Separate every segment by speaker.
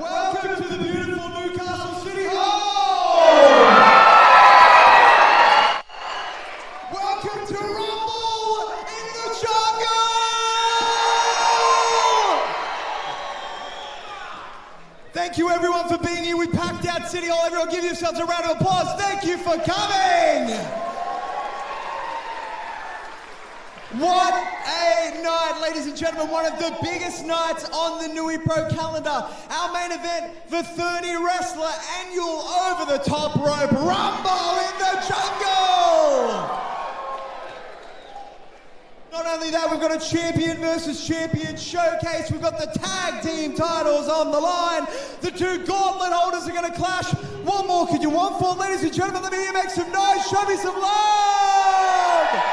Speaker 1: Welcome to the beautiful Newcastle City Hall! Welcome to Rumble in the Jungle! Thank you everyone for being here. We packed out City Hall. Everyone give yourselves a round of applause. Thank you for coming! What a night, ladies and gentlemen. One of the biggest nights on the Nui Pro calendar. Our main event, the 30 wrestler annual over-the-top rope Rumble in the Jungle. Not only that, we've got a champion versus champion showcase. We've got the tag team titles on the line. The two gauntlet holders are going to clash. What more could you want for? Ladies and gentlemen, let me hear you make some noise. Show me some love.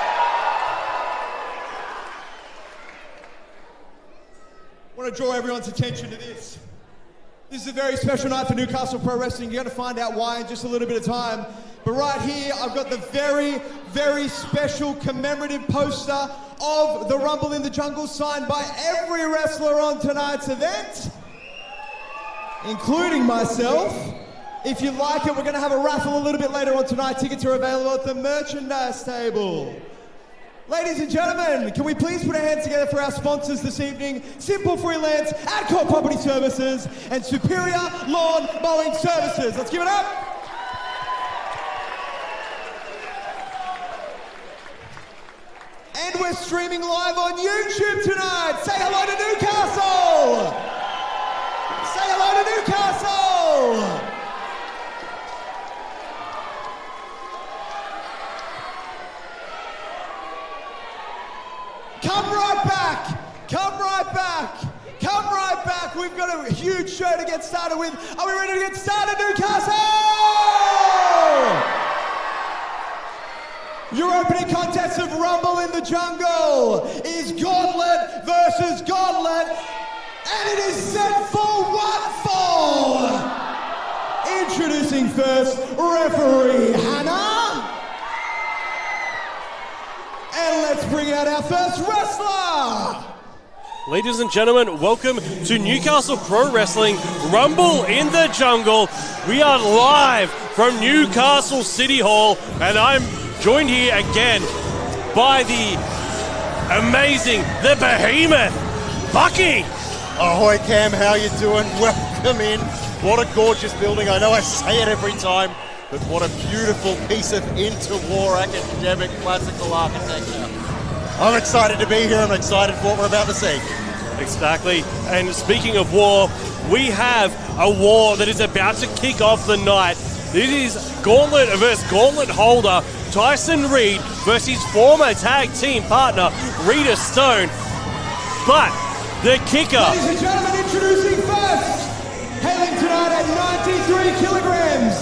Speaker 1: I want to draw everyone's attention to this. This is a very special night for Newcastle Pro Wrestling. You're going to find out why in just a little bit of time. But right here, I've got the very, very special commemorative poster of the Rumble in the Jungle signed by every wrestler on tonight's event, including myself. If you like it, we're going to have a raffle a little bit later on tonight. Tickets are available at the merchandise table. Ladies and gentlemen, can we please put our hands together for our sponsors this evening? Simple Freelance, Adcore Property Services, and Superior Lawn Mowing Services. Let's give it up. And we're streaming live on YouTube tonight. Say hello to Newcastle. Say hello to Newcastle. Come right back, come right back, come right back. We've got a huge show to get started with. Are we ready to get started, Newcastle? Your opening contest of Rumble in the Jungle is Gauntlet versus Gauntlet, and it is set for one fall. Introducing first, referee Hannah. And let's bring out our first wrestler!
Speaker 2: Ladies and gentlemen, welcome to Newcastle Pro Wrestling Rumble in the Jungle. We are live from Newcastle City Hall, and I'm joined here again by the amazing, the behemoth, Bucky!
Speaker 3: Ahoy Cam, how you doing? Welcome in. What a gorgeous building. I know I say it every time, but what a beautiful piece of interwar academic classical architecture. I'm excited to be here. I'm excited for what we're about to see.
Speaker 2: Exactly. And speaking of war, we have a war that is about to kick off the night. This is Gauntlet versus Gauntlet holder Tyson Reed versus his former tag team partner Rita Stone. But the kicker.
Speaker 1: Ladies and gentlemen, introducing first, hailing tonight at 93 kilograms.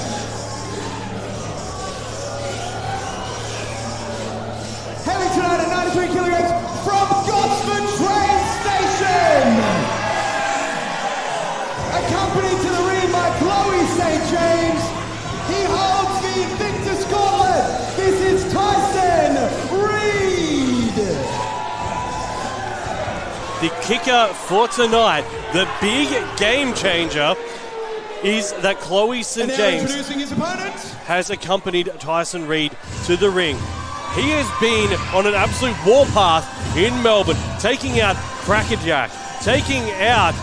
Speaker 1: Hailing tonight at 93 kilograms from Gosford train station. Accompanied to the ring by Chloe St. James, he holds the Invictus Gauntlet. This is Tyson Reed.
Speaker 2: The kicker for tonight, the big game changer, is that Chloe St. James
Speaker 1: introducing his opponent,
Speaker 2: has accompanied Tyson Reid to the ring. He has been on an absolute warpath in Melbourne, taking out Crackerjack, taking out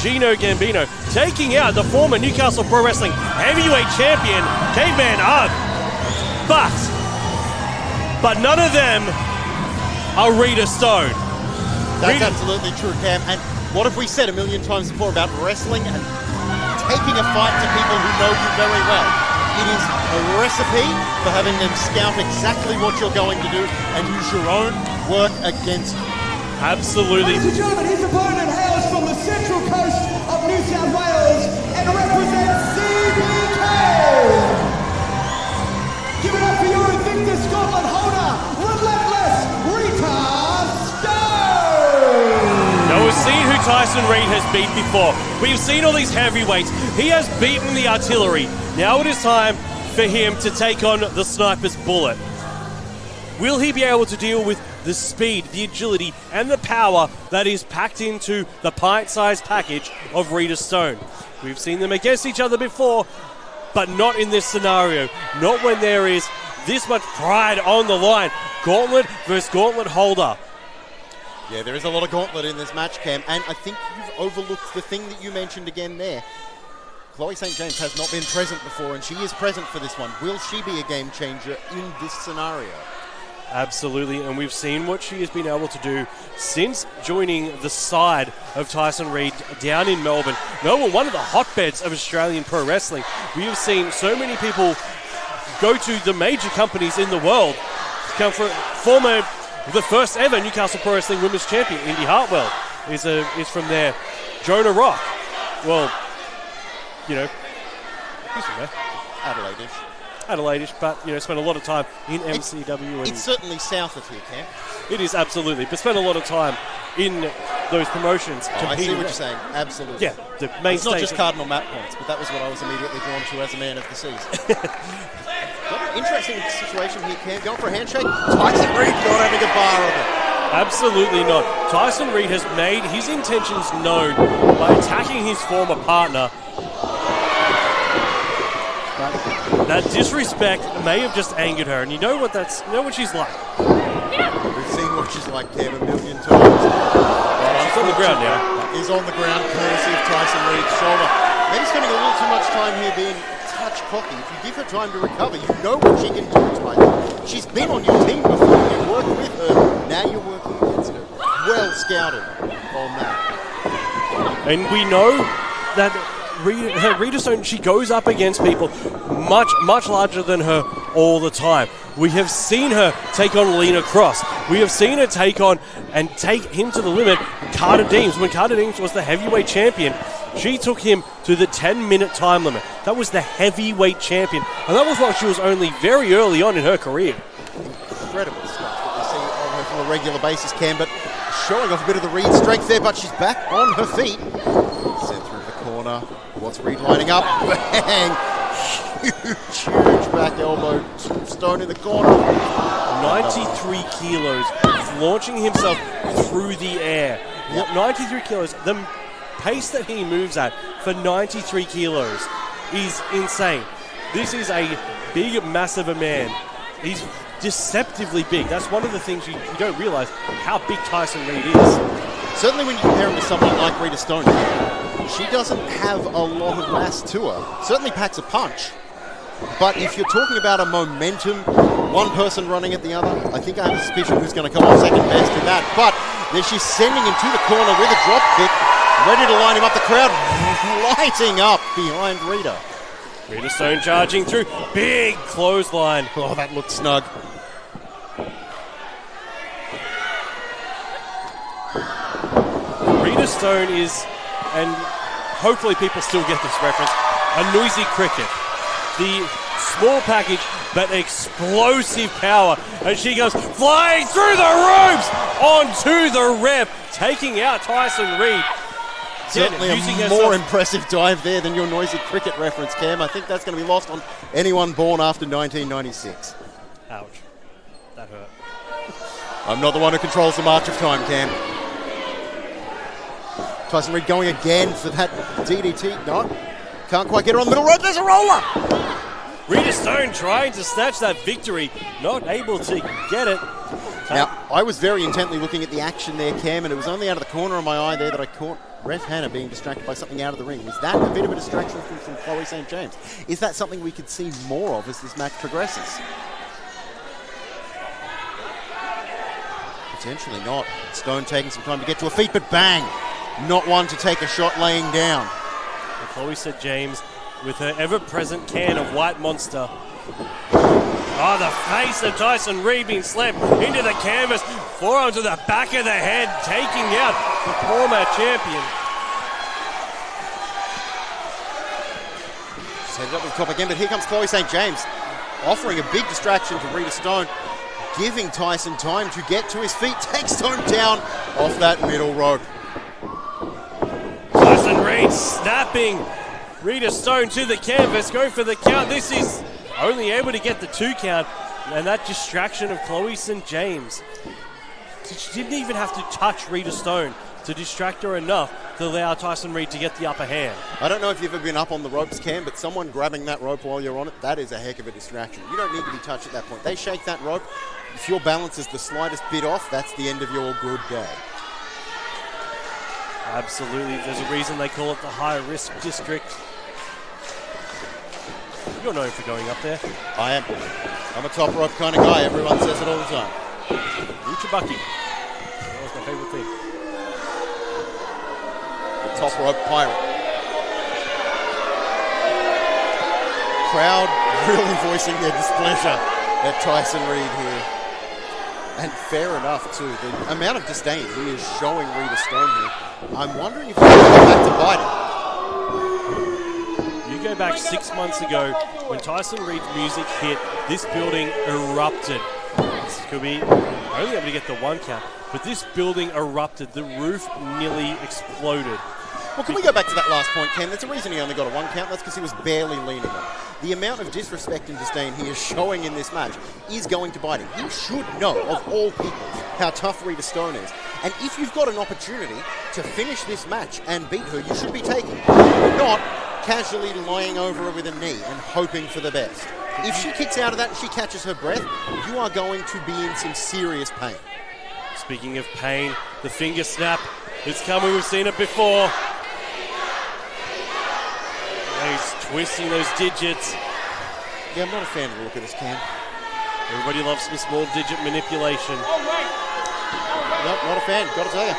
Speaker 2: Gino Gambino, taking out the former Newcastle Pro Wrestling heavyweight champion, Caveman Ugg. But none of them are Rita Stone.
Speaker 3: That's absolutely true, Cam. And what have we said a million times before about wrestling and taking a fight to people who know you very well? It is a recipe for having them scout exactly what you're going to do and use your own work against you.
Speaker 2: Absolutely.
Speaker 1: Ladies and gentlemen, his opponent hails from the central coast of New South Wales and represents CBK. Give it up for your Invictus Gauntlet holder, relentless Rita Stone.
Speaker 2: Now we've seen who Tyson Reid has beat before. We've seen all these heavyweights. He has beaten the artillery. Now it is time for him to take on the sniper's bullet. Will he be able to deal with the speed, the agility, and the power that is packed into the pint-sized package of Rita Stone? We've seen them against each other before, but not in this scenario. Not when there is this much pride on the line. Gauntlet versus gauntlet holder.
Speaker 3: Yeah, there is a lot of gauntlet in this match, Cam, and I think you've overlooked the thing that you mentioned again there. Chloe St. James has not been present before, and she is present for this one. Will she be a game changer in this scenario?
Speaker 2: Absolutely, and we've seen what she has been able to do since joining the side of Tyson Reid down in Melbourne. Melbourne, one of the hotbeds of Australian pro wrestling. We have seen so many people go to the major companies in the world. Come from the first ever Newcastle Pro Wrestling Women's Champion, Indy Hartwell, is from there. Jonah Rock, well, you know, he's from there. Adelaide-ish, but, you know, spent a lot of time in MCW.
Speaker 3: It's certainly south of here, Cam.
Speaker 2: It is, absolutely, but spent a lot of time in those promotions.
Speaker 3: I see what you're saying, absolutely.
Speaker 2: Yeah, the main
Speaker 3: It's not
Speaker 2: stage.
Speaker 3: just cardinal map points, but that was what I was immediately drawn to as a man of the seas. Got an interesting situation here, Cam. Going for a handshake. Tyson Reid not having a bar of it.
Speaker 2: Absolutely not. Tyson Reid has made his intentions known by attacking his former partner. That disrespect may have just angered her, and you know what she's like.
Speaker 3: We've seen what she's like, Cam, a million times.
Speaker 2: She's on the ground now.
Speaker 3: Is on the ground, courtesy of Tyson Reid's shoulder. Maybe spending a little too much time here being a touch cocky. If you give her time to recover, you know what she can do, Tyson. She's been on your team before. You worked with her. Now you're working against her. Well scouted on that.
Speaker 2: And we know that Rita Stone, she goes up against people much larger than her all the time. We have seen her take on Lena Cross. We have seen her take him to the limit, Carter Deems. When Carter Deems was the heavyweight champion, she took him to the 10-minute time limit. That was the heavyweight champion, and that was while she was only very early on in her career.
Speaker 3: Incredible stuff that we see on her from a regular basis, Cam, but showing off a bit of the Reid strength there, but she's back on her feet. Sent through the corner. What's Reid lining up? Bang! Huge back elbow. Stone in the corner.
Speaker 2: 93 kilos, launching himself through the air.
Speaker 3: Yep.
Speaker 2: 93 kilos. The pace that he moves at for 93 kilos is insane. This is a big, massive man. He's deceptively big. That's one of the things you don't realize, how big Tyson Reid is.
Speaker 3: Certainly when you compare him to someone like Rita Stone, she doesn't have a lot of mass to her. Certainly packs a punch. But if you're talking about a momentum, one person running at the other, I think I have a suspicion who's going to come off second best in that. But then she's sending him to the corner with a drop kick, ready to line him up. The crowd lighting up behind Rita.
Speaker 2: Rita Stone charging through. Big clothesline.
Speaker 3: Oh, that looked snug.
Speaker 2: Rita Stone is, and hopefully people still get this reference, a noisy cricket. The small package, but explosive power. And she goes flying through the ropes onto the ref, taking out Tyson Reid.
Speaker 3: Certainly a more impressive dive there than your noisy cricket reference, Cam. I think that's going to be lost on anyone born after 1996.
Speaker 2: Ouch. That hurt.
Speaker 3: I'm not the one who controls the march of time, Cam. Tyson Reid going again for that DDT. No, can't quite get her on the middle rope. There's a roller.
Speaker 2: Rita Stone trying to snatch that victory, not able to get it.
Speaker 3: Now, I was very intently looking at the action there, Cam, and it was only out of the corner of my eye there that I caught Ref Hannah being distracted by something out of the ring. Was that a bit of a distraction from Chloe St. James? Is that something we could see more of as this match progresses? Potentially not. Stone taking some time to get to her feet, but bang! Not one to take a shot laying down.
Speaker 2: And Chloe St. James with her ever-present can of White Monster. Oh, the face of Tyson Reid being slammed into the canvas. Forearm to the back of the head, taking out the former champion.
Speaker 3: She's headed up to the top again, but here comes Chloe St. James, offering a big distraction to Rita Stone, giving Tyson time to get to his feet, takes Stone down off that middle rope.
Speaker 2: Tyson Reid snapping Rita Stone to the canvas, going for the count. This is only able to get the 2 count, and that distraction of Chloe St. James. She didn't even have to touch Rita Stone to distract her enough to allow Tyson Reid to get the upper hand.
Speaker 3: I don't know if you've ever been up on the ropes, Cam, but someone grabbing that rope while you're on it, that is a heck of a distraction. You don't need to be touched at that point. They shake that rope. If your balance is the slightest bit off, that's the end of your good day.
Speaker 2: Absolutely. There's a reason they call it the high-risk district. You're known for going up there.
Speaker 3: I am. I'm a top rope kind of guy. Everyone says it all the time.
Speaker 2: Uchibucky. That was my favorite thing.
Speaker 3: The top rope pirate. Crowd really voicing their displeasure at Tyson Reid here. And fair enough, too. The amount of disdain he is showing Rita Stone here. I'm wondering if he's going to go back to biting.
Speaker 2: You go back 6 months ago when Tyson Reid's music hit, this building erupted. This could be only able to get the 1 count, but this building erupted. The roof nearly exploded.
Speaker 3: Well, can we go back to that last point, Ken? There's a reason he only got a 1 count. That's because he was barely leaning on it. The amount of disrespect and disdain he is showing in this match is going to bite him. He should know, of all people, how tough Rita Stone is. And if you've got an opportunity to finish this match and beat her, you should be taking it. Not casually lying over her with a knee and hoping for the best. If she kicks out of that and she catches her breath, you are going to be in some serious pain.
Speaker 2: Speaking of pain, the finger snap. It's coming. We've seen it before. He's twisting those digits.
Speaker 3: Yeah, I'm not a fan of the look of this, Cam.
Speaker 2: Everybody loves some small digit manipulation.
Speaker 3: Nope, not a fan, gotta tell you.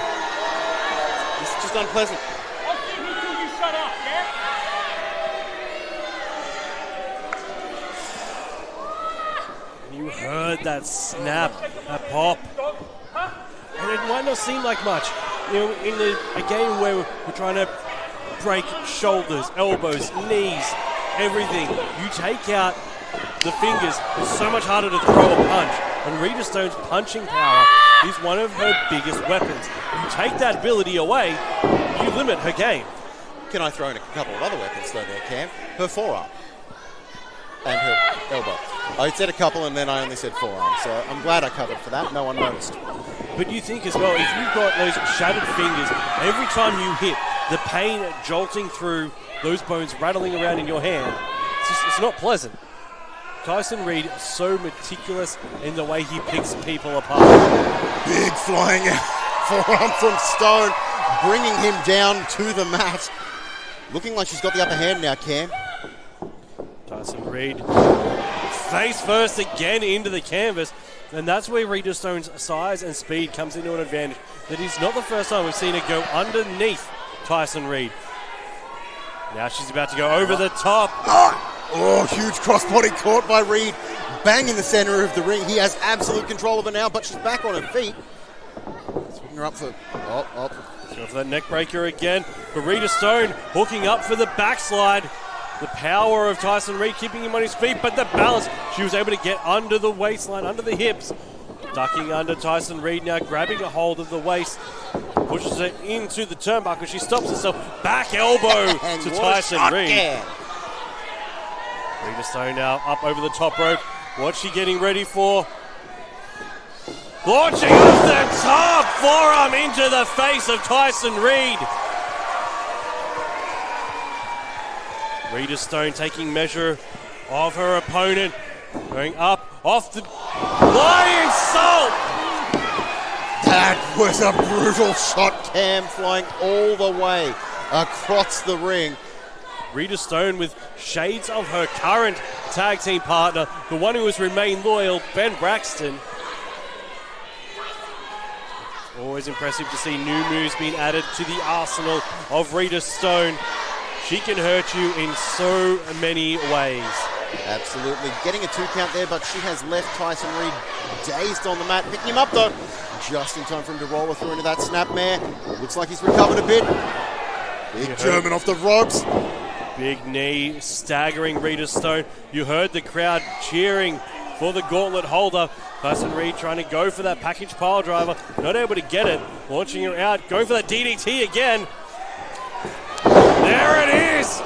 Speaker 3: This is just unpleasant.
Speaker 2: You heard that snap, that pop. And it might not seem like much. You know, in a game where we're trying to break shoulders, elbows, knees, everything. You take out the fingers, it's so much harder to throw a punch. And Rita Stone's punching power is one of her biggest weapons. You take that ability away, you limit her game.
Speaker 3: Can I throw in a couple of other weapons though there, Cam? Her forearm. And her elbow. I said a couple and then I only said forearm, so I'm glad I covered for that. No one noticed.
Speaker 2: But you think as well, if you've got those shattered fingers, every time you hit, the pain jolting through those bones, rattling around in your hand, it's not pleasant. Tyson Reid is so meticulous in the way he picks people apart.
Speaker 3: Big flying forearm from Stone, bringing him down to the mat. Looking like she's got the upper hand now, Cam.
Speaker 2: Tyson Reid face first again into the canvas, and that's where Rita Stone's size and speed comes into an advantage. That is not the first time we've seen her go underneath Tyson Reid. Now she's about to go over the top.
Speaker 3: Oh, huge crossbody caught by Reid. Bang in the center of the ring. He has absolute control of her now, but she's back on her feet. Swinging her up for... Go
Speaker 2: for that neck breaker again. But Rita Stone hooking up for the backslide. The power of Tyson Reid keeping him on his feet, but the balance. She was able to get under the waistline, under the hips. Ducking under Tyson Reid now, grabbing a hold of the waist. Pushes her into the turnbuckle. She stops herself. Back elbow to Tyson Reid. Rita Stone now up over the top rope. What's she getting ready for? Launching off the top, forearm into the face of Tyson Reid. Rita Stone taking measure of her opponent. Going up, off the flying salt.
Speaker 3: That was a brutal shot, Cam, flying all the way across the ring.
Speaker 2: Rita Stone with shades of her current tag team partner, the one who has remained loyal, Ben Braxton. Always impressive to see new moves being added to the arsenal of Rita Stone. She can hurt you in so many ways.
Speaker 3: Absolutely. Getting a 2 count there, but she has left Tyson Reed dazed on the mat. Picking him up, though, just in time for him to roll her through into that snapmare. Looks like he's recovered a bit. Big German off the ropes.
Speaker 2: Big knee, staggering Rita Stone. You heard the crowd cheering for the gauntlet holder. Tyson Reed trying to go for that package pile driver. Not able to get it. Launching her out. Going for that DDT again. There it is.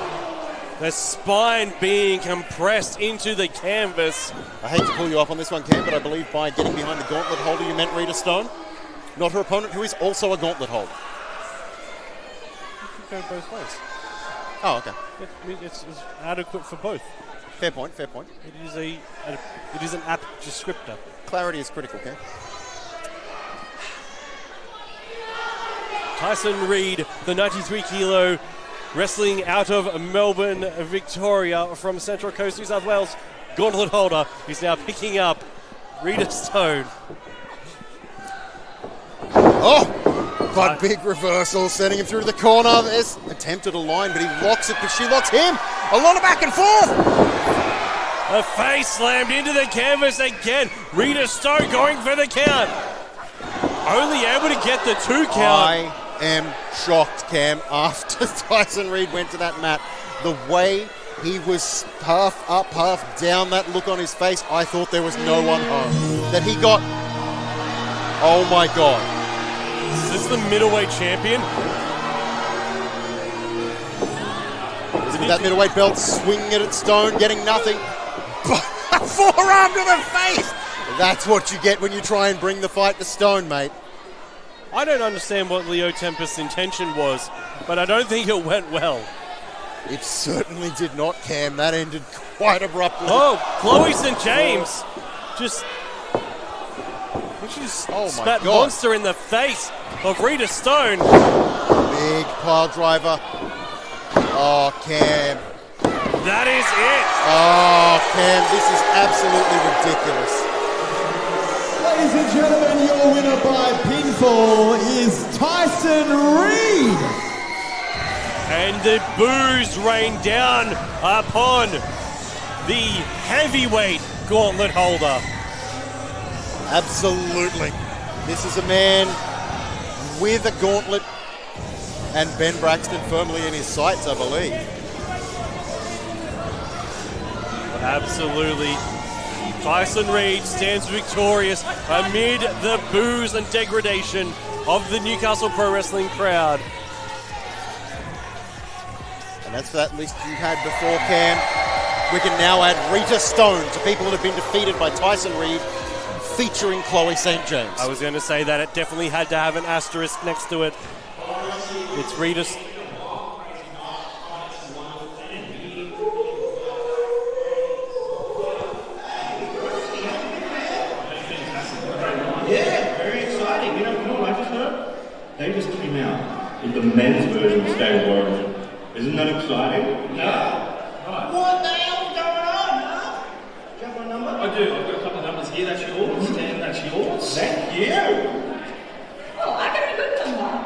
Speaker 2: The spine being compressed into the canvas.
Speaker 3: I hate to pull you up on this one, Cam, but I believe by getting behind the gauntlet holder, you meant Rita Stone, not her opponent, who is also a gauntlet holder.
Speaker 2: You can go both ways.
Speaker 3: Oh, okay.
Speaker 2: It's adequate for both.
Speaker 3: Fair point, fair point.
Speaker 2: It is an apt descriptor.
Speaker 3: Clarity is critical, Cam.
Speaker 2: Tyson Reed, the 93-kilo wrestling out of Melbourne, Victoria, from Central Coast, New South Wales, gauntlet holder. He's now picking up Rita Stone.
Speaker 3: Oh, but big reversal, sending him through to the corner. There's attempted a line, but he locks it, but she locks him. A lot of back and forth.
Speaker 2: A face slammed into the canvas again. Rita Stone going for the count. Only able to get the 2 count.
Speaker 3: I am shocked, Cam, after Tyson Reed went to that mat. The way he was half up, half down, that look on his face, I thought there was no one home. That he got, oh my God.
Speaker 2: Is this the middleweight champion?
Speaker 3: With that middleweight belt, swinging it at Stone, getting nothing. A forearm to the face! That's what you get when you try and bring the fight to Stone, mate.
Speaker 2: I don't understand what Leo Tempest's intention was, but I don't think it went well.
Speaker 3: It certainly did not, Cam. That ended quite abruptly.
Speaker 2: Oh, Chloe St. James just spat monster in the face of Rita Stone.
Speaker 3: Big pile driver. Oh, Cam.
Speaker 2: That is it.
Speaker 3: Oh, Cam, this is absolutely ridiculous.
Speaker 1: Ladies and gentlemen, your winner by pinfall is Tyson Reed.
Speaker 2: And the boos rain down upon the heavyweight gauntlet holder.
Speaker 3: Absolutely. This is a man with a gauntlet and Ben Braxton firmly in his sights, I believe.
Speaker 2: Absolutely. Tyson Reed stands victorious amid the boos and degradation of the Newcastle Pro Wrestling crowd.
Speaker 3: And that's that list you had before, Cam. We can now add Rita Stone to people that have been defeated by Tyson Reed, featuring Chloe St. James.
Speaker 2: I was going to say that it definitely had to have an asterisk next to it. It's Rita.
Speaker 4: Yeah, very exciting. You know what I just heard? They just came out in the men's version of State of Origin. Isn't that exciting? No. Right. What the hell's going on, huh? Do you have my number? I do. I've got a couple of numbers here. That's yours. And that's yours. Thank you.
Speaker 5: Oh, I got a good number.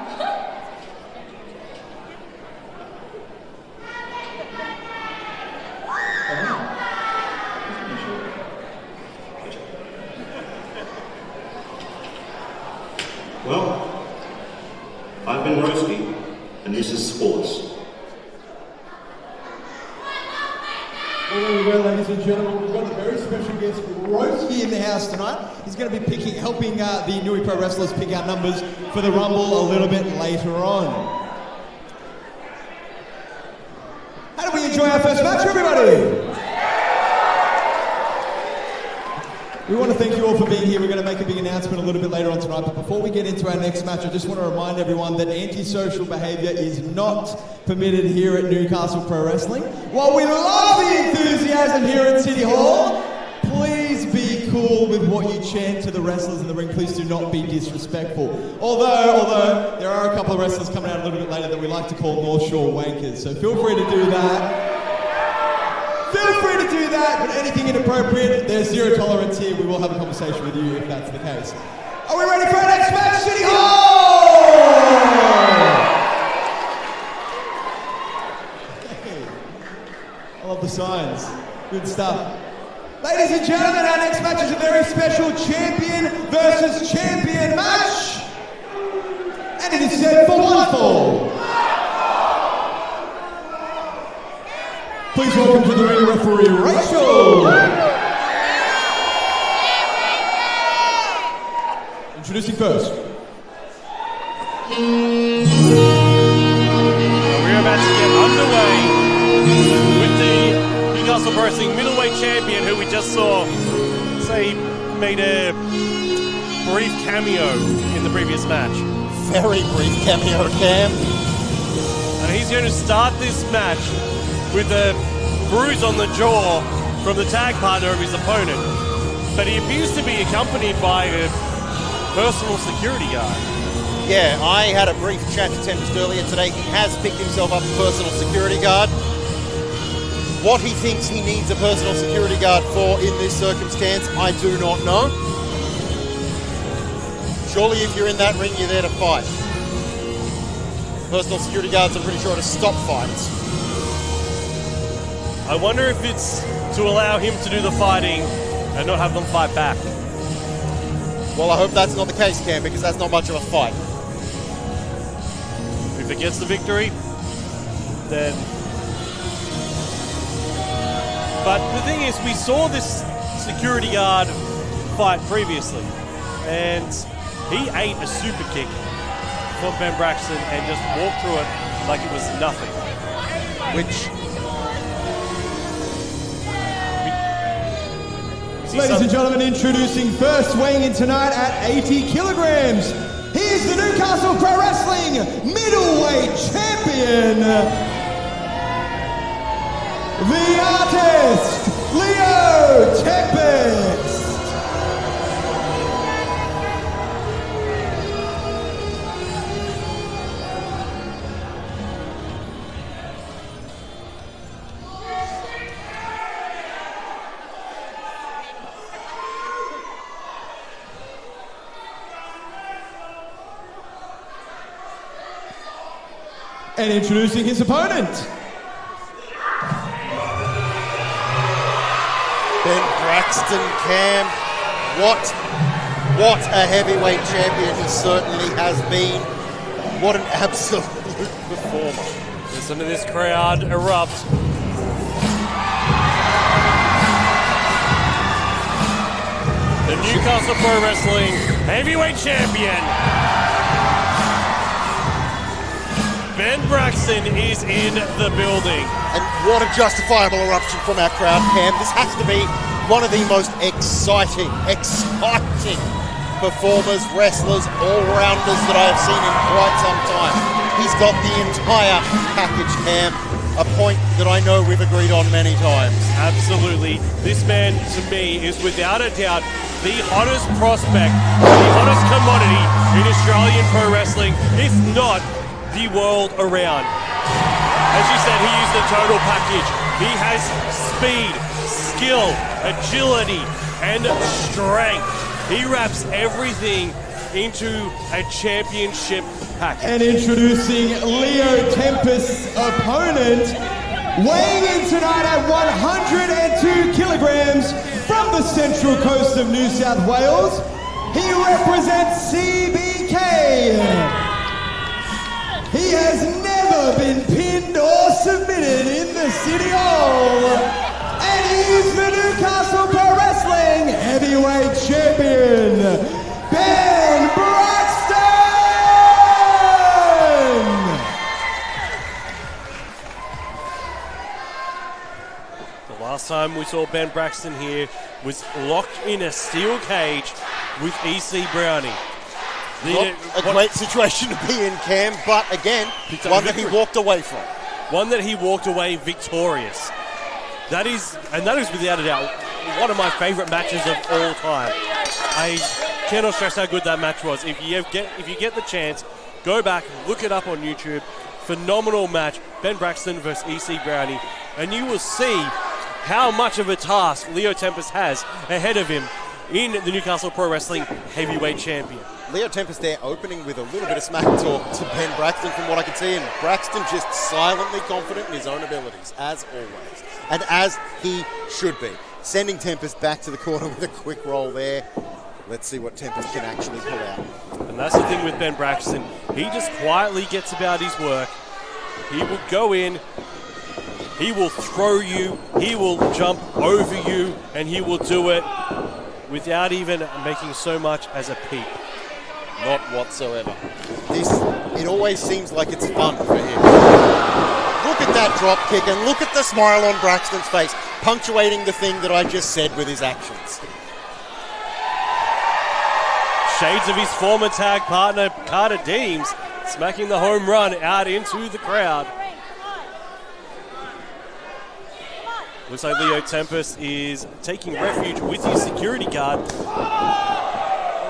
Speaker 4: Well, I've been Roasty, and this is sports.
Speaker 1: Well, ladies and gentlemen, we've got a very special guest, Roasty, in the house tonight. He's going to be helping the Nui Pro Wrestlers pick out numbers for the Rumble a little bit later on. How did we enjoy our first match, everybody? We want to thank you all for being here. We're going to make a big announcement a little bit later on tonight, but before we get into our next match, I just want to remind everyone that antisocial behaviour is not permitted here at Newcastle Pro Wrestling. While we love the enthusiasm here at City Hall, please be cool with what you chant to the wrestlers in the ring. Please do not be disrespectful. Although there are a couple of wrestlers coming out a little bit later that we like to call North Shore wankers, so feel free to do that. Feel free to do that, but anything inappropriate, there's zero tolerance here. We will have a conversation with you if that's the case. Are we ready for our next match, City Hall? Hey, I love the signs. Good stuff. Ladies and gentlemen, our next match is a very special champion versus champion match. And it is set for one fall. Please welcome to the ring referee, Rachel. Introducing first.
Speaker 2: We're about to get underway with the Newcastle Pro Wrestling middleweight champion, who we just saw, made a brief cameo in the previous match.
Speaker 3: Very brief cameo, Cam.
Speaker 2: And he's going to start this match with a bruise on the jaw from the tag partner of his opponent. But he appears to be accompanied by a personal security guard.
Speaker 3: Yeah, I had a brief chat to Tempest earlier today. He has picked himself up a personal security guard. What he thinks he needs a personal security guard for in this circumstance, I do not know. Surely if you're in that ring, you're there to fight. Personal security guards, I'm pretty sure, to stop fights.
Speaker 2: I wonder if it's to allow him to do the fighting and not have them fight back.
Speaker 3: Well, I hope that's not the case, Cam, because that's not much of a fight.
Speaker 2: If it gets the victory, then... But the thing is, we saw this security guard fight previously, and he ate a super kick from Ben Braxton and just walked through it like it was nothing.
Speaker 3: Which...
Speaker 1: Ladies and gentlemen, introducing first, weighing in tonight at 80 kilograms. He is the Newcastle Pro Wrestling middleweight champion, the artist, Leo Tempest. And introducing his opponent,
Speaker 3: Ben Braxton, Cam. What a heavyweight champion he certainly has been. What an absolute performer.
Speaker 2: Listen to this crowd erupt. The Newcastle Pro Wrestling heavyweight champion, Ben Braxton, is in the building.
Speaker 3: And what a justifiable eruption from our crowd, Cam. This has to be one of the most exciting performers, wrestlers, all-rounders that I have seen in quite some time. He's got the entire package, Cam. A point that I know we've agreed on many times.
Speaker 2: Absolutely. This man, to me, is without a doubt the hottest prospect, the hottest commodity in Australian pro wrestling, if not the world around. As you said, he used the total package. He has speed, skill, agility, and strength. He wraps everything into a championship package.
Speaker 1: and introducing Leo Tempest's opponent, weighing in tonight at 102 kilograms from the Central Coast of New South Wales. He represents CBK. He has never been pinned or submitted in the City Hall. And he's the Newcastle Pro Wrestling Heavyweight Champion, Ben Braxton!
Speaker 2: The Last time we saw Ben Braxton here was locked in a steel cage with EC Brownie.
Speaker 3: Not a great situation to be in, Cam, but again, one that he walked away from.
Speaker 2: One that he walked away victorious. That is without a doubt one of my favourite matches of all time. I cannot stress how good that match was. If you get the chance, go back, look it up on YouTube. Phenomenal match, Ben Braxton versus EC Brownie, and you will see how much of a task Leo Tempest has ahead of him in the Newcastle Pro Wrestling Heavyweight Champion.
Speaker 3: Leo Tempest there opening with a little bit of smack talk to Ben Braxton from what I could see, and Braxton just silently confident in his own abilities, as always, and as he should be. Sending Tempest back to the corner with a quick roll there. Let's see what Tempest can actually pull out.
Speaker 2: And that's the thing with Ben Braxton. He just quietly gets about his work. He will go in, he will throw you, he will jump over you, and he will do it without even making so much as a peep.
Speaker 3: Not whatsoever. It always seems like it's fun for him. Look at that drop kick and look at the smile on Braxton's face, punctuating the thing that I just said with his actions.
Speaker 2: Shades of his former tag partner, Carter Deems, smacking the home run out into the crowd. Looks like Leo Tempest is taking refuge with his security guard.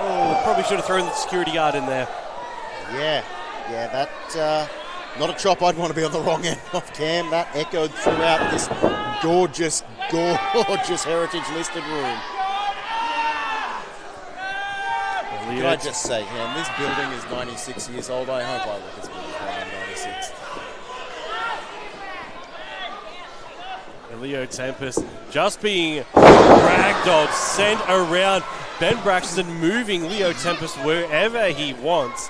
Speaker 2: Oh, probably should have thrown the security guard in there. Yeah,
Speaker 3: that not a chop I'd want to be on the wrong end of, Cam. That echoed throughout this gorgeous heritage listed room. Can I just say, Cam, this building is 96 years old. I hope I look as good as one in 96.
Speaker 2: And Leo Tempest just being ragdolled, sent around. Ben Braxton moving Leo Tempest wherever he wants.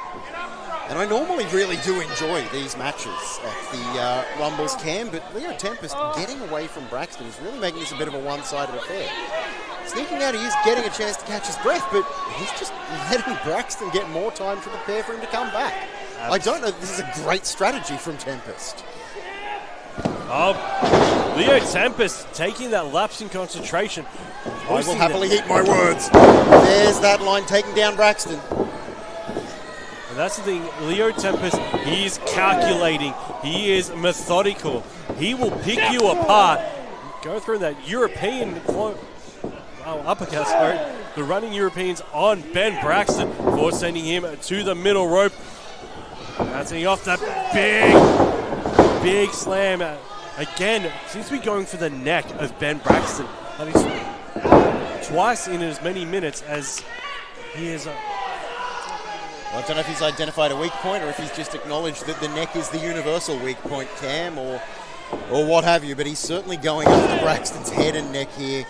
Speaker 3: And I normally really do enjoy these matches at the Rumbles, Cam, but Leo Tempest getting away from Braxton is really making this a bit of a one-sided affair. Sneaking out, he is getting a chance to catch his breath, but he's just letting Braxton get more time to prepare for him to come back. I don't know, this is a great strategy from Tempest.
Speaker 2: Oh, Leo Tempest taking that lapse in concentration.
Speaker 3: I will happily eat my words. There's that line taking down Braxton.
Speaker 2: And that's the thing, Leo Tempest, he is calculating, he is methodical. He will pick you apart. Go through that European uppercut, sorry. The running Europeans on Ben Braxton for sending him to the middle rope. Bouncing off that big slam. Again, seems to be going for the neck of Ben Braxton. That is twice in as many minutes as he is.
Speaker 3: I don't know if he's identified a weak point or if he's just acknowledged that the neck is the universal weak point, Cam, or what have you, but he's certainly going after Braxton's head and neck here,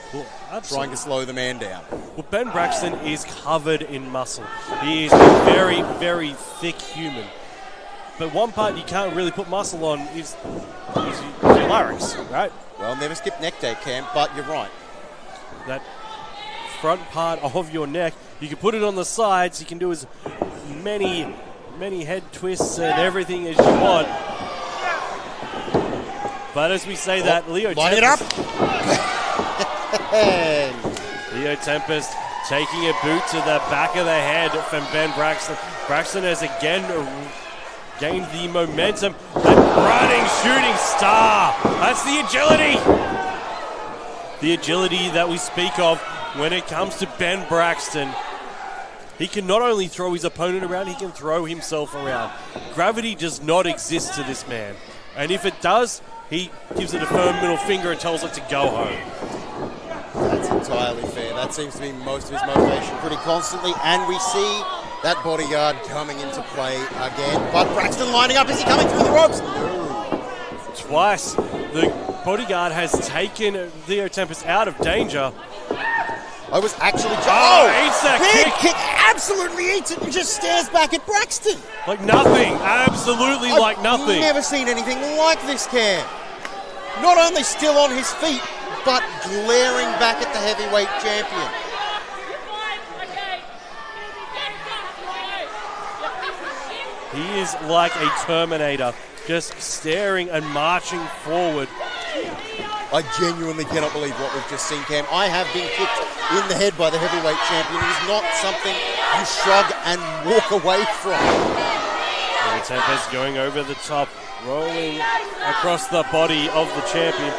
Speaker 3: trying to slow the man down.
Speaker 2: Well, Ben Braxton is covered in muscle. He is a very, very thick human. But one part you can't really put muscle on is your larynx, right?
Speaker 3: Well, never skip neck day, Cam, but you're right.
Speaker 2: That front part of your neck, you can put it on the sides, you can do as many head twists and everything as you want. But as we say that, Leo
Speaker 3: Tempest...
Speaker 2: Leo Tempest taking a boot to the back of the head from Ben Braxton. Braxton has again gained the momentum. That running shooting star. That's the agility. The agility that we speak of when it comes to Ben Braxton. He can not only throw his opponent around, he can throw himself around. Gravity does not exist to this man. And if it does, he gives it a firm middle finger and tells it to go home.
Speaker 3: That's entirely fair. That seems to be most of his motivation pretty constantly. And we see that bodyguard coming into play again. But Braxton lining up. Is he coming through the ropes? No.
Speaker 2: Twice. The bodyguard has taken Leo Tempest out of danger.
Speaker 3: I was actually...
Speaker 2: eats that
Speaker 3: big kick. Absolutely eats it and just stares back at Braxton.
Speaker 2: Like nothing. Absolutely like nothing.
Speaker 3: I've never seen anything like this, Cam. Not only still on his feet, but glaring back at the heavyweight champion.
Speaker 2: He is like a Terminator, just staring and marching forward.
Speaker 3: I genuinely cannot believe what we've just seen, Cam. I have been kicked in the head by the heavyweight champion. It is not something you shrug and walk away from.
Speaker 2: Tempest going over the top, rolling across the body of the champion.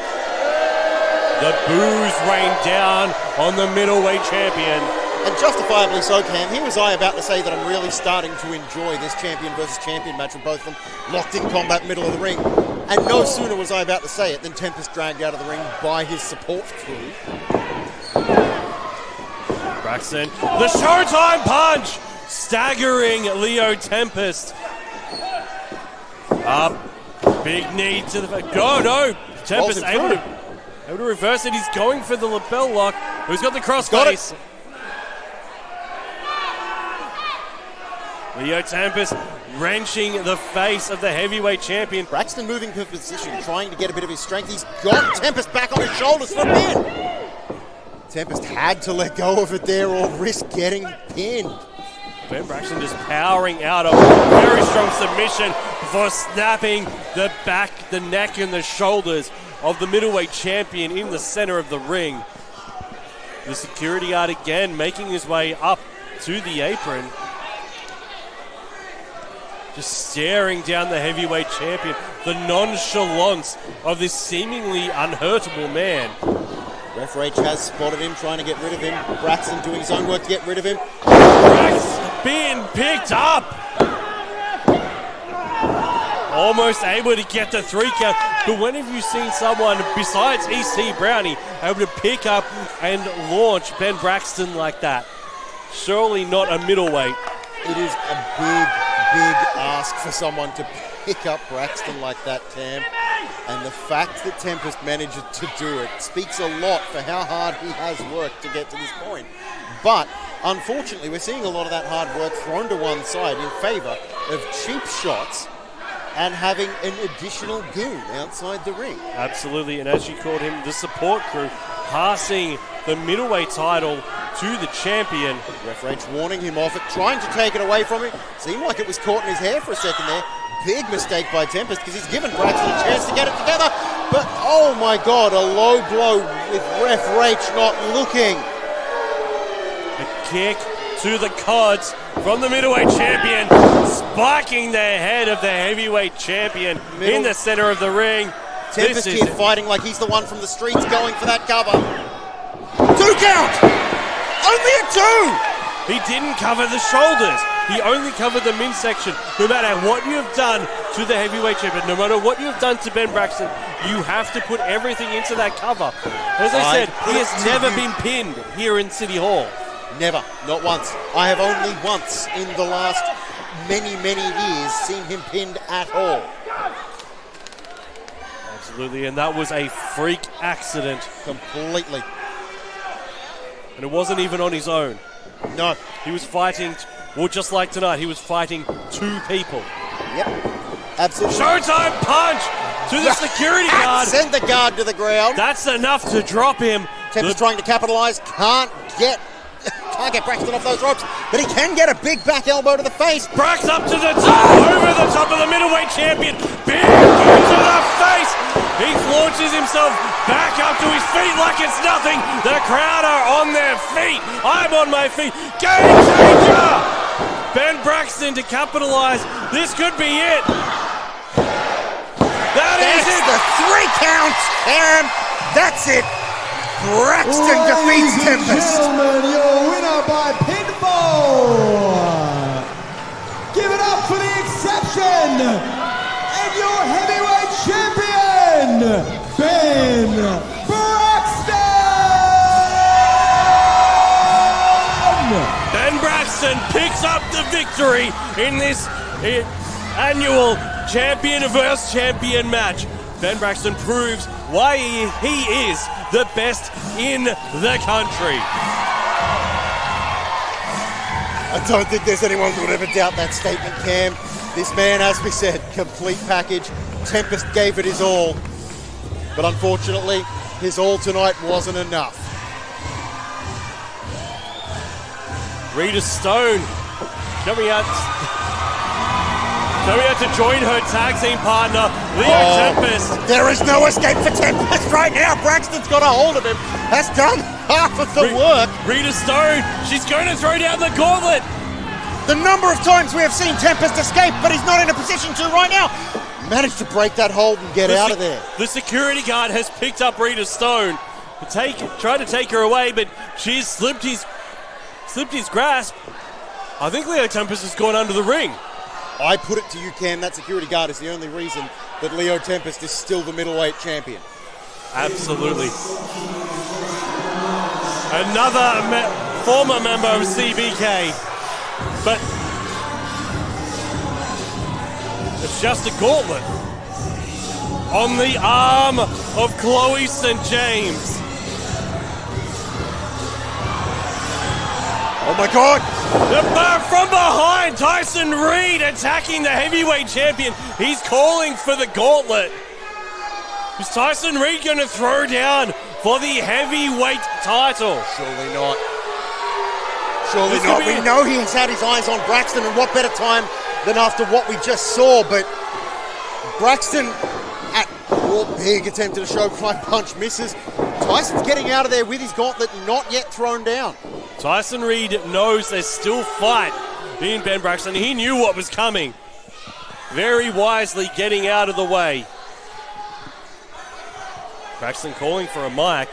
Speaker 2: The boos rain down on the middleweight champion.
Speaker 3: And justifiably so, Cam. Here was I about to say that I'm really starting to enjoy this champion versus champion match with both of them locked in combat middle of the ring. And no sooner was I about to say it than Tempest dragged out of the ring by his support crew.
Speaker 2: Braxton, the Showtime punch! Staggering Leo Tempest. Up, big knee to the face. No, Tempest able to reverse it. He's going for the lapel lock. He's got the crossface. Leo Tempest wrenching the face of the heavyweight champion.
Speaker 3: Braxton moving to position, trying to get a bit of his strength. He's got Tempest back on his shoulders for a pin. Tempest had to let go of it there or risk getting pinned.
Speaker 2: Ben Braxton just powering out of a very strong submission before snapping the back, the neck, and the shoulders of the middleweight champion in the center of the ring. The security guard again making his way up to the apron. Just staring down the heavyweight champion. The nonchalance of this seemingly unhurtable man.
Speaker 3: Ref Rach has spotted him, trying to get rid of him. Braxton doing his own work to get rid of him.
Speaker 2: Braxton being picked up. Almost able to get the 3 count. But when have you seen someone besides EC Brownie able to pick up and launch Ben Braxton like that? Surely not a middleweight.
Speaker 3: It is a big ask for someone to pick up Braxton like that, Cam. And the fact that Tempest managed to do it speaks a lot for how hard he has worked to get to this point. But unfortunately, we're seeing a lot of that hard work thrown to one side in favour of cheap shots and having an additional goon outside the ring.
Speaker 2: Absolutely, and as you called him, the support crew passing the middleweight title to the champion.
Speaker 3: Ref Rach warning him off it, trying to take it away from him. Seemed like it was caught in his hair for a second there. Big mistake by Tempest because he's given Braxton a chance to get it together. But, oh my God, a low blow with Ref Rach not looking.
Speaker 2: A kick to the cods from the middleweight champion, spiking the head of the heavyweight champion in the center of the ring.
Speaker 3: Tempest here fighting like he's the one from the streets going for that cover. 2 count! Only a 2!
Speaker 2: He didn't cover the shoulders. He only covered the midsection. No matter what you have done to the heavyweight champion, no matter what you have done to Ben Braxton, you have to put everything into that cover. As I said, he has never been pinned here in City Hall.
Speaker 3: Never, not once. I have only once in the last many years seen him pinned at all.
Speaker 2: Absolutely, and that was a freak accident.
Speaker 3: Completely.
Speaker 2: And it wasn't even on his own.
Speaker 3: No.
Speaker 2: He was fighting, well, just like tonight, he was fighting 2 people.
Speaker 3: Yep, absolutely.
Speaker 2: Showtime punch to the security guard.
Speaker 3: Send the guard to the ground.
Speaker 2: That's enough to drop him.
Speaker 3: Tempest trying to capitalise, can't get Braxton off those ropes, but he can get a big back elbow to the face.
Speaker 2: Brax up to the top, over the top of the middleweight champion. Big boot to the face. He launches himself back up to his feet like it's nothing. The crowd are on their feet. I'm on my feet. Game changer! Ben Braxton to capitalise. This could be it. That is it.
Speaker 3: The 3 count, Aaron. That's it. Braxton defeats Tempest.
Speaker 1: Gentlemen, your winner by pinfall. Give it up for the exception and your heavyweight champion, Ben Braxton.
Speaker 2: Ben Braxton picks up the victory in this annual champion versus champion match. Ben Braxton proves why he is the best in the country.
Speaker 3: I don't think there's anyone who would ever doubt that statement, Cam. This man, as we said, complete package. Tempest gave it his all. But unfortunately, his all tonight wasn't enough.
Speaker 2: Rita Stone coming out. So we have to join her tag team partner, Leo Tempest.
Speaker 3: There is no escape for Tempest right now. Braxton's got a hold of him. Has done half of the work.
Speaker 2: Rita Stone, she's going to throw down the gauntlet.
Speaker 3: The number of times we have seen Tempest escape, but he's not in a position to right now. Managed to break that hold and get out of there.
Speaker 2: The security guard has picked up Rita Stone. Tried to take her away, but she's slipped his grasp. I think Leo Tempest has gone under the ring.
Speaker 3: I put it to you, Cam, that security guard is the only reason that Leo Tempest is still the middleweight champion.
Speaker 2: Absolutely. Another former member of CBK. But it's just a gauntlet on the arm of Chloe St. James.
Speaker 3: Oh my God!
Speaker 2: From behind, Tyson Reed attacking the heavyweight champion. He's calling for the gauntlet. Is Tyson Reed going to throw down for the heavyweight title?
Speaker 3: Surely not. Surely not. We know he's had his eyes on Braxton, and what better time than after what we just saw. But Braxton at big attempted a show front punch, misses. Tyson's getting out of there with his gauntlet, not yet thrown down.
Speaker 2: Tyson Reed knows there's still fight in Ben Braxton. He knew what was coming. Very wisely getting out of the way. Braxton calling for a mic.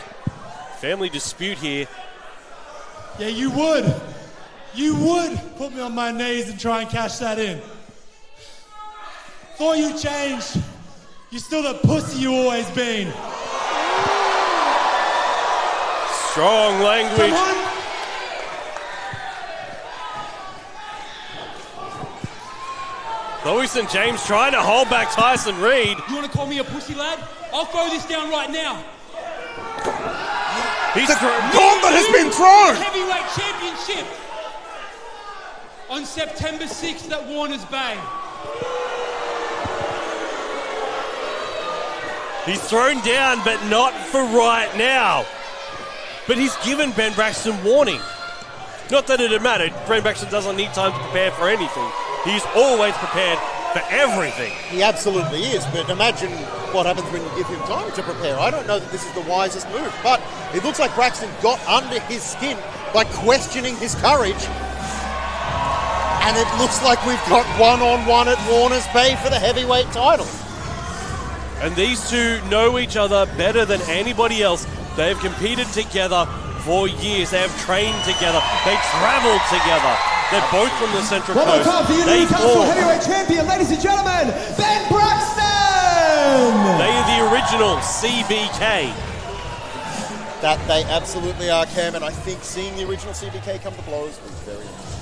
Speaker 2: Family dispute here.
Speaker 1: Yeah, you would. You would put me on my knees and try and cash that in. Thought you changed. You're still the pussy you always been.
Speaker 2: Strong language.
Speaker 1: Come on.
Speaker 2: Chloe St. James trying to hold back Tyson Reed.
Speaker 6: You want to call me a pussy, lad? I'll throw this down right now.
Speaker 2: The
Speaker 3: gauntlet has been thrown!
Speaker 6: Heavyweight championship on September 6th at Warner's Bay.
Speaker 2: He's thrown down, but not for right now. But he's given Ben Braxton warning. Not that it had mattered. Ben Braxton doesn't need time to prepare for anything. He's always prepared for everything.
Speaker 3: He absolutely is, but imagine what happens when you give him time to prepare. I don't know that this is the wisest move, but it looks like Braxton got under his skin by questioning his courage. And it looks like we've got one-on-one at Warner's Bay for the heavyweight title.
Speaker 2: And these two know each other better than anybody else. They have competed together for years. They have trained together. They traveled together. They're both from the Central Coast.
Speaker 1: One more time for you, Newcastle heavyweight champion, ladies and gentlemen, Ben Braxton!
Speaker 2: They are the original CBK.
Speaker 3: That they absolutely are, Cam, and I think seeing the original CBK come to blows was very interesting.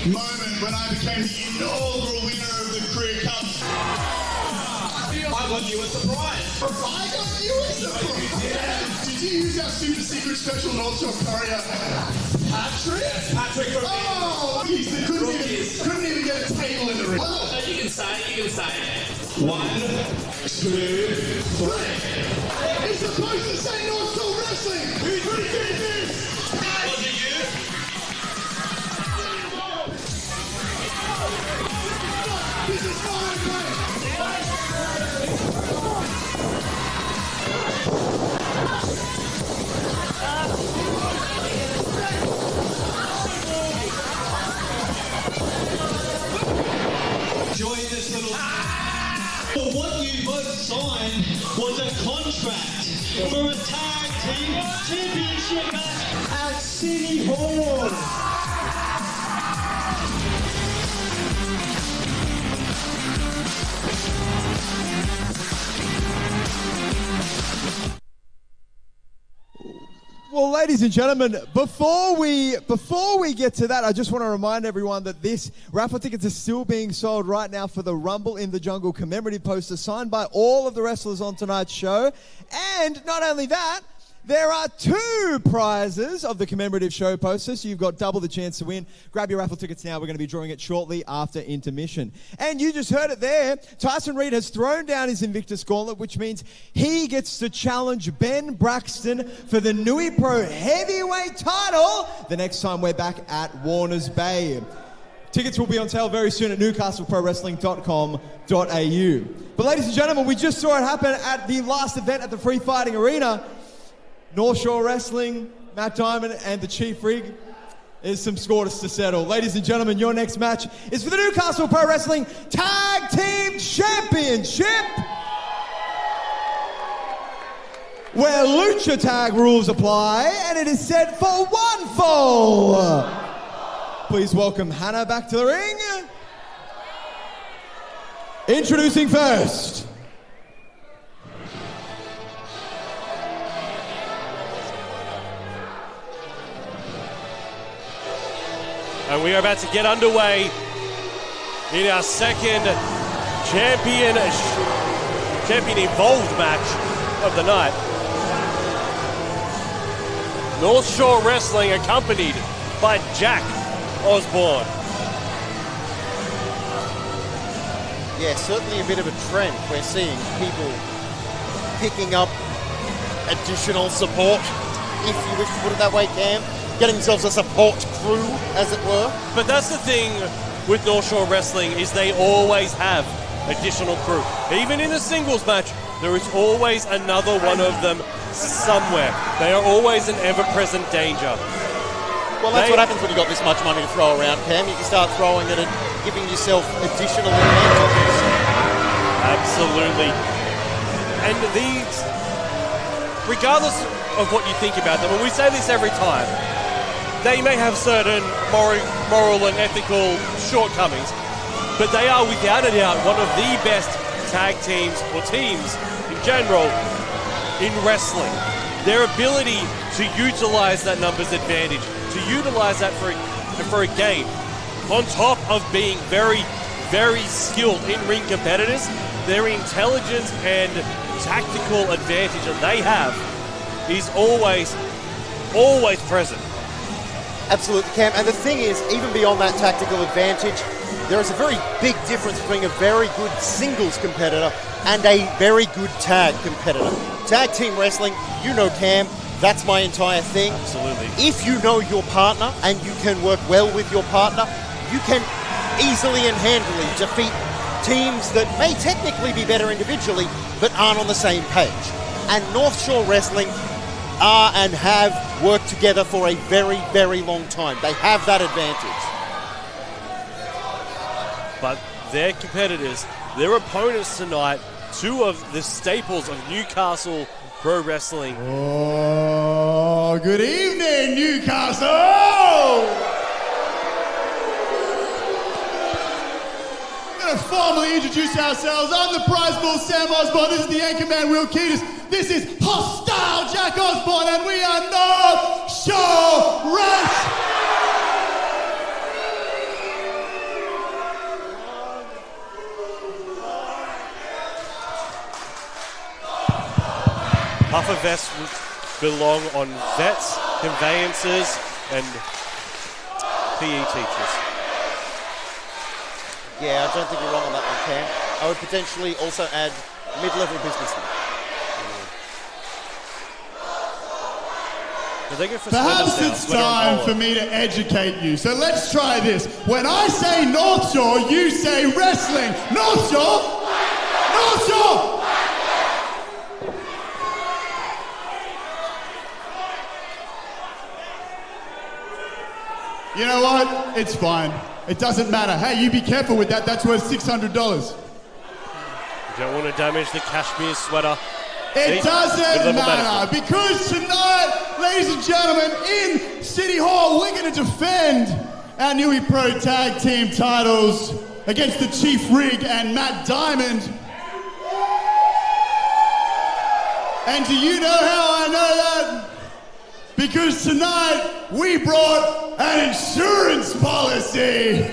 Speaker 7: Moment when I became the inaugural winner of the Career Cup. I got you a surprise. I got you a surprise. Did you use our super secret special North Shore courier, Patrick? Patrick from he couldn't even get a table in the ring.
Speaker 4: So you can say it. 1, 2, 3.
Speaker 7: It's supposed to say North Shore Wrestling. Who's pretty good at this?
Speaker 4: Was it you?
Speaker 7: This is fine,
Speaker 8: Enjoy this little... Well, what you both signed was a contract for a tag team championship match at City Hall.
Speaker 1: Well, ladies and gentlemen, before we get to that, I just want to remind everyone that this raffle tickets are still being sold right now for the Rumble in the Jungle commemorative poster signed by all of the wrestlers on tonight's show. And not only that, there are 2 prizes of the commemorative show poster, so you've got double the chance to win. Grab your raffle tickets now. We're going to be drawing it shortly after intermission. And you just heard it there. Tyson Rita has thrown down his Invictus Gauntlet, which means he gets to challenge Ben Braxton for the Nui Pro Heavyweight title the next time we're back at Warners Bay. Tickets will be on sale very soon at newcastleprowrestling.com.au. But ladies and gentlemen, we just saw it happen at the last event at the Free Fighting Arena. North Shore Wrestling, Matt Diamond and the Chief Rig. There's some scores to settle. Ladies and gentlemen, your next match is for the Newcastle Pro Wrestling Tag Team Championship, where Lucha Tag rules apply, and it is set for 1 fall. Please welcome Hannah back to the ring. Introducing first,
Speaker 2: and we are about to get underway in our second champion involved match of the night. North Shore Wrestling accompanied by Jack Osborne.
Speaker 3: Yeah, certainly a bit of a trend. We're seeing people picking up additional support, if you wish to put it that way, Cam. Getting themselves a support crew, as it were.
Speaker 2: But that's the thing with North Shore Wrestling, is they always have additional crew. Even in a singles match, there is always another one of them somewhere. They are always an ever-present danger.
Speaker 3: Well, that's what happens when you've got this much money to throw around, Cam. You can start throwing it and giving yourself additional advantages.
Speaker 2: Absolutely. And these, regardless of what you think about them, and we say this every time, they may have certain moral and ethical shortcomings, but they are without a doubt one of the best tag teams, or teams in general, in wrestling. Their ability to utilize that numbers advantage, to utilize that for a game, on top of being very, very skilled in-ring competitors, their intelligence and tactical advantage that they have is always present.
Speaker 3: Absolutely, Cam. And the thing is, even beyond that tactical advantage, there is a very big difference between a very good singles competitor and a very good tag competitor. Tag team wrestling, you know, Cam, that's my entire thing.
Speaker 2: Absolutely.
Speaker 3: If you know your partner and you can work well with your partner, you can easily and handily defeat teams that may technically be better individually, but aren't on the same page. And North Shore Wrestling are and have worked together for a very, very long time. They have that advantage.
Speaker 2: But their competitors, their opponents tonight, 2 of the staples of Newcastle Pro Wrestling.
Speaker 7: Oh, good evening, Newcastle! We're going to formally introduce ourselves. I'm the prize bull, Sam Osborne. This is the anchorman, Will Keatis. This is Hostile Jack Osborne, and we are North Shore Wrestling!
Speaker 2: Puffer vests belong on vets, conveyancers, and PE teachers.
Speaker 3: Yeah, I don't think you're wrong on that one, Cam. I would potentially also add mid-level businessmen.
Speaker 7: Perhaps it's time for me to educate you. So let's try this. When I say North Shore, you say wrestling. North Shore! North Shore! You know what? It's fine. It doesn't matter. Hey, you be careful with that. That's worth $600.
Speaker 2: You don't want to damage the cashmere sweater.
Speaker 7: It doesn't matter, because tonight, ladies and gentlemen, in City Hall, we're going to defend our Nui Pro Tag Team titles against the Chief Rig and Matt Diamond. And do you know how I know that? because tonight we brought an insurance policy.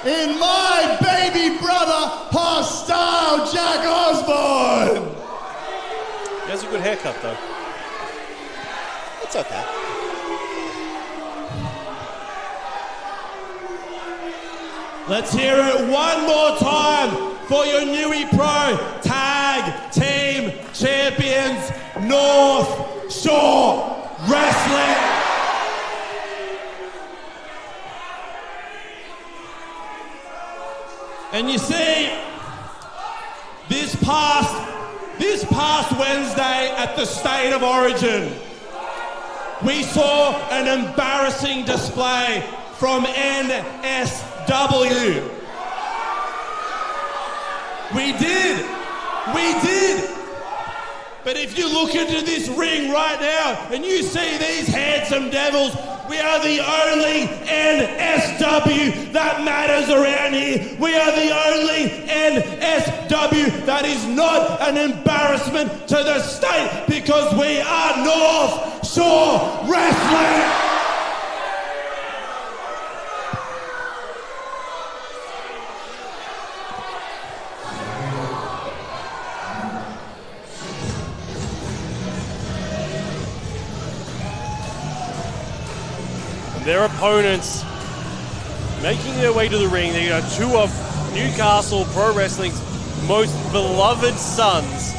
Speaker 7: In my baby brother, hostile Jack Osborne.
Speaker 2: He has a good haircut, though.
Speaker 3: It's okay.
Speaker 9: Let's hear it one more time for your Newey Pro Tag Team Champions, North Shore Wrestling. And you see, this past Wednesday at the State of Origin, we saw an embarrassing display from NSW. We did. But if you look into this ring right now and you see these handsome devils, we are the only NSW that matters around here. We are the only NSW that is not an embarrassment to the state because we are North Shore Wrestling.
Speaker 2: Their opponents making their way to the ring. They are two of Newcastle Pro Wrestling's most beloved sons.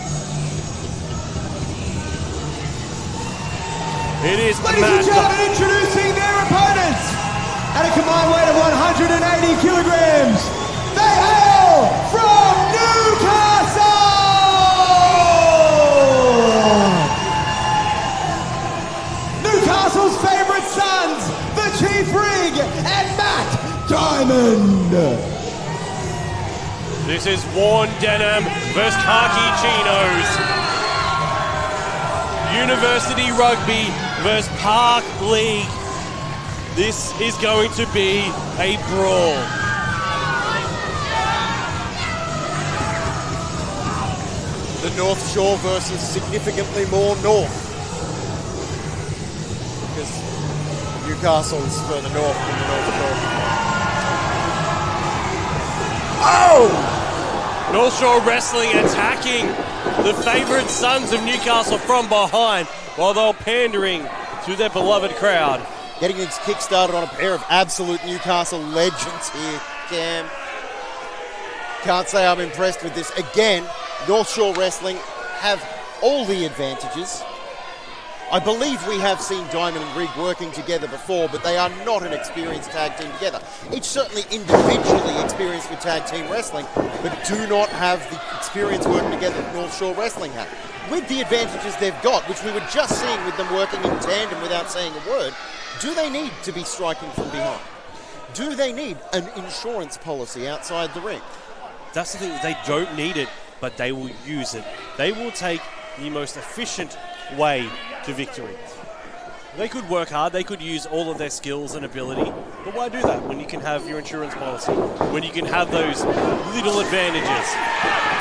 Speaker 2: It is
Speaker 1: Ladies and gentlemen, introducing their opponents at a combined weight of 180 kilograms. They hail from Newcastle! Newcastle's favourite sons, the Chief Rig and Matt Diamond.
Speaker 2: This is worn denim versus khaki chinos. University Rugby versus Park League. This is going to be a brawl.
Speaker 3: The North Shore versus significantly more north. Because Newcastle's further north than the North Shore.
Speaker 2: Oh! North Shore Wrestling attacking the favourite sons of Newcastle from behind while they're pandering to their beloved crowd.
Speaker 3: Getting things kick-started on a pair of absolute Newcastle legends here, Cam. Can't say I'm impressed with this. Again, North Shore Wrestling have all the advantages. I believe we have seen Diamond and Rig working together before, but they are not an experienced tag team together. Each certainly individually experienced with tag team wrestling, but do not have the experience working together that North Shore Wrestling have. With the advantages they've got, which we were just seeing with them working in tandem without saying a word, do they need to be striking from behind? Do they need an insurance policy outside the ring?
Speaker 2: That's the thing, they don't need it, but they will use it. They will take the most efficient way to victory. They could work hard, they could use all of their skills and ability, but why do that when you can have your insurance policy, when you can have those little advantages?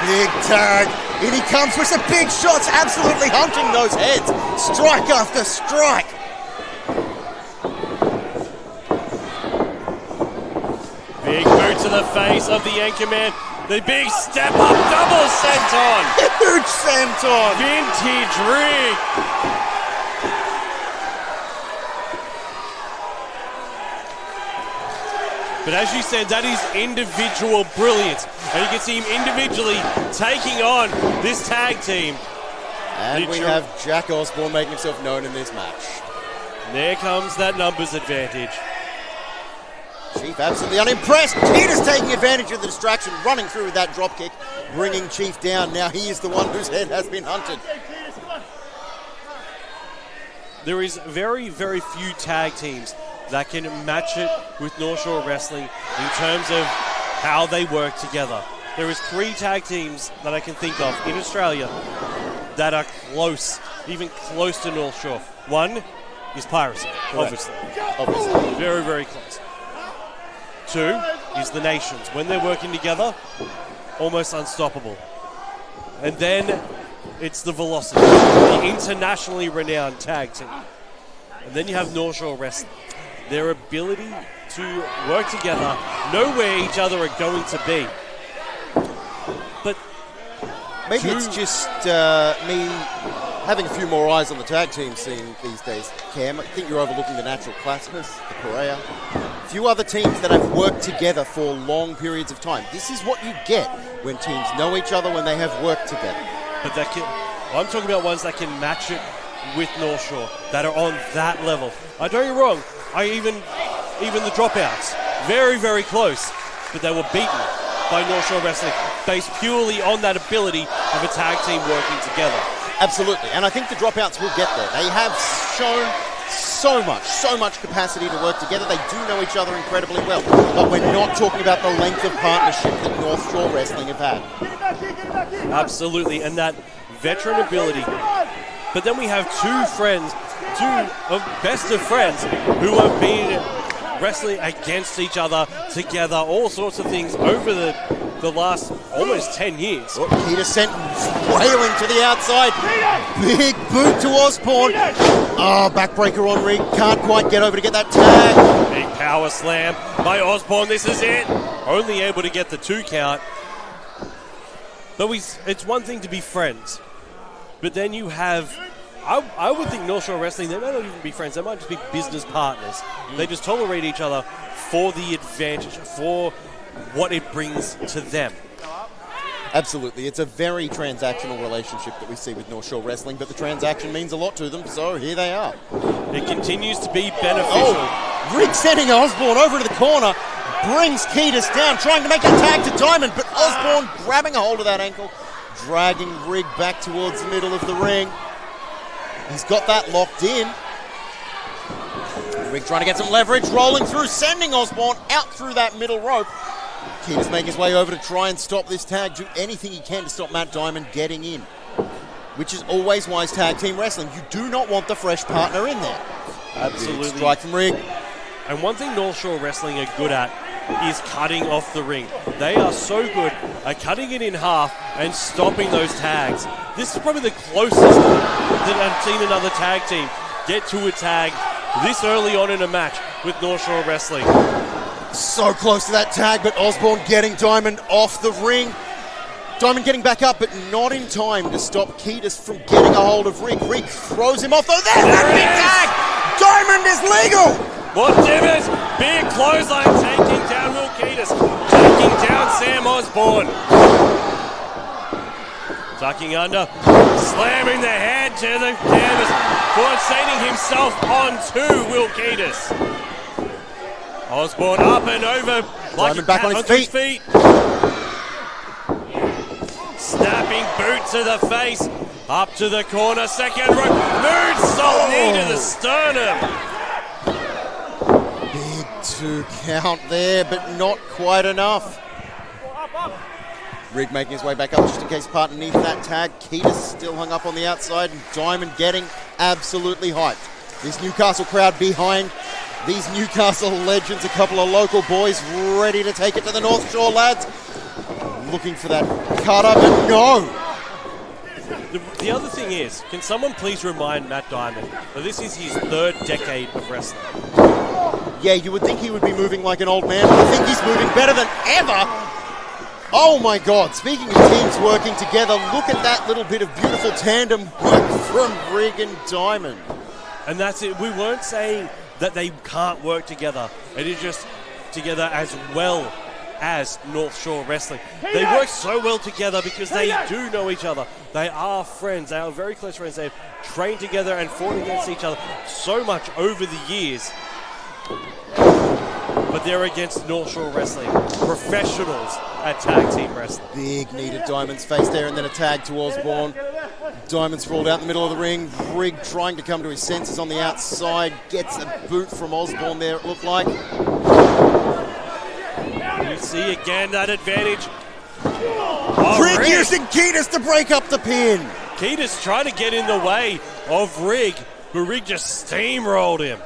Speaker 3: Big tag, in he comes with some big shots, absolutely hunting those heads, strike after strike.
Speaker 2: Big boot to the face of the Anchorman. The big step up double senton.
Speaker 3: Huge senton.
Speaker 2: Vintage Rig. But as you said, that is individual brilliance. And you can see him individually taking on this tag team.
Speaker 3: And we have Jack Osborne making himself known in this match.
Speaker 2: There comes that numbers advantage.
Speaker 3: Chief absolutely unimpressed. Peter's taking advantage of the distraction, running through with that dropkick, bringing Chief down. Now he is the one whose head has been hunted.
Speaker 2: There is very, very few tag teams that can match it with North Shore Wrestling in terms of how they work together. There is 3 tag teams that I can think of in Australia that are close, even close to North Shore. One is Piracy, obviously. Very, very close. 2 is the Nations. When they're working together, almost unstoppable. And then it's the Velocity, the internationally renowned tag team. And then you have North Shore Wrestling. Their ability to work together, know where each other are going to be. But
Speaker 3: maybe it's just me having a few more eyes on the tag team scene these days, Cam. I think you're overlooking the Natural Classicus, the Correa. A few other teams that have worked together for long periods of time. This is what you get when teams know each other, when they have worked together.
Speaker 2: But I'm talking about ones that can match it with North Shore, that are on that level. I don't get me wrong, even the dropouts, very, very close, but they were beaten by North Shore Wrestling based purely on that ability of a tag team working together.
Speaker 3: Absolutely, and I think the dropouts will get there. They have shown so much capacity to work together. They do know each other incredibly well, but we're not talking about the length of partnership that North Shore Wrestling have had.
Speaker 2: Absolutely, and that veteran ability. But then we have two best of friends who have been wrestling against each other, together, all sorts of things over the last almost 10 years.
Speaker 3: Peter sent wailing to the outside. Big boot to Osborne. Oh, backbreaker on Rig. Can't quite get over to get that tag.
Speaker 2: Big power slam by Osborne. This is it. Only able to get the 2 count. But it's one thing to be friends. But then you have, I would think North Shore Wrestling, they might not even be friends, they might just be business partners. They just tolerate each other for the advantage, for what it brings to them.
Speaker 3: Absolutely. It's a very transactional relationship that we see with North Shore Wrestling, but the transaction means a lot to them, so here they are.
Speaker 2: It continues to be beneficial.
Speaker 3: Oh, Rig sending Osborne over to the corner, brings Ketis down, trying to make a tag to Diamond, but Osborne grabbing a hold of that ankle, dragging Rig back towards the middle of the ring. He's got that locked in. Rig trying to get some leverage, rolling through, sending Osborne out through that middle rope. Ketis making his way over to try and stop this tag, do anything he can to stop Matt Diamond getting in, which is always wise tag team wrestling. You do not want the fresh partner in there.
Speaker 2: Absolutely.
Speaker 3: Big strike from Rig.
Speaker 2: And one thing North Shore Wrestling are good at is cutting off the ring. They are so good at cutting it in half and stopping those tags. This is probably the closest that I've seen another tag team get to a tag this early on in a match with North Shore Wrestling.
Speaker 3: So close to that tag, but Osborne getting Diamond off the ring. Diamond getting back up, but not in time to stop Ketis from getting a hold of Rig. Rig throws him off, though. There's that big tag! Diamond is legal!
Speaker 2: What difference? Big clothesline taking down Will Ketis, taking down Sam Osborne. Tucking under, slamming the head to the canvas, forcing himself onto Will Ketis. Osborne up and over like a
Speaker 3: back on his feet.
Speaker 2: Snapping boot to the face, up to the corner, second rope, moonsault knee to the sternum.
Speaker 3: Big 2 count there, but not quite enough. Rig making his way back up just in case partner needs that tag. Ketis still hung up on the outside, and Diamond getting absolutely hyped. This Newcastle crowd behind these Newcastle legends, a couple of local boys ready to take it to the North Shore lads. Looking for that cutter, but no.
Speaker 2: The other thing is, can someone please remind Matt Diamond that this is his 3rd decade of wrestling?
Speaker 3: Yeah, you would think he would be moving like an old man, but I think he's moving better than ever. Oh my God, speaking of teams working together, look at that little bit of beautiful tandem work from Rig and Diamond.
Speaker 2: And that's it. We weren't saying that they can't work together. It is just together as well as North Shore Wrestling. They work so well together because they do know each other. They are friends. They are very close friends. They've trained together and fought against each other so much over the years. But they're against North Shore Wrestling, professionals at tag team wrestling.
Speaker 3: Big knee to Diamond's face there, and then a tag to Osborne. Diamond sprawled out in the middle of the ring. Rig trying to come to his senses on the outside. Gets a boot from Osborne there, it looked like.
Speaker 2: You see again that advantage.
Speaker 3: Rig using Ketis to break up the pin.
Speaker 2: Ketis trying to get in the way of Rig, but Rig just steamrolled him.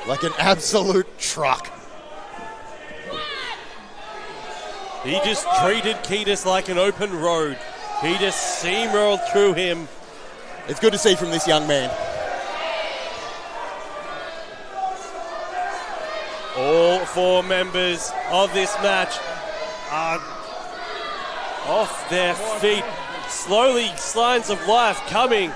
Speaker 3: Like an absolute truck.
Speaker 2: He just treated Ketis like an open road. He just steamrolled through him.
Speaker 3: It's good to see from this young man.
Speaker 2: All 4 members of this match are off their feet. Slowly, signs of life coming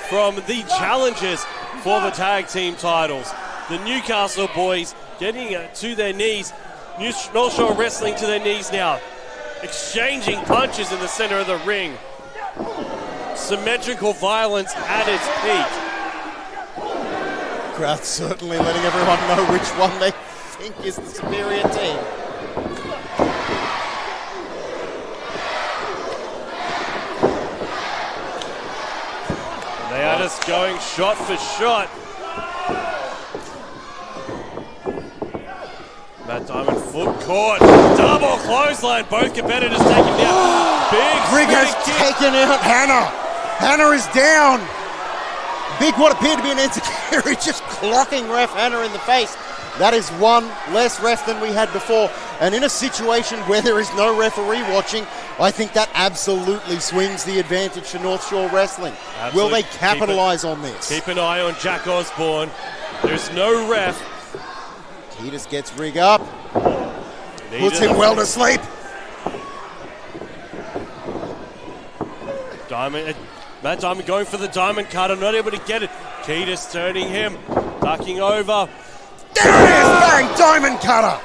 Speaker 2: from the challengers for the tag team titles. The Newcastle boys getting to their knees. North Shore Wrestling to their knees now. Exchanging punches in the center of the ring. Symmetrical violence at its peak.
Speaker 3: Crowd certainly letting everyone know which one they think is the superior team.
Speaker 2: They are just going shot for shot. Matt Diamond foot caught. Double clothesline. Both competitors take him down. Big
Speaker 3: Rig has
Speaker 2: kick.
Speaker 3: taken out Hannah. Hannah is down. Big, what appeared to be an insecurity, just clocking ref Hannah in the face. That is one less ref than we had before. And in a situation where there is no referee watching, I think that absolutely swings the advantage to North Shore Wrestling.
Speaker 2: Absolutely.
Speaker 3: Will they capitalize on this?
Speaker 2: Keep an eye on Jack Osborne. There's no ref.
Speaker 3: He just gets Rig up. Puts him well to sleep.
Speaker 2: Matt Diamond going for the diamond cutter, not able to get it. Ketis turning him, ducking over.
Speaker 3: There it is, bang, diamond cutter.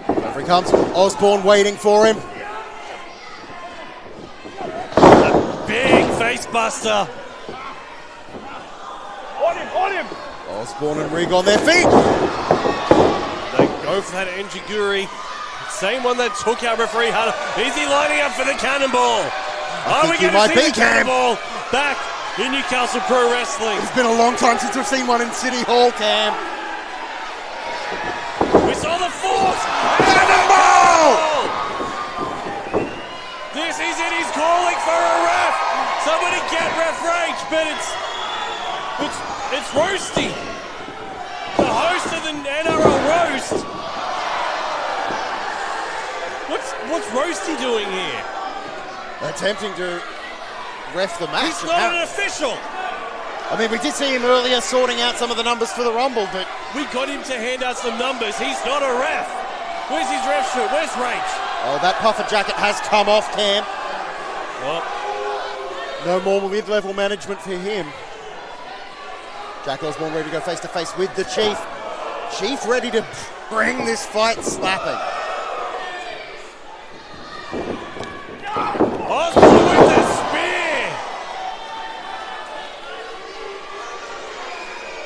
Speaker 3: Over he comes, Osborne waiting for him.
Speaker 2: A big face buster.
Speaker 6: On him!
Speaker 3: Osborne and Rig on their feet.
Speaker 2: They go for that enjiguri. Same one that took out referee Hunter. Is he lining up for the cannonball? Are we going to see the cannonball back in Newcastle Pro Wrestling?
Speaker 3: It's been a long time since we've seen one in City Hall, Cam.
Speaker 2: We saw the force.
Speaker 3: Cannonball!
Speaker 2: This is it. He's calling for a ref. Somebody get ref rage, but it's Roasty, the host of the NRL roast. What's Roasty doing here?
Speaker 3: Attempting to ref the match.
Speaker 2: He's not an official.
Speaker 3: I mean, we did see him earlier sorting out some of the numbers for the Rumble, but...
Speaker 2: We got him to hand out some numbers. He's not a ref. Where's his ref shirt? Where's Rage?
Speaker 3: Oh, that puffer jacket has come off, Cam.
Speaker 2: Well,
Speaker 3: no more mid-level management for him. Jack Osborne ready to go face-to-face with the Chief. Chief ready to bring this fight slapping.
Speaker 2: Osborne with the spear.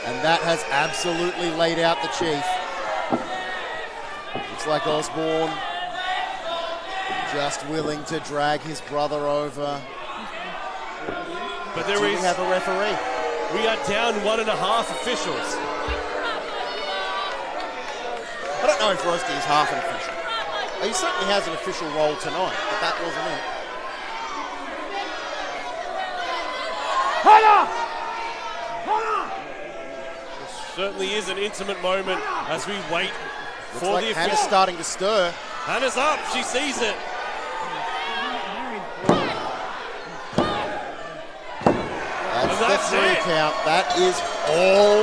Speaker 3: And that has absolutely laid out the Chief. Looks like Osborne just willing to drag his brother over.
Speaker 2: But
Speaker 3: we have a referee.
Speaker 2: We are down 1.5 officials.
Speaker 3: I don't know if Roasty is half an official. He certainly has an official role tonight, but that wasn't it.
Speaker 2: This certainly is an intimate moment as we wait
Speaker 3: Looks
Speaker 2: for
Speaker 3: like
Speaker 2: the
Speaker 3: Hannah's
Speaker 2: official.
Speaker 3: starting to stir.
Speaker 2: Hannah's up. She sees it.
Speaker 3: That's the 3 count. That is all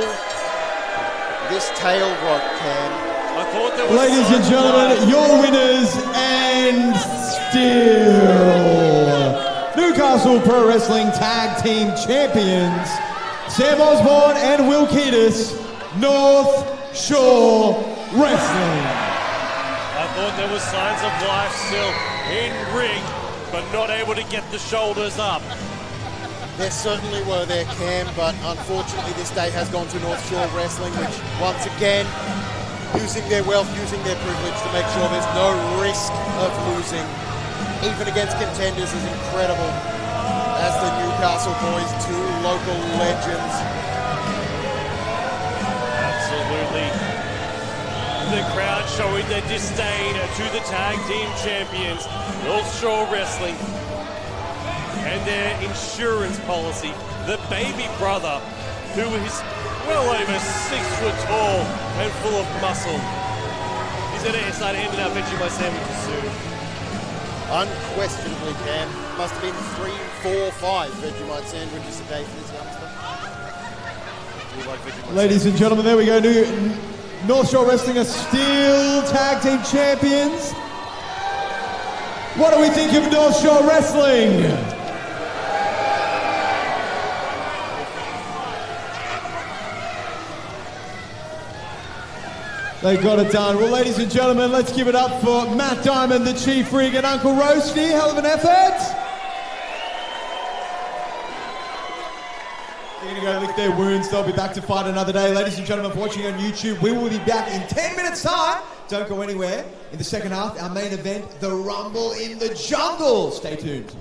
Speaker 3: this tail rope can.
Speaker 2: I thought there was
Speaker 1: Ladies and gentlemen, your winners and still Newcastle Pro Wrestling Tag Team Champions, Sam Osborne and Will Ketis, North Shore Wrestling.
Speaker 2: I thought there was signs of life still in Rig, but not able to get the shoulders up.
Speaker 3: There certainly were there, Cam, but unfortunately this day has gone to North Shore Wrestling, which once again, using their wealth, using their privilege to make sure there's no risk of losing, even against contenders, is incredible. As the Newcastle boys, 2 local legends.
Speaker 2: Absolutely. The crowd showing their disdain to the tag team champions, North Shore Wrestling, and their insurance policy. The baby brother, who is well over 6 foot tall and full of muscle. He's going to start handing out Vegemite sandwiches soon.
Speaker 3: Unquestionably, Cam. Must have been 3, 4, 5 Vegemite sandwiches a day for this youngster. Do you like Vegemite
Speaker 1: Ladies and gentlemen, there we go. North Shore Wrestling are still tag team champions. What do we think of North Shore Wrestling? They got it done. Well, ladies and gentlemen, let's give it up for Matt Diamond, the Chief Rig, and Uncle Roasty. Hell of an effort. They're going to go lick their wounds. They'll be back to fight another day. Ladies and gentlemen, for watching on YouTube, we will be back in 10 minutes' time. Don't go anywhere. In the second half, our main event, the Rumble in the Jungle. Stay tuned.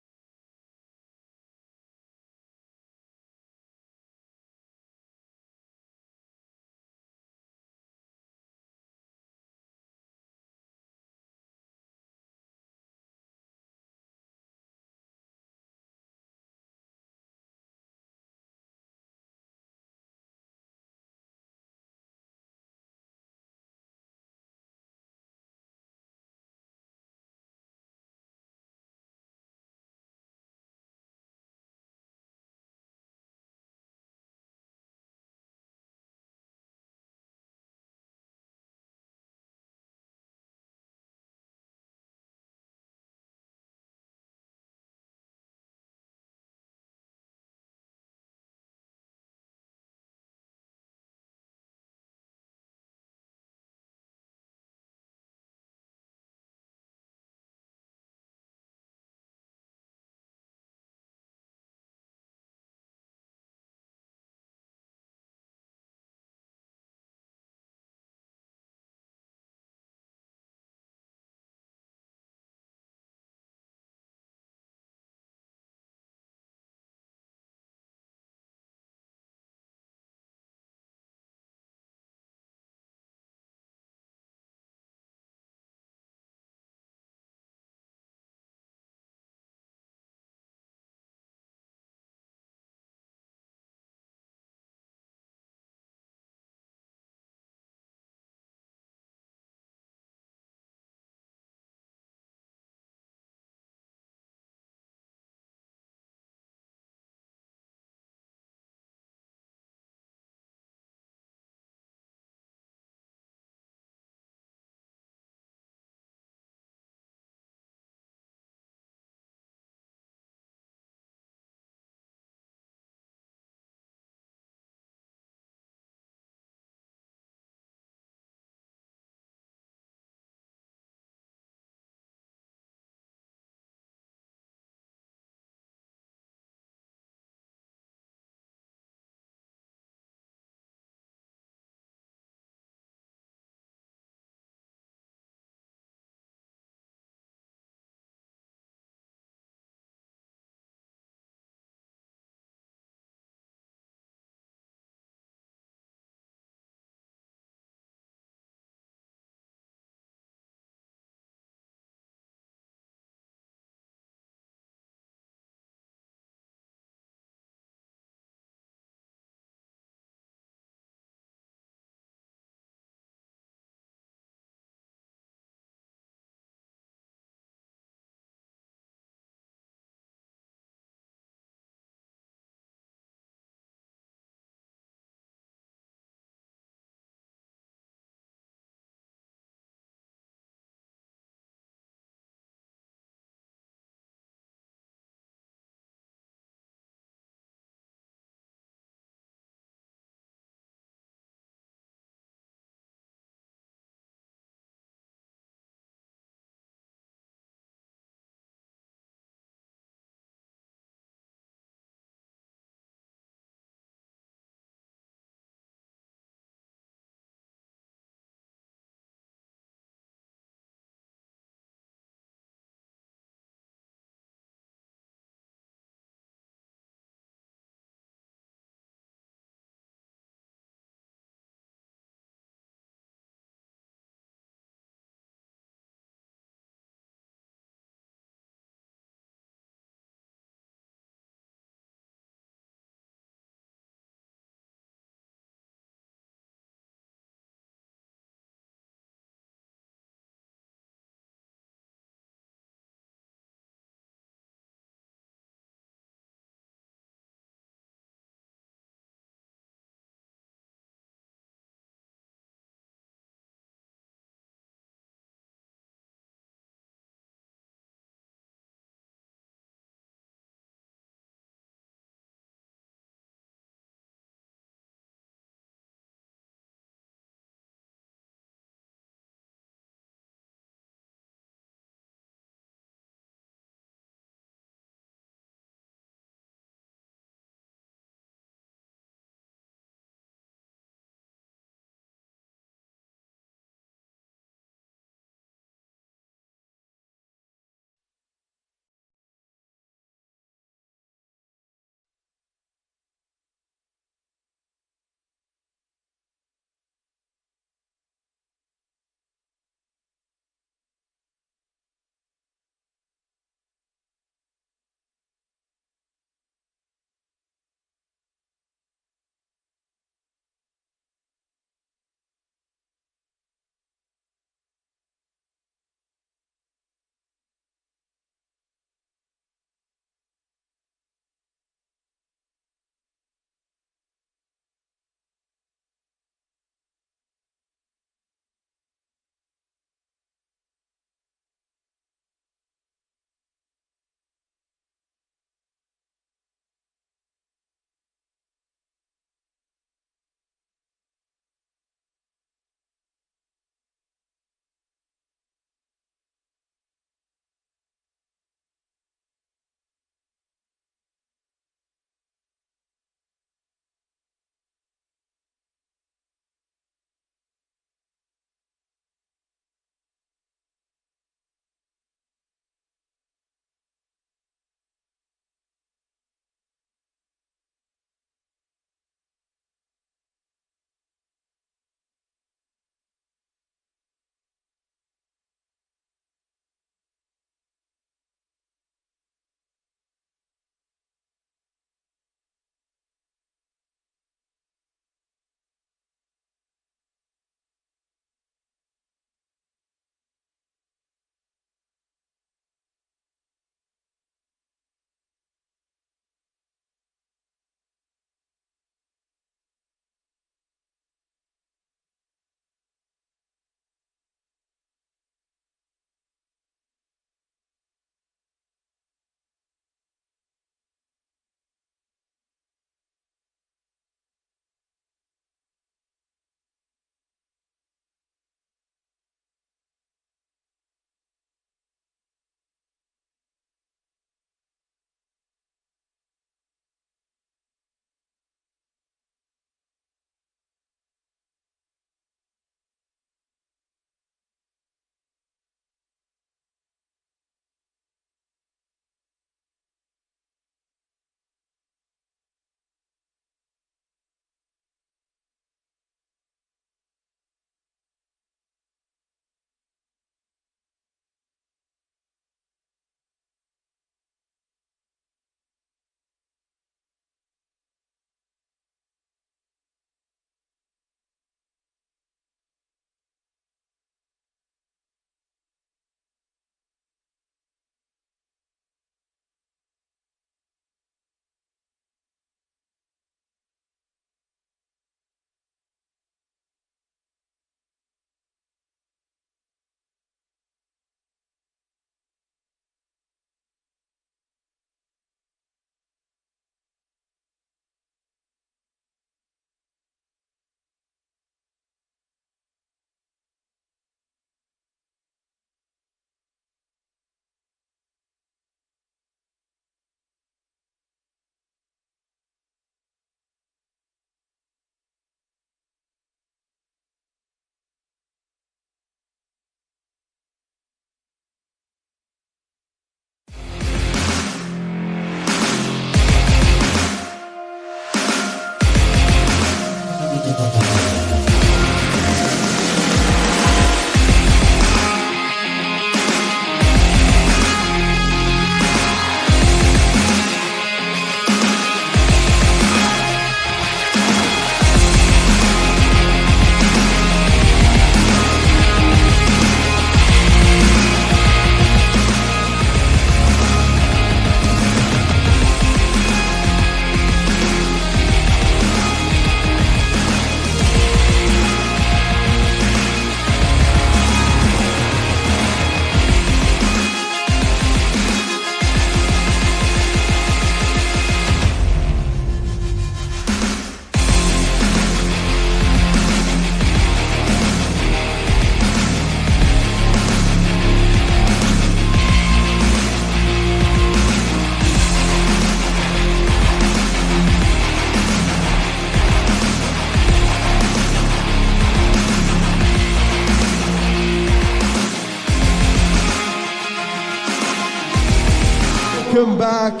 Speaker 1: welcome back.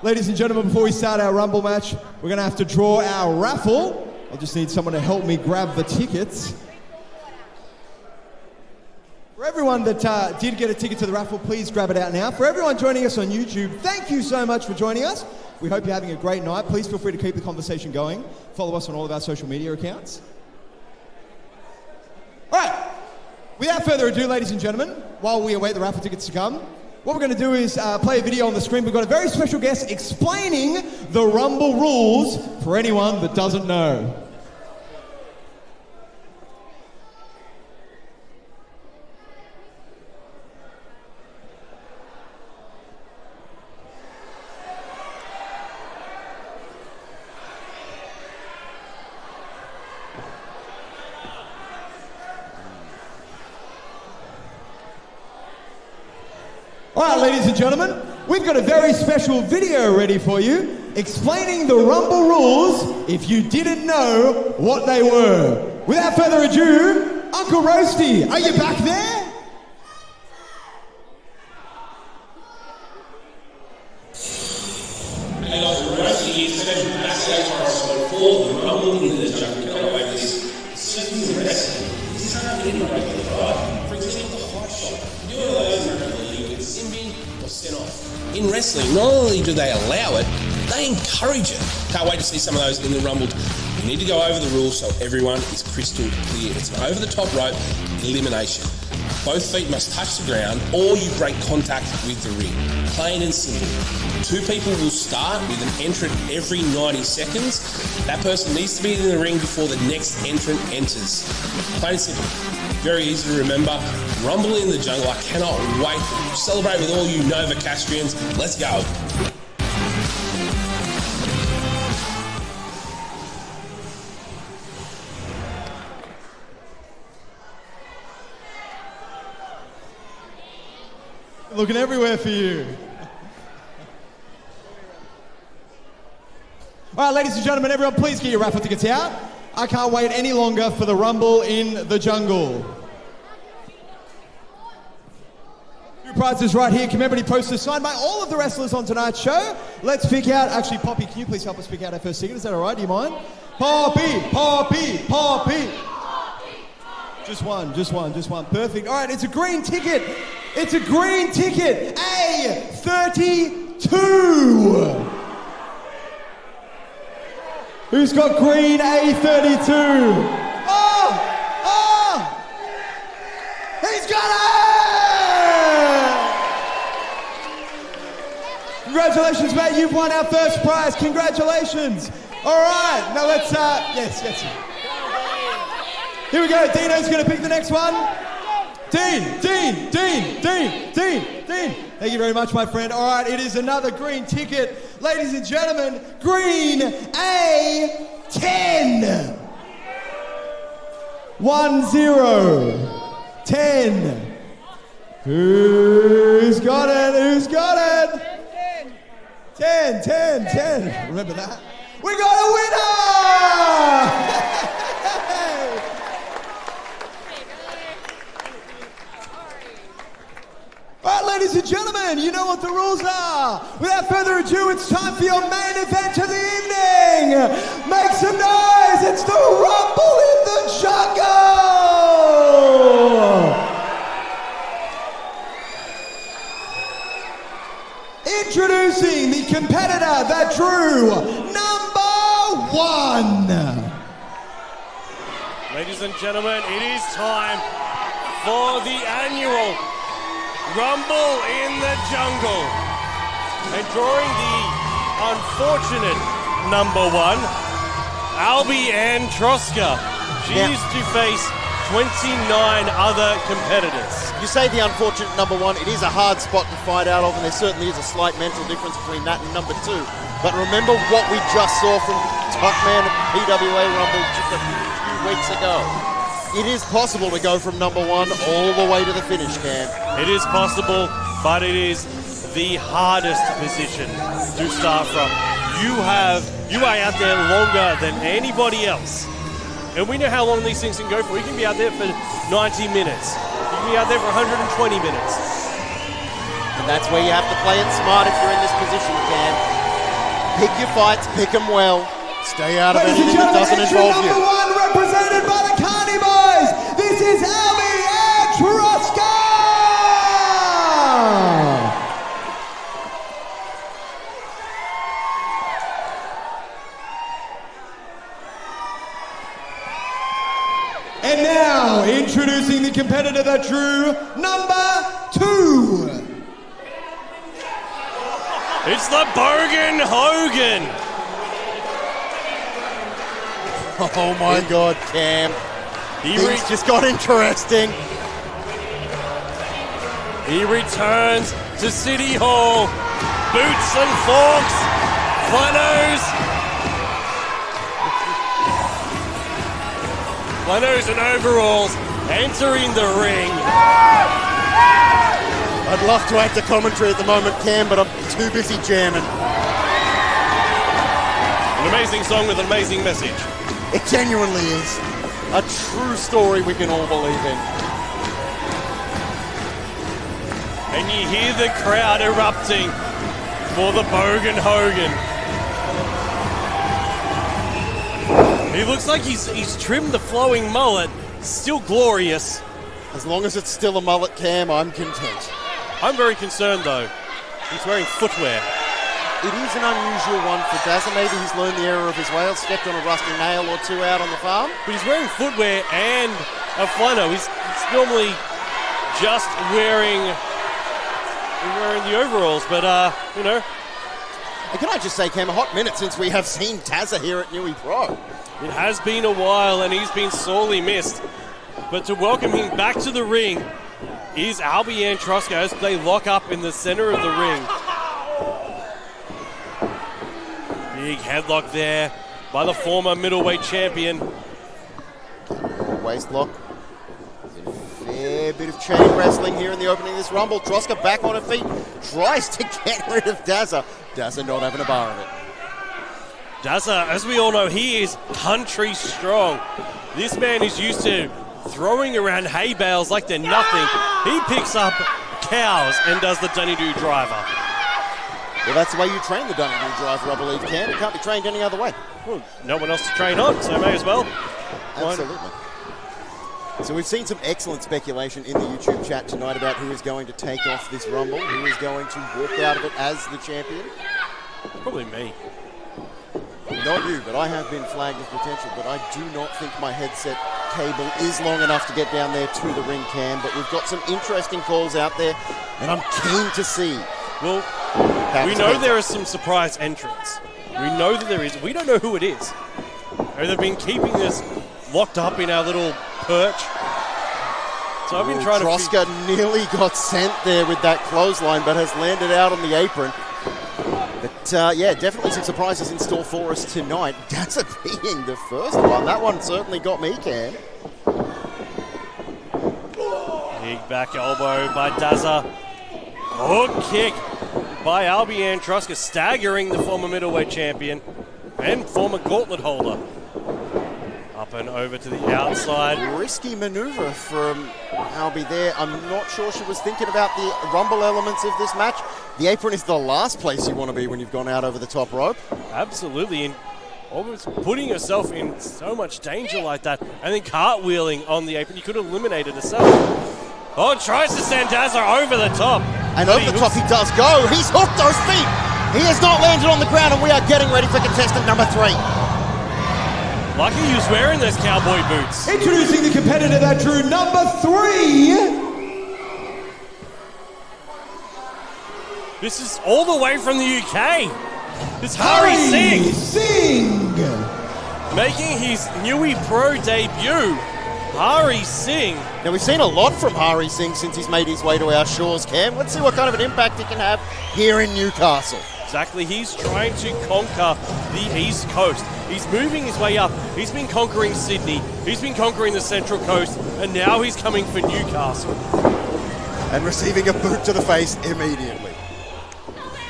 Speaker 1: Ladies and gentlemen, before we start our Rumble match, we're going to have to draw our raffle. I'll just need someone to help me grab the tickets. For everyone that did get a ticket to the raffle, please grab it out now. For everyone joining us on YouTube, thank you so much for joining us. We hope you're having a great night. Please feel free to keep the conversation going. Follow us on all of our social media accounts. All right, without further ado, ladies and gentlemen, while we await the raffle tickets to come, what we're going to do is play a video on the screen. We've got a very special guest explaining the Rumble rules for anyone that doesn't know. All right, ladies and gentlemen, we've got a very special video ready for you explaining the Rumble rules if you didn't know what they were. Without further ado, Uncle Roasty, are you back there?
Speaker 10: Hey guys, Roasty here, special backstage correspondent for the Rumble in the Jungle. Can I go over this? Certainly wrestling. This is not any regular fight. For example, the high shot. You know those or sent off. In wrestling, not only do they allow it, they encourage it. Can't wait to see some of those in the Rumble. We need to go over the rules so everyone is crystal clear. It's an over-the-top rope elimination. Both feet must touch the ground or you break contact with the ring. Plain and simple. 2 people will start with an entrant every 90 seconds. That person needs to be in the ring before the next entrant enters. Plain and simple. Very easy to remember. Rumble in the Jungle. I cannot wait to celebrate with all you Novocastrians. Let's go.
Speaker 1: Looking everywhere for you. All right, ladies and gentlemen, everyone, please get your raffle tickets out. I can't wait any longer for the Rumble in the Jungle. 2 prizes right here, commemorative posters signed by all of the wrestlers on tonight's show. Let's pick out, actually, Poppy, can you please help us pick out our first ticket? Is that all right? Do you mind? Poppy, Poppy, Poppy. Just one. Perfect. All right, it's a green ticket. It's a green ticket. A32. Who's got green A32? Oh! He's got it! Congratulations, mate. You've won our first prize. Congratulations. All right. Now let's, yes. Here we go. Dino's going to pick the next one. Dean. Thank you very much, my friend. All right, it is another green ticket. Ladies and gentlemen, green A10. 10. Who's got it? 10. Remember that? We got a winner! All right, ladies and gentlemen, you know what the rules are. Without further ado, it's time for your main event of the evening. Make some noise. It's the Rumble in the Jungle. Introducing the competitor that drew number 1.
Speaker 2: Ladies and gentlemen, it is time for the annual Rumble in the Jungle. And drawing the unfortunate number 1, Albie Ann Troska. She is to face 29 other competitors.
Speaker 3: You say the unfortunate number 1, it is a hard spot to fight out of, and there certainly is a slight mental difference between that and number 2. But remember what we just saw from Tuckman at PWA Rumble just a few weeks ago. It is possible to go from number 1 all the way to the finish, Cam.
Speaker 2: It is possible, but it is the hardest position to start from. You are out there longer than anybody else. And we know how long these things can go for. You can be out there for 90 minutes. You can be out there for 120 minutes.
Speaker 3: And that's where you have to play it smart if you're in this position, Cam. Pick your fights, pick them well. Stay out of anything that doesn't involve you.
Speaker 1: Number 1 represented by the Carney Boys. This is Albie and Troska. And now, introducing the competitor that drew number 2.
Speaker 2: It's the Bogan Hogan.
Speaker 3: Oh my God, Cam. Things just got interesting.
Speaker 2: He returns to City Hall. Boots and forks. Flannels and overalls entering the ring.
Speaker 3: I'd love to act a commentary at the moment, Cam, but I'm too busy jamming.
Speaker 2: An amazing song with an amazing message.
Speaker 3: It genuinely is. A true story we can all believe in.
Speaker 2: And you hear the crowd erupting for the Bogan Hogan. He looks like he's trimmed the flowing mullet. Still glorious.
Speaker 3: As long as it's still a mullet, Cam, I'm content.
Speaker 2: I'm very concerned, though. He's wearing footwear.
Speaker 3: It is an unusual one for Dazza. Maybe he's learned the error of his ways, stepped on a rusty nail or two out on the farm.
Speaker 2: But he's wearing footwear and a flannel. He's normally just wearing the overalls, but, you know.
Speaker 3: And can I just say, Cam, a hot minute since we have seen Dazza here at Newey Pro.
Speaker 2: It has been a while, and he's been sorely missed. But to welcome him back to the ring is Albie and Troska as they lock up in the center of the ring. Big headlock there by the former middleweight champion.
Speaker 3: Waist lock. A fair bit of chain wrestling here in the opening of this Rumble. Troska back on her feet, tries to get rid of Dazza. Dazza not having a bar of it.
Speaker 2: Dazza, as we all know, he is country strong. This man is used to throwing around hay bales like they're nothing. He picks up cows and does the Dunny-Doo driver.
Speaker 3: Well, that's the way you train the Dunny-Doo driver, I believe, Cam. It can't be trained any other way.
Speaker 2: Well, no one else to train on, so may as well.
Speaker 3: Absolutely. So we've seen some excellent speculation in the YouTube chat tonight about who is going to take off this Rumble, who is going to walk out of it as the champion.
Speaker 2: Probably me.
Speaker 3: Not you, but I have been flagged as potential, but I do not think my headset cable is long enough to get down there to the ring, Cam. But we've got some interesting calls out there, and I'm keen to see.
Speaker 2: Well, we know there are some surprise entrants. We know that there is. We don't know who it is. They've been keeping this locked up in our little perch. So I've been trying to...
Speaker 3: Troska nearly got sent there with that clothesline, but has landed out on the apron. But, yeah, definitely some surprises in store for us tonight. Dazza being the first one. That one certainly got me, Cam.
Speaker 2: Big back elbow by Dazza. Hook kick by Albie and Troska, staggering the former middleweight champion and former gauntlet holder. Up and over to the outside.
Speaker 3: Risky maneuver from Albie there. I'm not sure she was thinking about the Rumble elements of this match. The apron is the last place you want to be when you've gone out over the top rope.
Speaker 2: Absolutely, and almost putting yourself in so much danger like that, and then cartwheeling on the apron. You could have eliminated herself. Oh, tries to send Dazza over the top.
Speaker 3: And over the top he does go. He's hooked those feet. He has not landed on the ground, and we are getting ready for contestant number 3.
Speaker 2: Lucky he was wearing those cowboy boots.
Speaker 1: Introducing the competitor that drew number 3.
Speaker 2: This is all the way from the UK. It's Hari Singh. Making his Newey Pro debut. Hari Singh.
Speaker 3: Now, we've seen a lot from Hari Singh since he's made his way to our shores, Cam. Let's see what kind of an impact he can have here in Newcastle.
Speaker 2: Exactly. He's trying to conquer the East Coast. He's moving his way up. He's been conquering Sydney. He's been conquering the Central Coast. And now he's coming for Newcastle.
Speaker 3: And receiving a boot to the face immediately.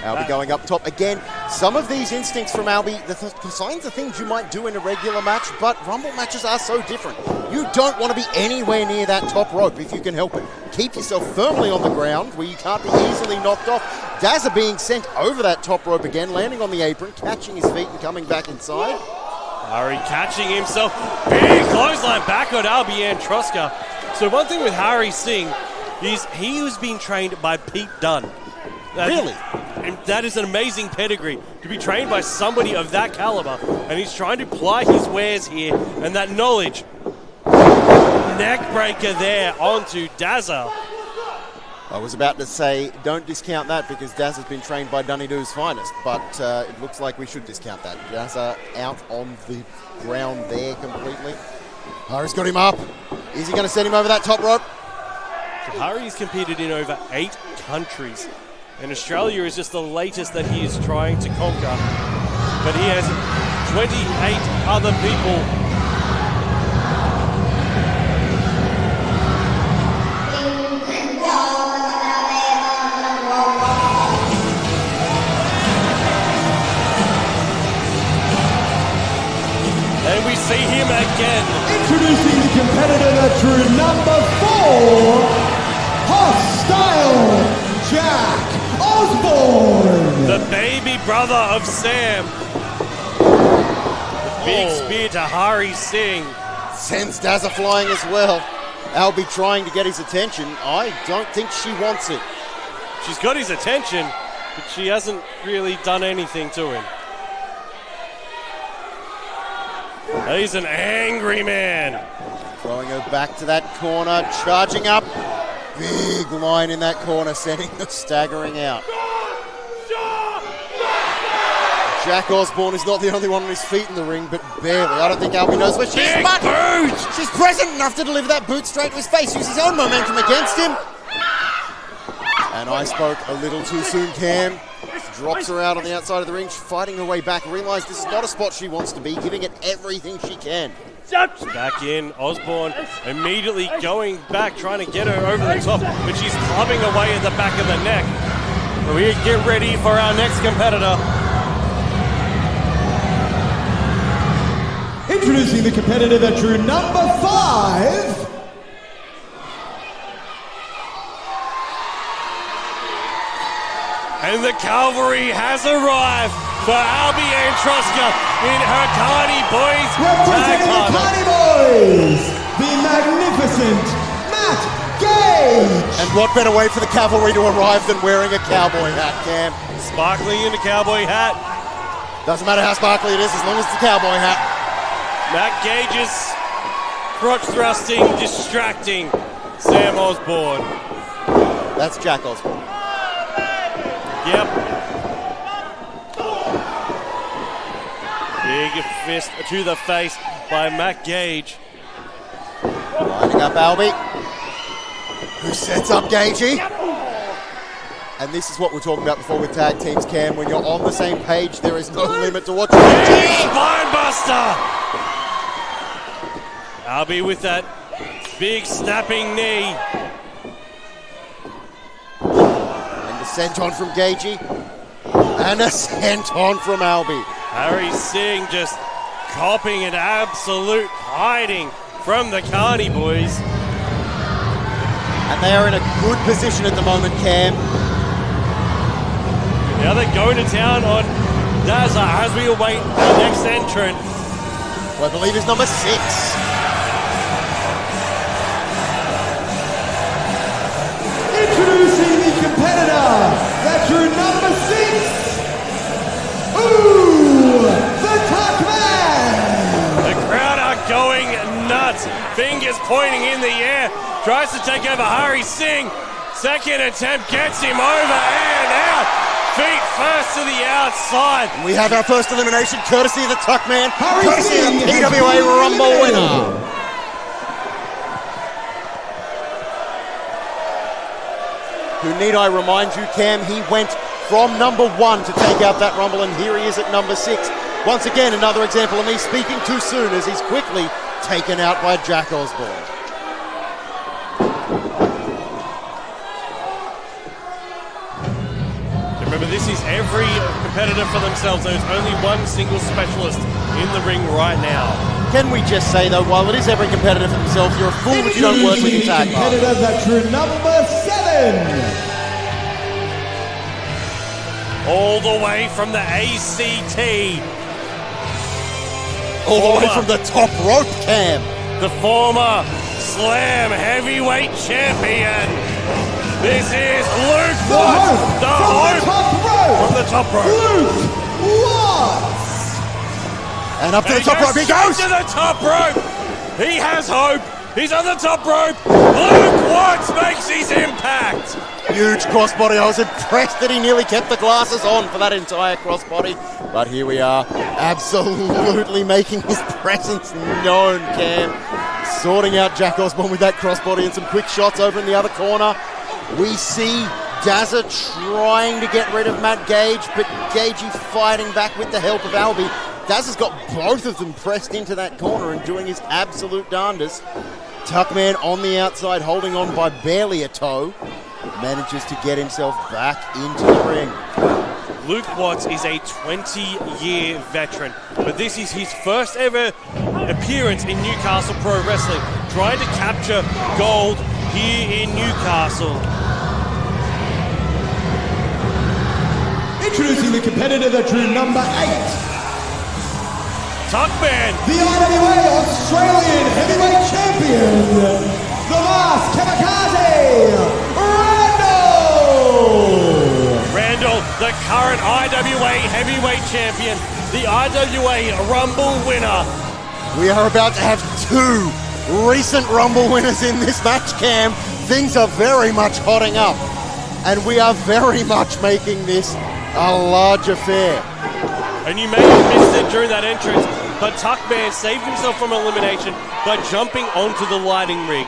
Speaker 3: Albie going up top again. Some of these instincts from Albie, the signs of things you might do in a regular match, but Rumble matches are so different. You don't want to be anywhere near that top rope if you can help it. Keep yourself firmly on the ground where you can't be easily knocked off. Dazza being sent over that top rope again, landing on the apron, catching his feet and coming back inside.
Speaker 2: Harry catching himself. Big clothesline back on Albion Troska. So one thing with Harry Singh is he was being trained by Pete Dunne.
Speaker 3: Really?
Speaker 2: And that is an amazing pedigree to be trained by somebody of that caliber. And he's trying to ply his wares here and that knowledge. Neck breaker there onto Dazza.
Speaker 3: I was about to say, don't discount that because Dazza's been trained by Dunny Doo's finest, but it looks like we should discount that. Dazza out on the ground there completely. Harry's got him up. Is he going to send him over that top rope?
Speaker 2: So Harry's competed in over 8 countries. And Australia is just the latest that he is trying to conquer. But he has 28 other people. And we see him again.
Speaker 1: Introducing the competitor that drew number 4, Hostile Jack Osborne.
Speaker 2: The baby brother of Sam. The big spear to Hari Singh.
Speaker 3: Sends Dazza flying as well. Albie trying to get his attention. I don't think she wants it.
Speaker 2: She's got his attention, but she hasn't really done anything to him. He's an angry man.
Speaker 3: Throwing her back to that corner, charging up. Big line in that corner, sending her staggering out. Jack Osborne is not the only one on his feet in the ring, but barely. I don't think Albie knows where she is.
Speaker 2: Big boot!
Speaker 3: She's present enough to deliver that boot straight to his face. Use his own momentum against him. And I spoke a little too soon, Cam. Drops her out on the outside of the ring, fighting her way back. Realised this is not a spot she wants to be, giving it everything she can.
Speaker 2: Back in, Osborne immediately going back, trying to get her over the top, but she's clubbing away at the back of the neck. We get ready for our next competitor.
Speaker 1: Introducing the competitor that drew number 5.
Speaker 2: And the cavalry has arrived for Albion Troska in her Carney Boys
Speaker 1: Representing the Carney Boys, the magnificent Matt Gage.
Speaker 3: And what better way for the cavalry to arrive than wearing a cowboy hat, Cam?
Speaker 2: Sparkling in the cowboy hat.
Speaker 3: Doesn't matter how sparkly it is as long as it's a cowboy hat.
Speaker 2: Matt Gage's crotch thrusting, distracting Sam Osborne.
Speaker 3: That's Jack Osborne.
Speaker 2: Yep. Big fist to the face by Matt Gage.
Speaker 3: Lining up Albie, who sets up Gagey. And this is what we're talking about before with tag teams, Cam. When you're on the same page, there is no limit to what you can do.
Speaker 2: Spine buster! Albie with that big snapping knee.
Speaker 3: Senton from Gagey, and a senton from Albie.
Speaker 2: Harry Singh just copping an absolute hiding from the Carney Boys.
Speaker 3: And they are in a good position at the moment, Cam.
Speaker 2: Now they're going to town on Dazza as we await the next entrant.
Speaker 3: Who I believe is number 6.
Speaker 1: Introducing the competitor that drew number 6, the Tuck Man.
Speaker 2: The crowd are going nuts. Fingers pointing in the air. Tries to take over Hari Singh. Second attempt gets him over and out. Feet first to the outside.
Speaker 3: We have our first elimination courtesy of the Tuck Man,
Speaker 1: Hari
Speaker 3: courtesy of the
Speaker 1: Singh
Speaker 3: PWA Rumble winner. Who need I remind you, Cam, he went from number 1 to take out that Rumble, and here he is at number 6. Once again, another example of me speaking too soon as he's quickly taken out by Jack Osborne.
Speaker 2: Remember, this is every competitor for themselves. There's only one single specialist in the ring right now.
Speaker 3: Can we just say, though, while it is every competitor for themselves, you're a fool if you don't work with your tag partner.
Speaker 1: Competitor veteran number 7.
Speaker 2: All the way from the ACT.
Speaker 3: All the way from the top rope, Cam.
Speaker 2: The former Slam Heavyweight Champion. This is Luke Watts. The Hope from the top rope.
Speaker 1: Luke Watts.
Speaker 3: And up to the top rope he goes.
Speaker 2: To the top rope. He has hope. He's on the top rope. Luke Watts makes his impact.
Speaker 3: Huge crossbody. I was impressed that he nearly kept the glasses on for that entire crossbody. But here we are, absolutely making his presence known, Cam. Sorting out Jack Osborne with that crossbody and some quick shots over in the other corner. We see Dazza trying to get rid of Matt Gage, but Gagey fighting back with the help of Albie. Dazza's got both of them pressed into that corner and doing his absolute darndest. Tuckman on the outside, holding on by barely a toe, manages to get himself back into the ring.
Speaker 2: Luke Watts is a 20-year veteran, but this is his first ever appearance in Newcastle Pro Wrestling, trying to capture gold here in Newcastle.
Speaker 1: Introducing the competitor veteran number 8.
Speaker 2: Tuckman.
Speaker 1: The IWA Australian Heavyweight Champion, the Masked Kamikaze,
Speaker 2: Randall, the current IWA Heavyweight Champion, the IWA Rumble winner.
Speaker 3: We are about to have 2 recent Rumble winners in this match, Cam. Things are very much hotting up, and we are very much making this a large affair.
Speaker 2: And you may have missed it during that entrance, but Tuckman saved himself from elimination by jumping onto the lighting rig,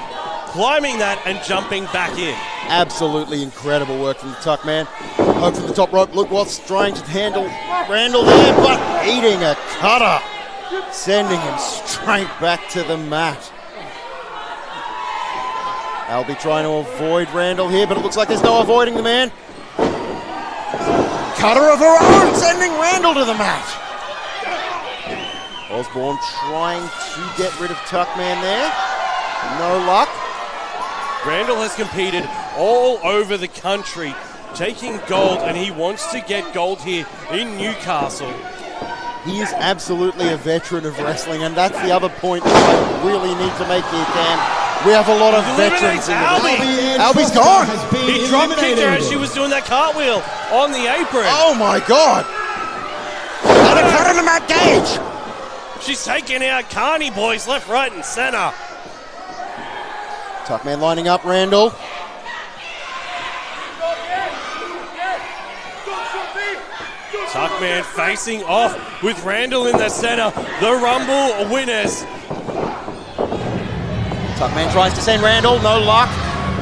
Speaker 2: climbing that and jumping back in.
Speaker 3: Absolutely incredible work from the Tuckman. Hope from the top rope. Luke Watts trying to handle Randall there, but eating a cutter, sending him straight back to the mat. Albie trying to avoid Randall here, but it looks like there's no avoiding the man. Cutter of her own, sending Randall to the mat. Osborne trying to get rid of Tuckman there. No luck.
Speaker 2: Randall has competed all over the country, taking gold, and he wants to get gold here in Newcastle.
Speaker 3: He is absolutely a veteran of wrestling, and that's the other point that I really need to make here, Cam. We have a lot of veterans in the Albie's gone.
Speaker 2: He drop kicked her as she was doing that cartwheel on the apron.
Speaker 3: Oh my God. And a cut into Matt Gage.
Speaker 2: She's taking out Carney boys left, right, and center.
Speaker 3: Tuckman lining up Randall.
Speaker 2: Tuckman facing off with Randall in the center. The Rumble winners.
Speaker 3: Tuckman tries to send Randall, no luck.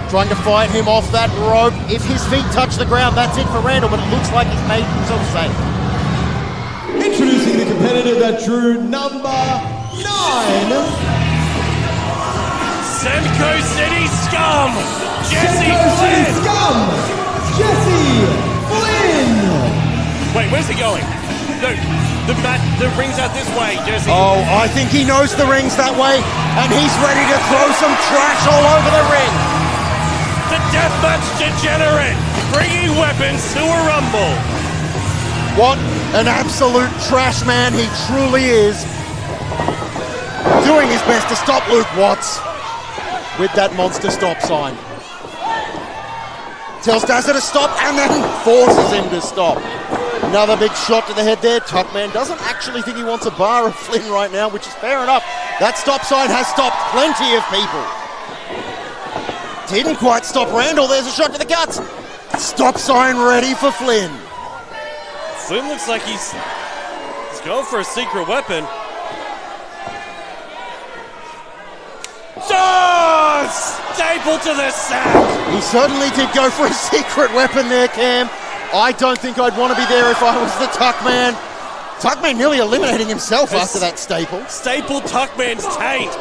Speaker 3: Trying to fight him off that rope. If his feet touch the ground, that's it for Randall, but it looks like he's made himself safe.
Speaker 1: Introducing the competitor that drew number 9.
Speaker 2: Senko City Scum, Jesse Flynn.
Speaker 1: Scum, Jesse Flynn.
Speaker 2: Wait, where's he going? No, the ring's out this way, Jesse.
Speaker 3: Oh, I think he knows the ring's that way, and he's ready to throw some trash all over the ring.
Speaker 2: The Deathmatch Degenerate, bringing weapons to a Rumble.
Speaker 3: What an absolute trash man he truly is. Doing his best to stop Luke Watts with that monster stop sign. Tells Dazza to stop and then forces him to stop. Another big shot to the head there. Tuckman doesn't actually think he wants a bar of Flynn right now, which is fair enough. That stop sign has stopped plenty of people. Didn't quite stop Randall. There's a shot to the guts. Stop sign ready for Flynn.
Speaker 2: Flynn looks like he's going for a secret weapon. Oh, staple to the sack.
Speaker 3: He certainly did go for a secret weapon there, Cam. I don't think I'd want to be there if I was the Tuckman. Tuckman nearly eliminating himself after that staple.
Speaker 2: Staple Tuckman's taint.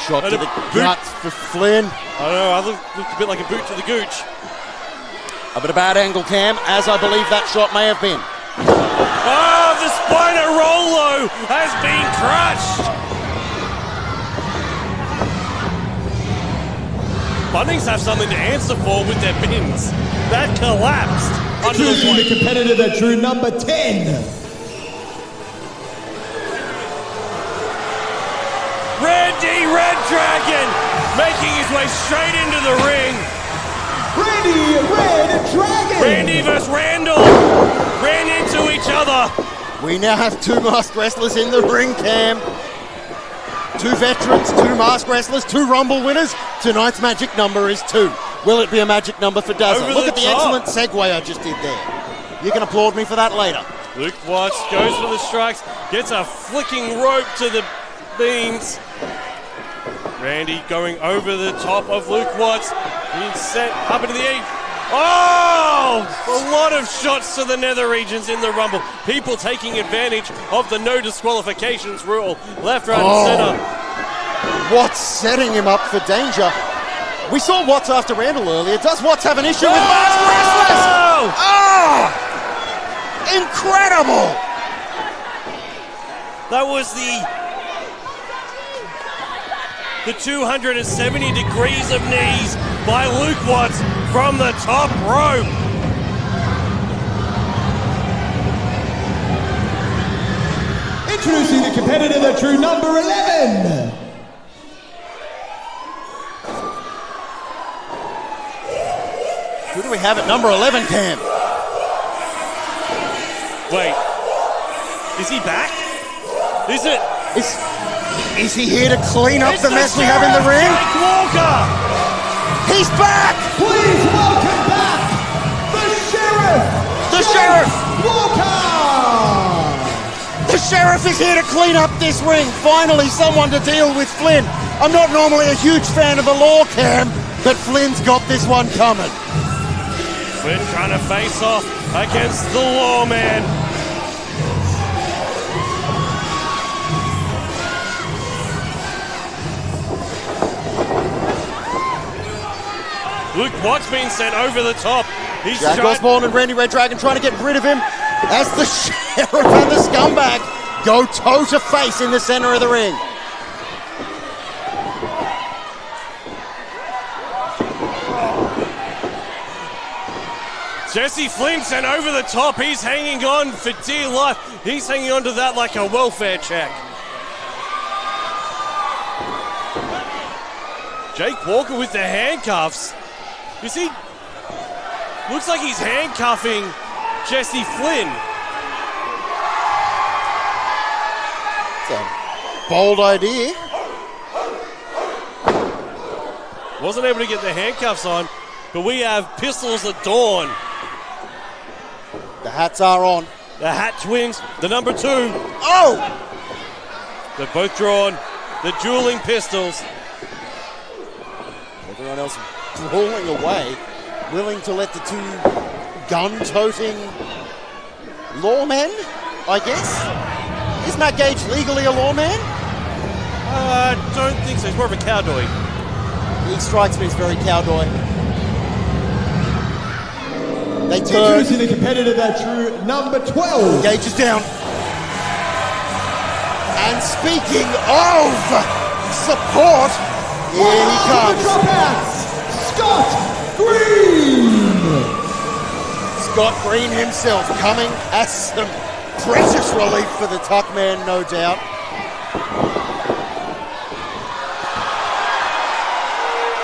Speaker 3: Shot to the guts for Flynn.
Speaker 2: I don't know, I looked a bit like a boot to the gooch.
Speaker 3: A bit of bad angle, Cam, as I believe that shot may have been.
Speaker 2: Oh, the Spina Rolo has been crushed. Bunnings have something to answer for with their pins. That collapsed under the
Speaker 1: Choosing the competitor that drew number 10.
Speaker 2: Randy Red Dragon making his way straight into the ring.
Speaker 1: Randy Red Dragon!
Speaker 2: Randy versus Randall ran into each other.
Speaker 3: We now have two masked wrestlers in the ring, Cam. Two veterans, two masked wrestlers, two Rumble winners. Tonight's magic number is 2. Will it be a magic number for Dazzle? Look at the excellent segue I just did there. You can applaud me for that later.
Speaker 2: Luke Watts goes for the strikes, gets a flicking rope to the beams. Randy going over the top of Luke Watts. Being sent up into the air. Oh! A lot of shots to the nether regions in the Rumble. People taking advantage of the no disqualifications rule. Left, right, and center.
Speaker 3: Watts setting him up for danger. We saw Watts after Randall earlier. Does Watts have an issue with masked wrestlers? Oh! Incredible!
Speaker 2: That was the 270 degrees of knees by Luke Watts from the top rope.
Speaker 1: Introducing the competitor that drew number 11.
Speaker 3: Who do we have at number 11, Cam?
Speaker 2: Wait, is he back? Is it?
Speaker 3: Is he here to clean up the mess we have in the ring?
Speaker 2: Jake Walker!
Speaker 3: He's back!
Speaker 1: Please welcome back the Sheriff!
Speaker 3: The Sheriff!
Speaker 1: Walker!
Speaker 3: The Sheriff is here to clean up this ring. Finally, someone to deal with Flynn. I'm not normally a huge fan of the law, Cam, but Flynn's got this one coming.
Speaker 2: Flynn trying to face off against the lawman. Luke Watts being sent over the top. He's
Speaker 3: Jack Osborne and Randy Red Dragon trying to get rid of him as the Sheriff and the Scumbag go toe to face in the center of the ring.
Speaker 2: Jesse Flynn sent over the top. He's hanging on for dear life. He's hanging on to that like a welfare check. Jake Walker with the handcuffs. You see, looks like he's handcuffing Jesse Flynn.
Speaker 3: It's a bold idea.
Speaker 2: Wasn't able to get the handcuffs on, but we have pistols at dawn.
Speaker 3: The hats are on.
Speaker 2: The Hat Twins, the number 2.
Speaker 3: Oh!
Speaker 2: They're both drawn. The dueling pistols.
Speaker 3: Everyone else brawling away, willing to let the two gun-toting lawmen, I guess? Is Matt Gage legally a lawman?
Speaker 2: I don't think so. He's more of a cowboy.
Speaker 3: He strikes me as very cowboy. They turn.
Speaker 1: Introducing the competitor that drew number 12.
Speaker 3: Gage is down. And speaking of support, here he comes.
Speaker 1: The dropouts, Scott Green.
Speaker 3: Scott Green himself coming as some precious relief for the Tuck Man, no doubt.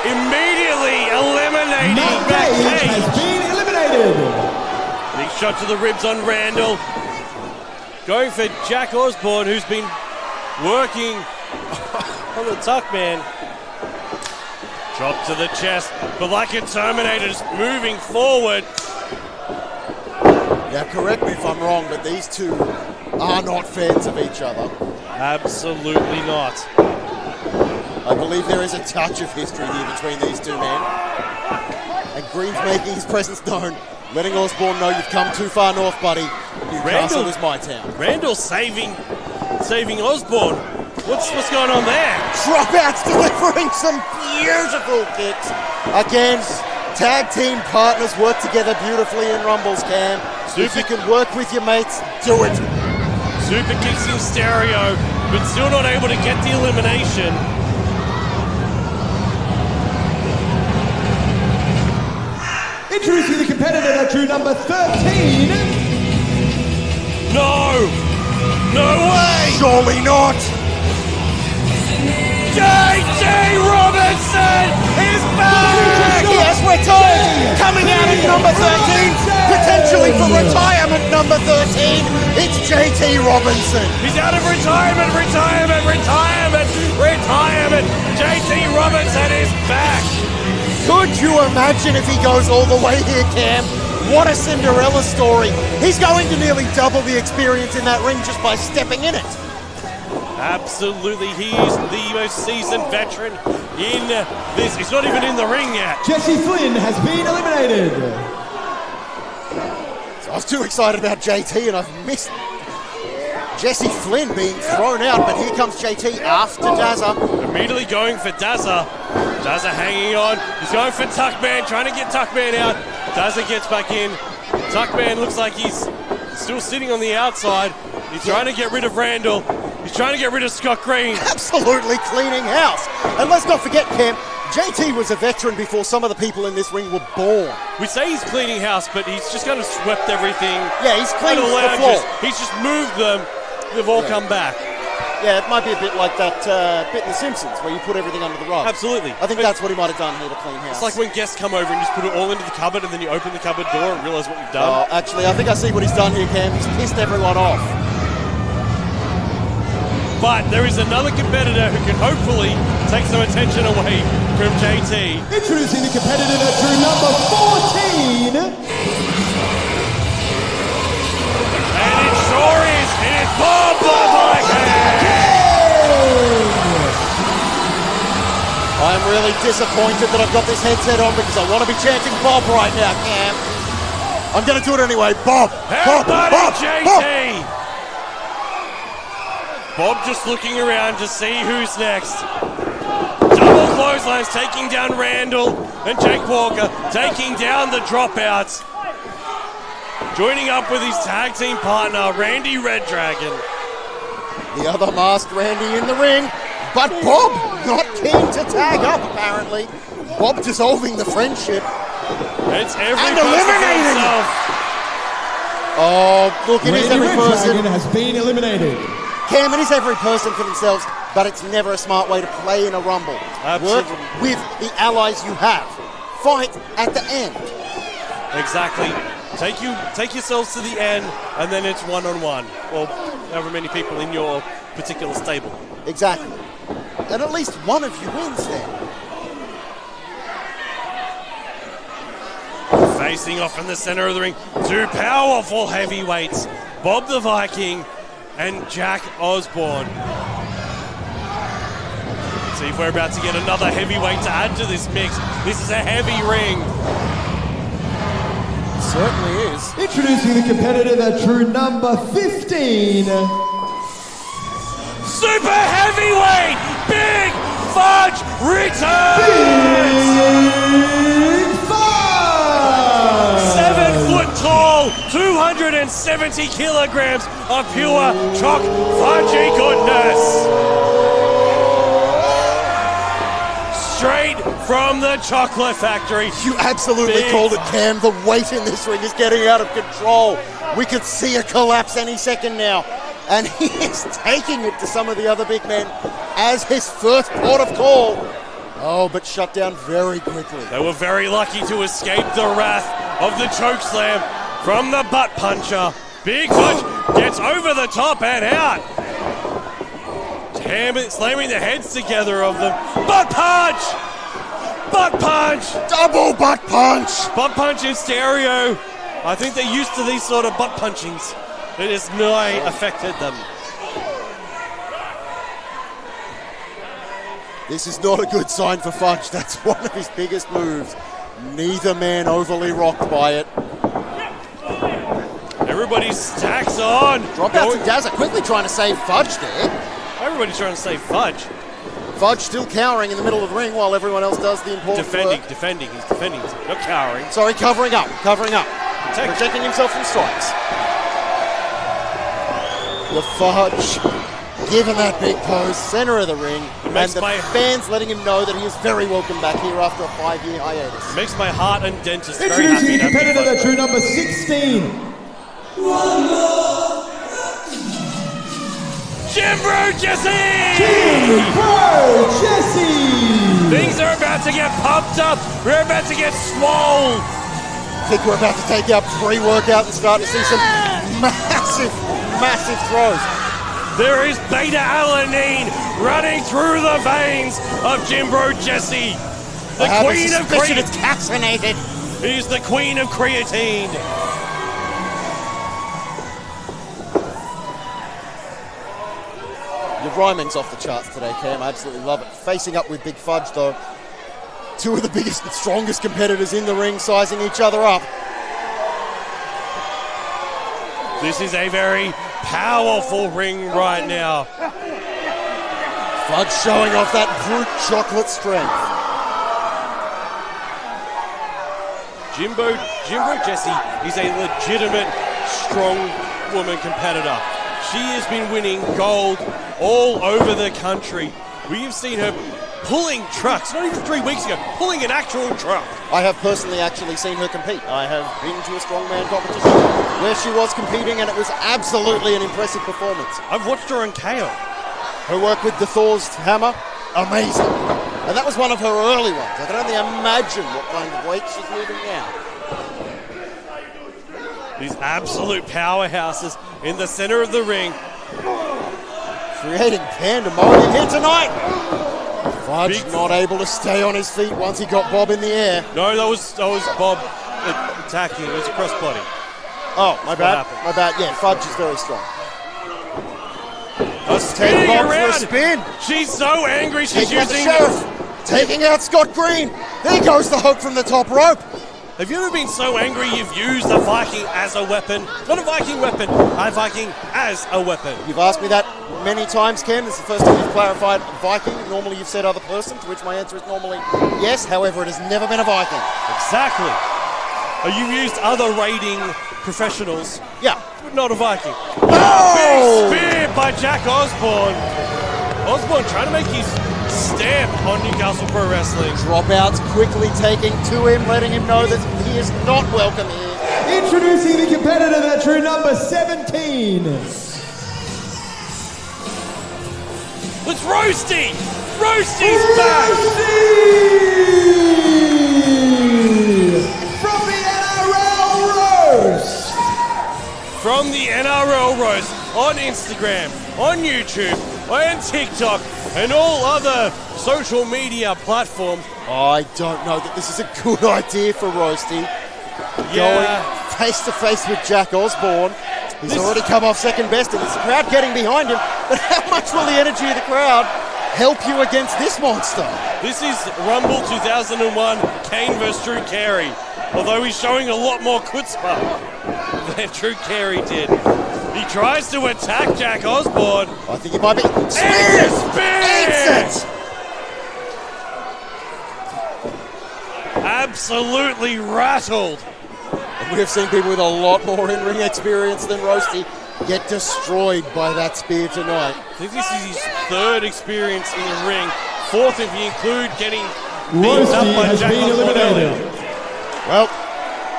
Speaker 2: Immediately eliminating
Speaker 1: Matt
Speaker 2: Matt
Speaker 1: Gage
Speaker 2: Gage.
Speaker 1: has been eliminated.
Speaker 2: Big shot to the ribs on Randall. Going for Jack Osborne, who's been working on the Tuck Man. Drop to the chest, but like a Terminator, just moving forward.
Speaker 3: Now, correct me if I'm wrong, but these two are not fans of each other.
Speaker 2: Absolutely not.
Speaker 3: I believe there is a touch of history here between these two men. And Green's making his presence known, letting Osborne know you've come too far north, buddy. Newcastle is my town.
Speaker 2: Randall saving Osborne. What's going on there?
Speaker 3: Dropouts delivering some beautiful kicks. Again, tag team partners work together beautifully in Rumbles, Cam. If you can work with your mates, do it.
Speaker 2: Super kicks in stereo, but still not able to get the elimination.
Speaker 1: Introducing the competitor that drew number 13.
Speaker 2: No! No way!
Speaker 3: Surely not!
Speaker 2: JT Robinson is back!
Speaker 3: Yes, we're told! Coming out at number 13, potentially for retirement number 13, it's JT Robinson.
Speaker 2: He's out of retirement! JT Robinson is back!
Speaker 3: Could you imagine if he goes all the way here, Cam? What a Cinderella story. He's going to nearly double the experience in that ring just by stepping in it.
Speaker 2: Absolutely, he's the most seasoned veteran in this. He's not even in the ring yet.
Speaker 1: Jesse Flynn has been eliminated.
Speaker 3: So I was too excited about JT and I've missed Jesse Flynn being thrown out, but here comes JT after Dazza.
Speaker 2: Immediately going for Dazza. Dazza hanging on. He's going for Tuckman, trying to get Tuckman out. Dazza gets back in. Tuckman looks like he's still sitting on the outside. He's trying to get rid of Randall. He's trying to get rid of Scott Green.
Speaker 3: Absolutely cleaning house. And let's not forget, Cam, JT was a veteran before some of the people in this ring were born.
Speaker 2: We say he's cleaning house, but he's just kind of swept everything.
Speaker 3: Yeah, he's cleaned the floor.
Speaker 2: He's just moved them. They've all come back.
Speaker 3: Yeah, it might be a bit like that bit in The Simpsons where you put everything under the rug.
Speaker 2: Absolutely.
Speaker 3: I think that's what he might have done here to clean house.
Speaker 2: It's like when guests come over and just put it all into the cupboard and then you open the cupboard door and realise what you've done.
Speaker 3: Oh, actually, I think I see what he's done here, Cam. He's pissed everyone off.
Speaker 2: But there is another competitor who can hopefully take some attention away from JT.
Speaker 1: Introducing the competitor that drew number 14.
Speaker 2: And it sure is. It is Bob the Viking.
Speaker 3: I'm really disappointed that I've got this headset on because I want to be chanting Bob right now, Cam. I'm going to do it anyway. Bob!
Speaker 2: How
Speaker 3: Bob!
Speaker 2: about
Speaker 3: Bob!
Speaker 2: JT? Bob just looking around to see who's next. Double clotheslines taking down Randall and Jake Walker, taking down the dropouts. Joining up with his tag team partner, Randy Red Dragon.
Speaker 3: The other masked Randy in the ring, but Bob not keen to tag up, apparently. Bob dissolving the friendship.
Speaker 2: It's every
Speaker 3: and
Speaker 2: person
Speaker 3: eliminating
Speaker 2: for himself.
Speaker 3: Oh, look, it is
Speaker 1: Randy
Speaker 3: every
Speaker 1: Red
Speaker 3: person.
Speaker 1: Dragon has been eliminated.
Speaker 3: Cam, it is every person for themselves, but it's never a smart way to play in a rumble.
Speaker 2: Absolutely.
Speaker 3: Work with the allies you have. Fight at the end.
Speaker 2: Exactly. Take yourselves to the end, and then it's one-on-one, or however many people in your particular stable.
Speaker 3: Exactly. And at least one of you wins then.
Speaker 2: Facing off in the center of the ring, two powerful heavyweights, Bob the Viking and Jack Osborne. See if we're about to get another heavyweight to add to this mix. This is a heavy ring.
Speaker 3: Certainly is.
Speaker 1: Introducing the competitor that drew number 15.
Speaker 2: Super heavyweight, Big Fudge returns!
Speaker 1: Big Fudge!
Speaker 2: 7 foot tall, 270 kilograms of pure choc fudgy goodness. Straight from the chocolate factory.
Speaker 3: You absolutely called it, Cam. The weight in this ring is getting out of control. We could see a collapse any second now. And he is taking it to some of the other big men as his first port of call. Oh, but shut down very quickly.
Speaker 2: They were very lucky to escape the wrath of the chokeslam from the butt puncher. Big Fudge gets over the top and out. Slamming the heads together of them. Butt punch! Butt punch!
Speaker 3: Double butt punch!
Speaker 2: Butt punch in stereo. I think they're used to these sort of butt punchings. It has not affected them.
Speaker 3: This is not a good sign for Fudge. That's one of his biggest moves. Neither man overly rocked by it.
Speaker 2: Everybody stacks on.
Speaker 3: Drop out to Dazza, quickly trying to save Fudge there.
Speaker 2: Everybody's trying to save Fudge.
Speaker 3: Fudge still cowering in the middle of the ring while everyone else does the important work.
Speaker 2: Defending. He's defending. Not cowering.
Speaker 3: Sorry, covering up. Protecting himself from strikes. The Fudge giving that big pose, center of the ring, and the fans letting him know that he is very welcome back here after a 5-year hiatus.
Speaker 2: Makes my heart and dentist very happy.
Speaker 1: Introducing the competitor that drew number 16.
Speaker 2: Jimbro Jesse!
Speaker 1: Jimbro Jesse!
Speaker 2: Things are about to get pumped up. We're about to get swole.
Speaker 3: I think we're about to take our pre-workout and start to see some massive throws.
Speaker 2: There is beta-alanine running through the veins of Jimbro Jesse. The queen of creatine.
Speaker 3: It's caffeinated.
Speaker 2: He's the queen of creatine.
Speaker 3: Your rhyming's off the charts today, Cam. I absolutely love it. Facing up with Big Fudge, though. Two of the biggest and strongest competitors in the ring sizing each other up.
Speaker 2: This is a very powerful ring right now.
Speaker 3: Fudge showing off that brute chocolate strength.
Speaker 2: Jimbro Jesse is a legitimate strong woman competitor. She has been winning gold all over the country. We have seen her pulling trucks, not even 3 weeks ago, pulling an actual truck.
Speaker 3: I have personally actually seen her compete. I have been to a strongman competition where she was competing, and it was absolutely an impressive performance.
Speaker 2: I've watched her on KO.
Speaker 3: Her work with the Thor's hammer, amazing. And that was one of her early ones. I can only imagine what kind of weight she's moving now.
Speaker 2: These absolute powerhouses in the center of the ring.
Speaker 3: Creating pandemonium here tonight. Fudge not able to stay on his feet once he got Bob in the air.
Speaker 2: No, that was Bob attacking. It was a crossbody.
Speaker 3: Oh, my bad. My bad. Yeah, Fudge is very strong.
Speaker 2: Spinning
Speaker 3: Bob
Speaker 2: around.
Speaker 3: for a spin.
Speaker 2: She's so angry. She's using
Speaker 3: the Sheriff. Taking out Scott Green. There goes the hook from the top rope.
Speaker 2: Have you ever been so angry you've used a Viking as a weapon? Not a Viking weapon, a Viking as a weapon.
Speaker 3: You've asked me that many times, Ken. This is the first time you've clarified Viking. Normally you've said other person, to which my answer is normally yes. However, it has never been a Viking.
Speaker 2: Exactly. You've used other raiding professionals.
Speaker 3: Yeah.
Speaker 2: But not a Viking.
Speaker 3: Oh!
Speaker 2: Big spear by Jack Osborne. Osborne trying to make his stamp on Newcastle Pro Wrestling.
Speaker 3: Dropouts quickly taking to him, letting him know that he is not welcome here.
Speaker 1: Introducing the competitor that drew number 17.
Speaker 2: It's Roasty! Roasty's back!
Speaker 1: From the NRL Roast!
Speaker 2: From the NRL Roast on Instagram, on YouTube, on TikTok, and all other social media platforms.
Speaker 3: I don't know that this is a good idea for Roasty. Going face to face with Jack Osborne. He's already come off second best, and there's a crowd getting behind him. But how much will the energy of the crowd help you against this monster?
Speaker 2: This is Rumble 2001, Kane versus Drew Carey. Although he's showing a lot more chutzpah than Drew Carey did. He tries to attack Jack Osborne.
Speaker 3: I think he might be.
Speaker 2: Spear!
Speaker 3: Eats it!
Speaker 2: Absolutely rattled.
Speaker 3: And we have seen people with a lot more in-ring experience than Roasty get destroyed by that spear tonight.
Speaker 2: I think this is his third experience in the ring. Fourth if you include getting beat up by Jack Osborne earlier.
Speaker 3: Well,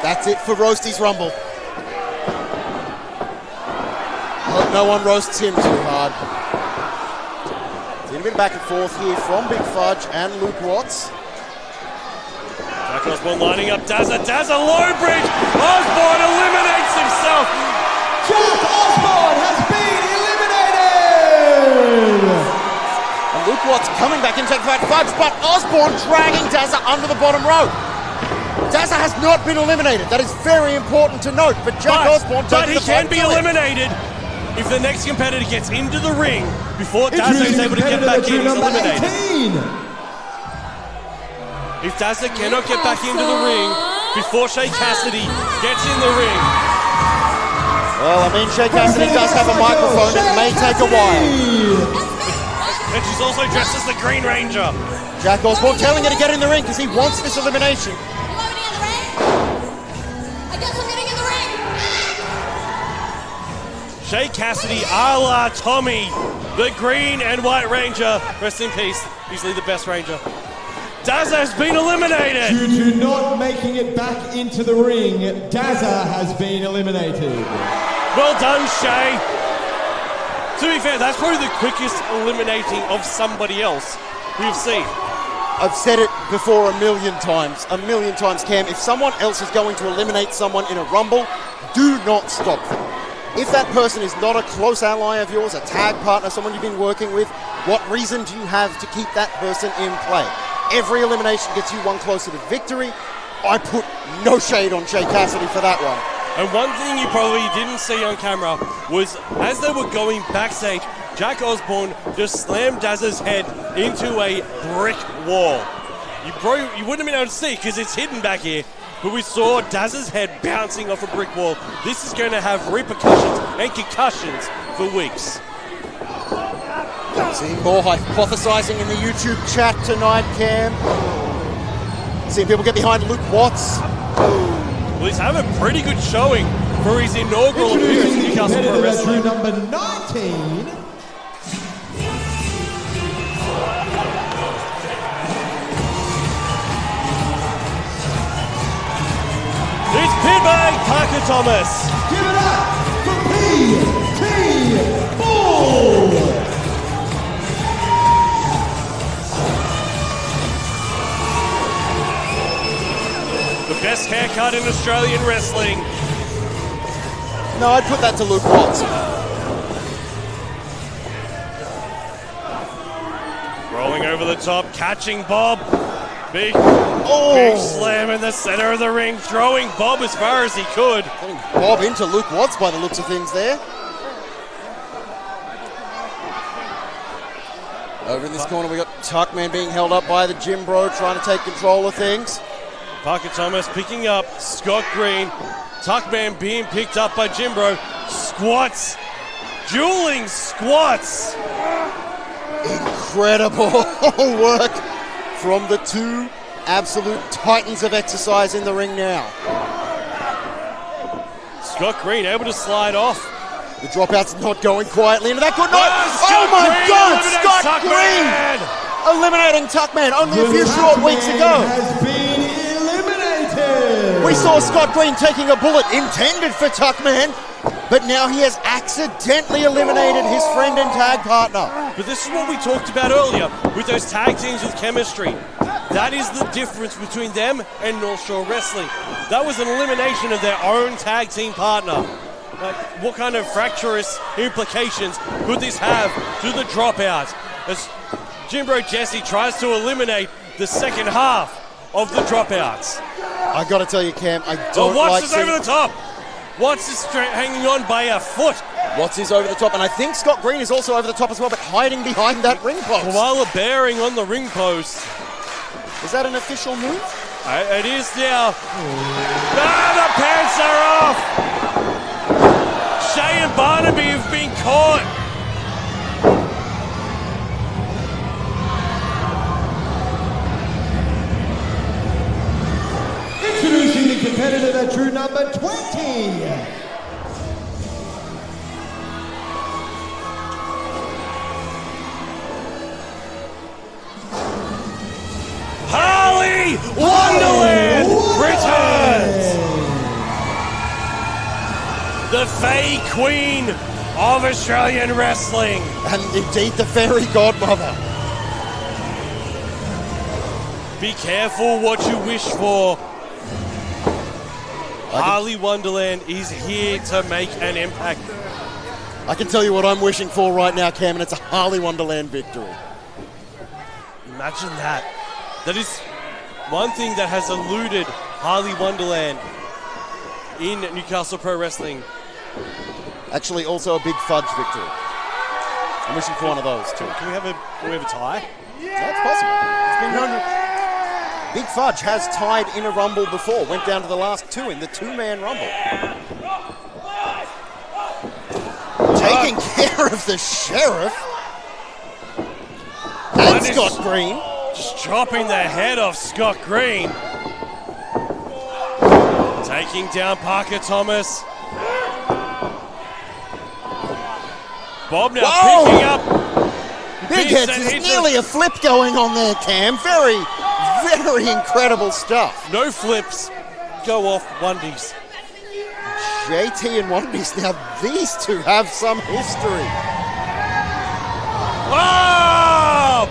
Speaker 3: that's it for Roasty's Rumble. Hope no one roasts him too hard. It's a bit back and forth here from Big Fudge and Luke Watts.
Speaker 2: Jack Osborne lining up Dazza. Dazza low bridge. Osborne eliminates himself.
Speaker 1: Jack Osborne has been eliminated!
Speaker 3: And Luke Watts coming back into that Fudge, but Osborne dragging Dazza under the bottom rope. Dazza has not been eliminated. That is very important to note. But Jack Osborne
Speaker 2: but he can be eliminated if the next competitor gets into the ring before Dazza is able to get back in. He's eliminated.
Speaker 1: 18.
Speaker 2: If Dazza cannot get back into the ring before Shea Cassidy gets in the ring.
Speaker 3: Well, I mean, Shea Cassidy does have a microphone. It may take a while.
Speaker 2: And she's also dressed as the Green Ranger.
Speaker 3: Jack Osborne telling her to get in the ring because he wants this elimination.
Speaker 2: Shay Cassidy, a la Tommy, the Green and White Ranger. Rest in peace, usually the best Ranger. Dazza has been eliminated.
Speaker 1: Due to not making it back into the ring, Dazza has been eliminated.
Speaker 2: Well done, Shay. To be fair, that's probably the quickest eliminating of somebody else we've seen.
Speaker 3: I've said it before a million times, Cam. If someone else is going to eliminate someone in a rumble, do not stop them. If that person is not a close ally of yours, a tag partner, someone you've been working with, what reason do you have to keep that person in play? Every elimination gets you one closer to victory. I put no shade on Shay Cassidy for that one.
Speaker 2: And one thing you probably didn't see on camera was as they were going backstage, Jack Osborne just slammed Dazza's head into a brick wall. You wouldn't have been able to see because it's hidden back here, but we saw Dazza's head bouncing off a brick wall. This is going to have repercussions and concussions for weeks.
Speaker 3: Seeing more hypothesizing in the YouTube chat tonight, Cam. Seeing people get behind Luke Watts.
Speaker 2: Well, he's having a pretty good showing for his inaugural appearance in Newcastle Pro Wrestling.
Speaker 1: Number 19.
Speaker 2: It's Pittsburgh Parker Thomas.
Speaker 1: Give it up for P.T. Bull.
Speaker 2: The best haircut in Australian wrestling.
Speaker 3: No, I'd put that to Luke Watts.
Speaker 2: Rolling over the top, catching Bob. Big slam in the center of the ring, throwing Bob as far as he could.
Speaker 3: Getting Bob into Luke Watts by the looks of things there. Over in this corner, we got Tuckman being held up by the Gym Bro, trying to take control of things.
Speaker 2: Parker Thomas picking up Scott Green. Tuckman being picked up by Jim Bro. Squats. Dueling squats.
Speaker 3: Incredible work from the two absolute titans of exercise in the ring now.
Speaker 2: Scott Green able to slide off.
Speaker 3: The dropout's not going quietly into that good night. Oh my God, Scott Green eliminating Tuckman only a few short weeks ago. We saw Scott Green taking a bullet intended for Tuckman, but now he has accidentally eliminated his friend and tag partner.
Speaker 2: But this is what we talked about earlier with those tag teams with chemistry. That is the difference between them and North Shore Wrestling. That was an elimination of their own tag team partner. Like, what kind of fractious implications could this have to the dropout? As Jim Bro Jesse tries to eliminate the second half of the dropouts.
Speaker 3: I gotta tell you, Cam, I don't
Speaker 2: Watts
Speaker 3: like
Speaker 2: is over the top. Watts is hanging on by a foot.
Speaker 3: Watts is over the top, and I think Scott Green is also over the top as well, but hiding behind that ring post.
Speaker 2: While bearing on the ring post.
Speaker 3: Is that an official move?
Speaker 2: It is now. The pants are off. Shay and Barnaby have been caught.
Speaker 1: Introducing the competitor at true number 20.
Speaker 2: Harley Wonderland returns. The Fae Queen of Australian wrestling.
Speaker 3: And indeed the fairy godmother.
Speaker 2: Be careful what you wish for. Harley Wonderland is here to make an impact.
Speaker 3: I can tell you what I'm wishing for right now, Cam, and it's a Harley Wonderland victory.
Speaker 2: Imagine that. That is one thing that has eluded Harley Wonderland in Newcastle Pro Wrestling.
Speaker 3: Actually, also a big fudge victory. I'm wishing for one of those too.
Speaker 2: Can we have a tie?
Speaker 3: That's possible. It's been known. Big Fudge has tied in a rumble before. Went down to the last two in the two-man rumble. Taking care of the sheriff. And Scott Green.
Speaker 2: Just chopping the head off Scott Green. Taking down Parker Thomas. Bob now picking up.
Speaker 3: Big heads, there's nearly a flip going on there, Cam. Very, very incredible stuff.
Speaker 2: No flips. Go off Wondies.
Speaker 3: JT and Wondies, now these two have some history.
Speaker 2: Oh!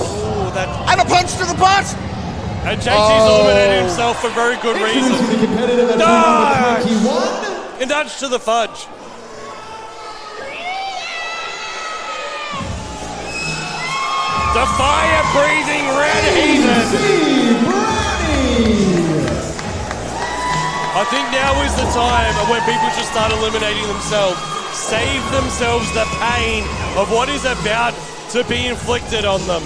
Speaker 2: Oh, that.
Speaker 3: And a punch to the butt!
Speaker 2: And JT's eliminated himself for very good reason. No! A nudge to the fudge. The fire-breathing red heathen. I think now is the time when people just start eliminating themselves. Save themselves the pain of what is about to be inflicted on them.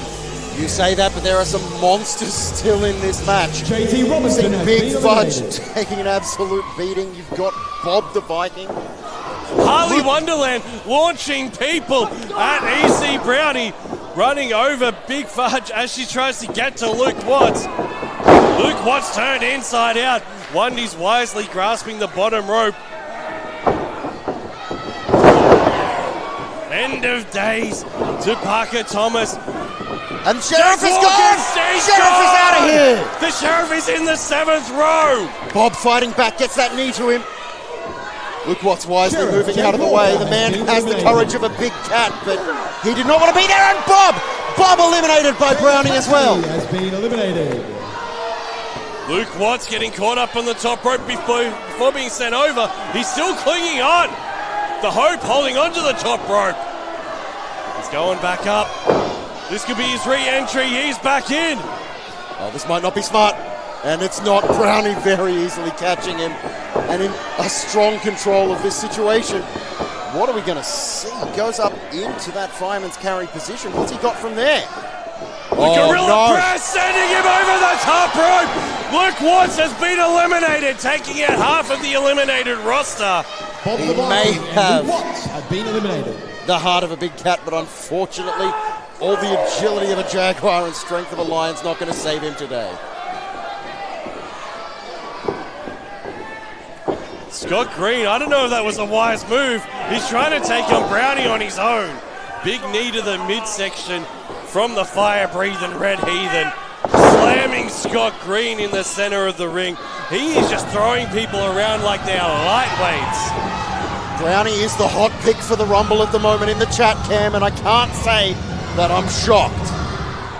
Speaker 3: You say that, but there are some monsters still in this match.
Speaker 1: JT Robinson has
Speaker 3: Big
Speaker 1: been
Speaker 3: Fudge
Speaker 1: eliminated.
Speaker 3: taking an absolute beating. You've got Bob the Viking.
Speaker 2: Harley Wonderland launching people at EC Brownie, running over Big Fudge as she tries to get to Luke Watts. Luke Watts turned inside out. Wondy's wisely grasping the bottom rope. End of days to Parker Thomas.
Speaker 3: And Sheriff is gone! Sheriff is out of here!
Speaker 2: The Sheriff is in the 7th row!
Speaker 3: Bob fighting back, gets that knee to him. Luke Watts wisely moving out of the way. The man has the courage of a big cat, but he did not want to be there. And Bob eliminated by Brownie as well.
Speaker 1: He has been eliminated.
Speaker 2: Luke Watts getting caught up on the top rope before being sent over. He's still clinging on. The Hope holding onto the top rope. He's going back up. This could be his re-entry. He's back in.
Speaker 3: Oh, this might not be smart. And it's not. Brownie very easily catching him and in a strong control of this situation. What are we going to see? Goes up into that fireman's carry position. What's he got from there?
Speaker 2: The gorilla press sending him over the top rope. Luke Watts has been eliminated, taking out half of the eliminated roster.
Speaker 3: He may have
Speaker 1: been eliminated.
Speaker 3: The heart of a big cat, but unfortunately, all the agility of a jaguar and strength of a lion's not going to save him today.
Speaker 2: Scott Green, I don't know if that was a wise move. He's trying to take on Brownie on his own. Big knee to the midsection from the fire-breathing Red Heathen. Slamming Scott Green in the center of the ring. He is just throwing people around like they are lightweights.
Speaker 3: Brownie is the hot pick for the Rumble at the moment in the chat, Cam, and I can't say that I'm shocked.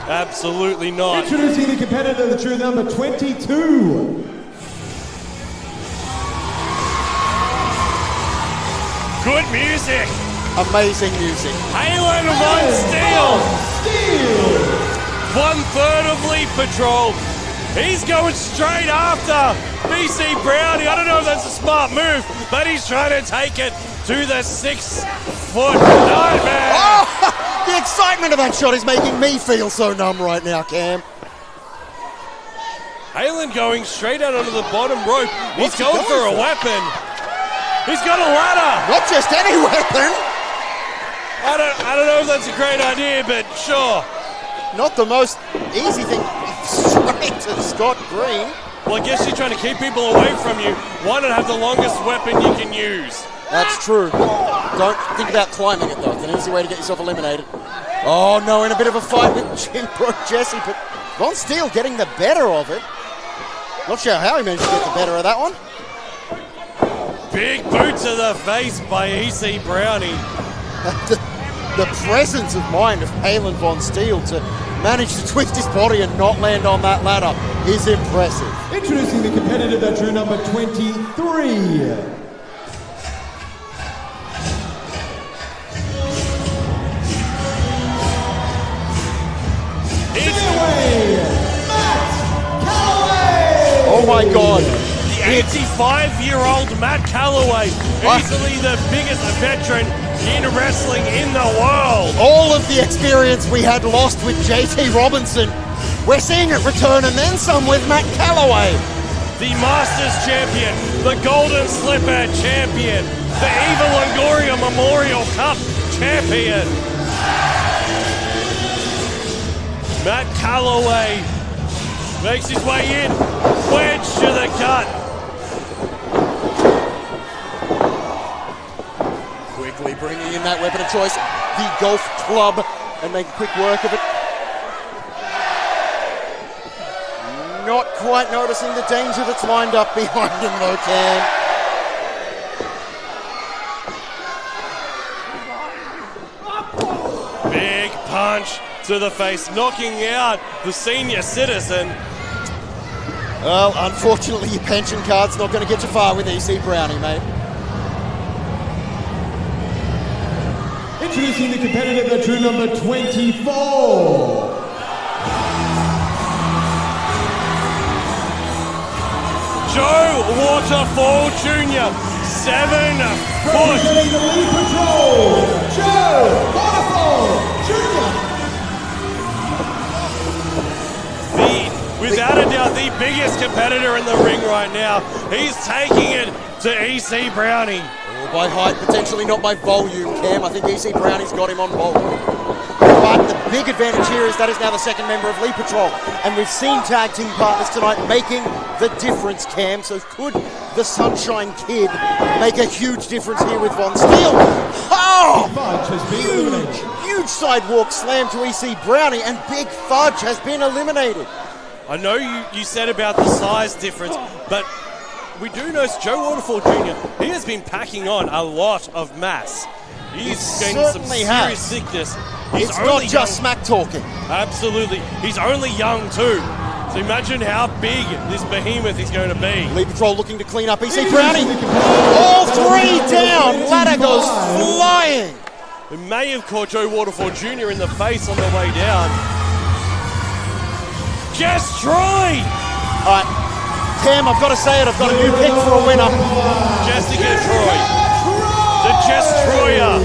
Speaker 2: Absolutely not.
Speaker 1: Introducing the competitor, the true number 22.
Speaker 2: Good music.
Speaker 3: Amazing music.
Speaker 2: Halen Von Steel. 1/3 of Leaf Patrol. He's going straight after BC Brownie. I don't know if that's a smart move, but he's trying to take it to the 6-foot nightmare.
Speaker 3: Oh, the excitement of that shot is making me feel so numb right now, Cam.
Speaker 2: Halen going straight out onto the bottom rope. He's going for a weapon. He's got a ladder.
Speaker 3: Not just any weapon.
Speaker 2: I don't know if that's a great idea, but sure.
Speaker 3: Not the most easy thing. Straight to Scott Green.
Speaker 2: Well, I guess you're trying to keep people away from you. Why not have the longest weapon you can use?
Speaker 3: That's true. Don't think about climbing it, though. It's an easy way to get yourself eliminated. Oh, no, in a bit of a fight with Jim Bro Jesse, but Von Steel getting the better of it. Not sure how he managed to get the better of that one.
Speaker 2: Big boot to the face by EC Brownie.
Speaker 3: The presence of mind of Halen Von Steel to manage to twist his body and not land on that ladder is impressive.
Speaker 1: Introducing the competitor, that drew number 23.
Speaker 3: Oh my God.
Speaker 2: The 85-year-old Matt Calloway, easily the biggest veteran in wrestling in the world.
Speaker 3: All of the experience we had lost with JT Robinson, we're seeing it return and then some with Matt Calloway.
Speaker 2: The Masters champion, the Golden Slipper champion, the Eva Longoria Memorial Cup champion. Matt Calloway makes his way in, wedge to the gut.
Speaker 3: quickly bringing in that weapon of choice, the golf club, and make quick work of it. Not quite noticing the danger that's lined up behind him though, Cam.
Speaker 2: Big punch to the face, knocking out the senior citizen.
Speaker 3: Well, unfortunately, your pension card's not going to get you far with EC Brownie, mate.
Speaker 1: Introducing the competitor that drew number 24.
Speaker 2: Joe Waterfall Jr., 7 foot.
Speaker 1: Representing the Lead Patrol, Joe Waterfall Jr.
Speaker 2: Without a doubt, the biggest competitor in the ring right now. He's taking it to EC Brownie.
Speaker 3: By height, potentially not by volume, Cam. I think EC Brownie's got him on volume. But the big advantage here is that is now the second member of Lead Patrol. And we've seen tag team partners tonight making the difference, Cam. So could the Sunshine Kid make a huge difference here with Von Steele? Oh!
Speaker 1: Fudge has been eliminated.
Speaker 3: Huge sidewalk slam to EC Brownie, and Big Fudge has been eliminated.
Speaker 2: I know you said about the size difference, but we do know Joe Waterfall Jr., he has been packing on a lot of mass. He's gained some serious thickness.
Speaker 3: It's not just smack talking.
Speaker 2: Absolutely. He's only young too. So imagine how big this behemoth is going to be.
Speaker 3: Lead Patrol looking to clean up EC Brownie. All three down. Ladder goes flying.
Speaker 2: It may have caught Joe Waterfall Jr. in the face on the way down. Jess Troy!
Speaker 3: All right, Cam, I've got to say it. I've got a new pick for a winner.
Speaker 2: Jessica Troy. The Jess Troyer.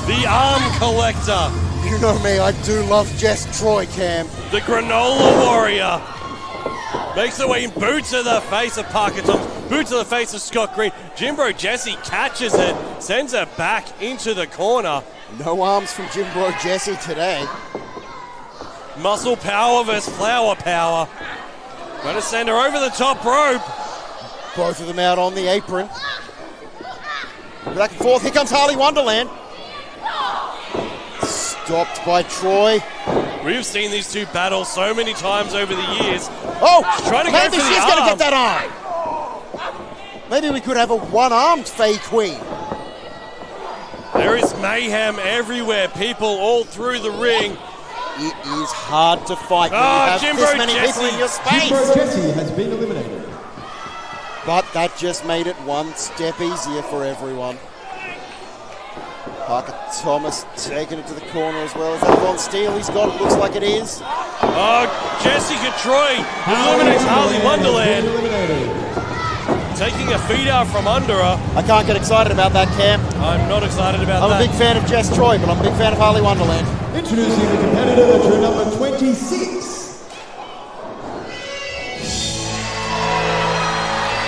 Speaker 2: The arm collector.
Speaker 3: You know me, I do love Jess Troy, Cam.
Speaker 2: The granola warrior. Makes her way in, boot to the face of Parker Thomas, boot to the face of Scott Green. Jimbo Jesse catches it, sends her back into the corner.
Speaker 3: No arms from Jimbo Jesse today.
Speaker 2: Muscle power versus flower power. Going to send her over the top rope.
Speaker 3: Both of them out on the apron. Back and forth, here comes Harley Wonderland. Stopped by Troy.
Speaker 2: We've seen these two battle so many times over the years.
Speaker 3: Oh,
Speaker 2: trying to
Speaker 3: maybe
Speaker 2: go for
Speaker 3: she's
Speaker 2: the
Speaker 3: going to
Speaker 2: arm.
Speaker 3: get that arm. Maybe we could have a one-armed Fae Queen.
Speaker 2: There is mayhem everywhere. People all through the ring.
Speaker 3: It is hard to fight when you have
Speaker 2: Jimbo
Speaker 3: this many
Speaker 2: Jesse.
Speaker 3: people in your space.
Speaker 1: Jimbo Jesse has been eliminated.
Speaker 3: But that just made it one step easier for everyone. Parker Thomas taking it to the corner as well. Is that Von Steele he's got? It looks like it is.
Speaker 2: Oh, Jessica Troy eliminates Harley Wonderland. Taking a feed out from under her.
Speaker 3: I can't get excited about that, Cam.
Speaker 2: I'm not excited about that.
Speaker 3: I'm a big fan of Jess Troy, but I'm a big fan of Harley Wonderland.
Speaker 1: Introducing the competitor that drew number 26.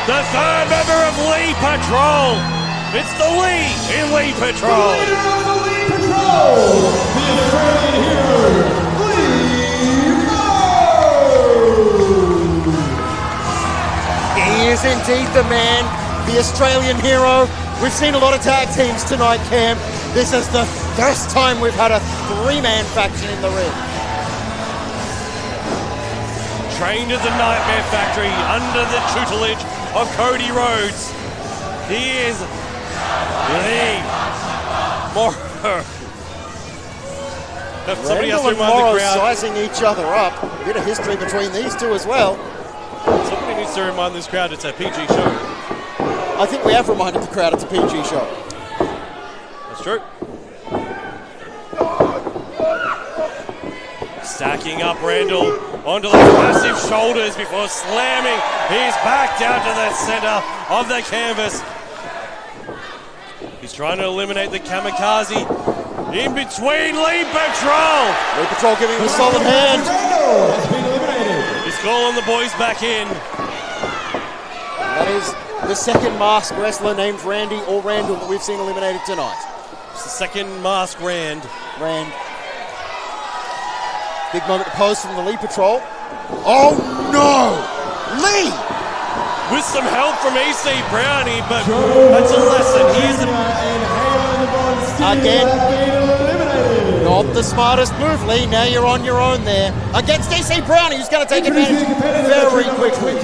Speaker 2: The third member of Lee Patrol. It's the Lee in Lee Patrol.
Speaker 1: The leader of the Lead Patrol, the Australian hero, Lee Mo.
Speaker 3: He is indeed the man, the Australian hero. We've seen a lot of tag teams tonight, Cam. This is the first time we've had a three-man faction in the ring.
Speaker 2: Trained at the Nightmare Factory under the tutelage of Cody Rhodes. He is Lee Morrow. Somebody has to
Speaker 3: Randall and
Speaker 2: remind the
Speaker 3: Morrow
Speaker 2: crowd.
Speaker 3: sizing each other up. A bit of history between these two as well.
Speaker 2: Somebody needs to remind this crowd it's a PG show.
Speaker 3: I think we have reminded the crowd it's a PG show.
Speaker 2: That's true. Stacking up Randall onto the massive shoulders before slamming his back down to the center of the canvas. He's trying to eliminate the kamikaze in between Lee Patrol.
Speaker 3: Lee Patrol giving him a solid hand.
Speaker 1: Randall has been eliminated.
Speaker 2: He's calling the boys back in.
Speaker 3: That is the second masked wrestler named Randy or Randall that we've seen eliminated tonight.
Speaker 2: It's the second mask Rand.
Speaker 3: Big moment to pose from the Lee Patrol. Oh no! Lee!
Speaker 2: with some help from EC Brownie, but that's a lesson.
Speaker 3: Again, not the smartest move, Lee. Now you're on your own there. Against EC Brownie, who's going to take advantage very quickly.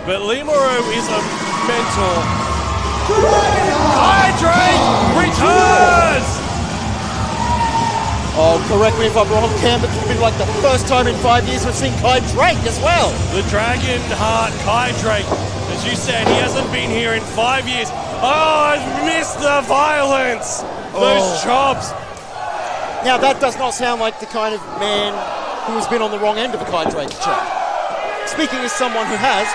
Speaker 2: But Lee Morrow is a mentor. Hydrate returns!
Speaker 3: Oh, correct me if I'm wrong, Cam, but it's been like the first time in 5 years we've seen Kai Drake as well.
Speaker 2: The Dragon Heart Kai Drake. As you said, he hasn't been here in 5 years. Oh, I've missed the violence. Those chops.
Speaker 3: Now, that does not sound like the kind of man who has been on the wrong end of a Kai Drake chop. Speaking as someone who has,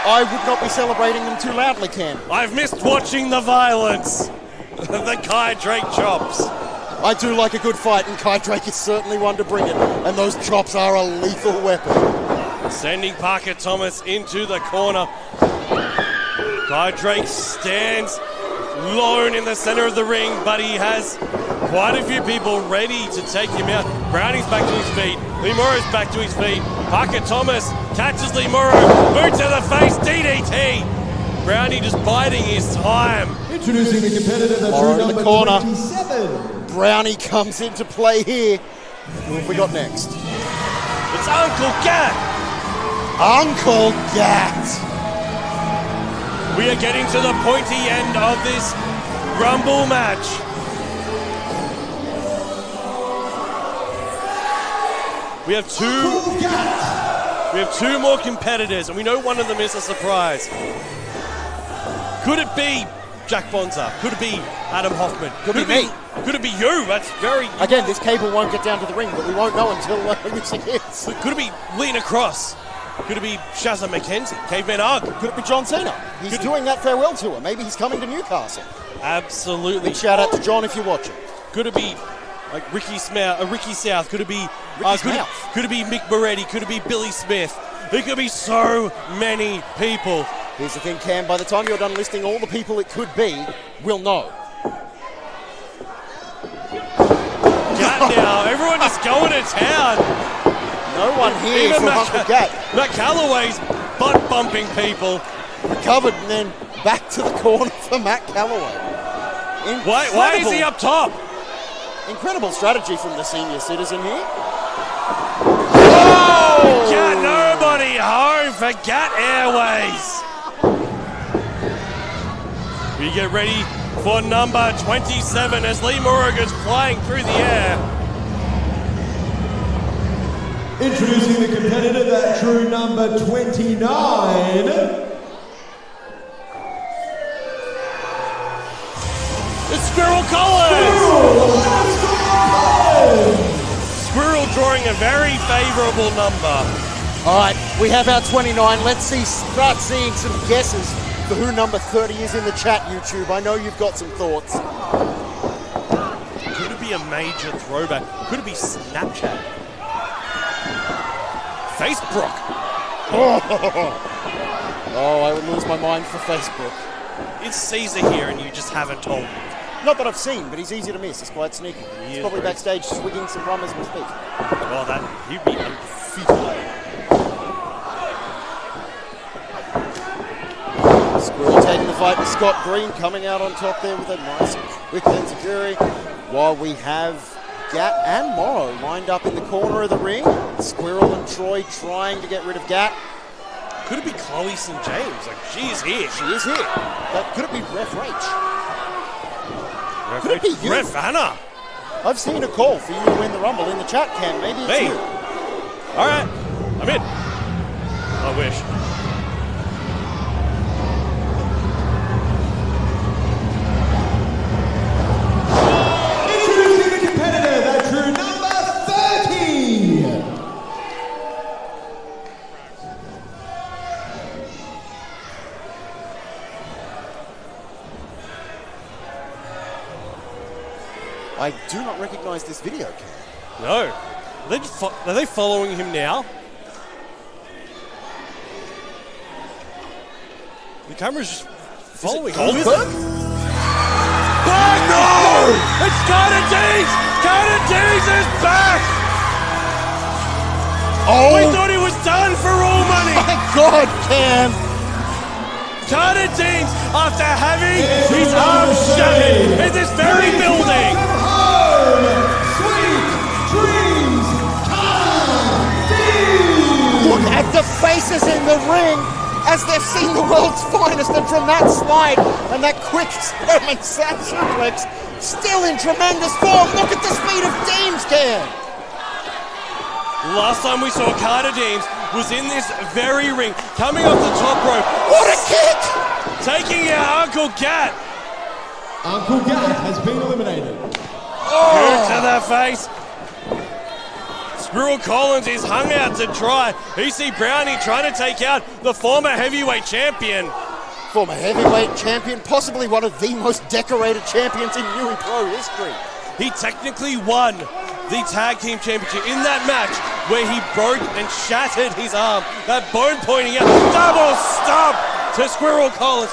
Speaker 3: I would not be celebrating them too loudly, Cam.
Speaker 2: I've missed watching the violence. The Kai Drake chops.
Speaker 3: I do like a good fight, and Kai Drake is certainly one to bring it. And those chops are a lethal weapon.
Speaker 2: Sending Parker Thomas into the corner. Kai Drake stands lone in the center of the ring, but he has quite a few people ready to take him out. Browning's back to his feet. Lee Morrow's back to his feet. Parker Thomas catches Lee Morrow. Boot to the face, DDT. Brownie just biding his time.
Speaker 1: Introducing the competitor
Speaker 3: Morrow in the corner.
Speaker 1: 27.
Speaker 3: Brownie comes into play here. What have we got next?
Speaker 2: It's Uncle Gat.
Speaker 3: Uncle Gat.
Speaker 2: We are getting to the pointy end of this Rumble match. We have two more competitors, and we know one of them is a surprise. Could it be Jack Bonza? Could it be Adam Hoffman?
Speaker 3: Could it be me?
Speaker 2: Could it be you? That's very...
Speaker 3: Again, this cable won't get down to the ring, but we won't know until music hits.
Speaker 2: Could it be Lena Cross? Could it be Shazza McKenzie? Caveman Ugg?
Speaker 3: Could it be John Cena? He's doing that farewell tour. Maybe he's coming to Newcastle.
Speaker 2: Absolutely.
Speaker 3: Big shout out to John if you're watching.
Speaker 2: Could it be like Ricky South? Could it be could it be Mick Moretti? Could it be Billy Smith? There could be so many people.
Speaker 3: Here's the thing, Cam. By the time you're done listing all the people it could be, we'll know.
Speaker 2: Gat now. Everyone just going to town.
Speaker 3: No one here from Uncle Gat.
Speaker 2: Matt Calloway's butt bumping people.
Speaker 3: Recovered and then back to the corner for Matt Calloway.
Speaker 2: Why is he up top?
Speaker 3: Incredible strategy from the senior citizen here.
Speaker 2: Oh! Gat, nobody home for Gat Airways. We get ready for number 27 as Lee Morrow goes flying through the air.
Speaker 1: Introducing the competitor that drew number 29.
Speaker 2: It's Squirrel Collins! Squirrel drawing a very favourable number.
Speaker 3: All right, we have our 29. Let's start seeing some guesses for who number 30 is in the chat, YouTube. I know you've got some thoughts.
Speaker 2: Could it be a major throwback? Could it be Snapchat? Facebook.
Speaker 3: Oh, I would lose my mind for Facebook.
Speaker 2: Is Caesar here and you just haven't told me?
Speaker 3: Not that I've seen, but he's easy to miss. He's quite sneaky. He's probably backstage swigging some rum as we speak.
Speaker 2: Well, he'd be undefeated.
Speaker 3: Squirrel taking the fight with Scott Green, coming out on top there with a nice quick enziguri. While we have Gat and Morrow lined up in the corner of the ring. Squirrel and Troy trying to get rid of Gat.
Speaker 2: Could it be Chloe St. James? Like, she is here.
Speaker 3: She is here. But could it be Ref Rach? Could it be you?
Speaker 2: Ref Anna.
Speaker 3: I've seen a call for you to win the Rumble in the chat, Cam. Maybe it's you.
Speaker 2: All right. I'm in. I wish.
Speaker 1: Introducing the competitor that drew number 30.
Speaker 3: I do not recognize this video, Cam.
Speaker 2: No. Are they following him now? The camera's just following him.
Speaker 3: Goldberg?
Speaker 2: No! It's Carter Dees! Carter Dees is back!
Speaker 3: Oh!
Speaker 2: We thought he was done for all money!
Speaker 3: My God, Cam.
Speaker 2: Carter Deems, after having his arm shattered in this very building.
Speaker 1: Sweet dreams, Carter Deems.
Speaker 3: Look at the faces in the ring as they've seen the world's finest, and from that slide and that quick German suplex, still in tremendous form. Look at the speed of Deems, Cam.
Speaker 2: Last time we saw Carter Deems was in this very ring, coming off the top rope.
Speaker 3: What a kick!
Speaker 2: Taking out Uncle Gat.
Speaker 1: Uncle Gat has been eliminated.
Speaker 2: Good to the face. Squirrel Collins is hung out to dry. EC Brownie trying to take out the former heavyweight champion.
Speaker 3: Former heavyweight champion, possibly one of the most decorated champions in New Pro history.
Speaker 2: He technically won the tag team championship in that match where he broke and shattered his arm. That bone pointing out, double stomp to Squirrel Collins.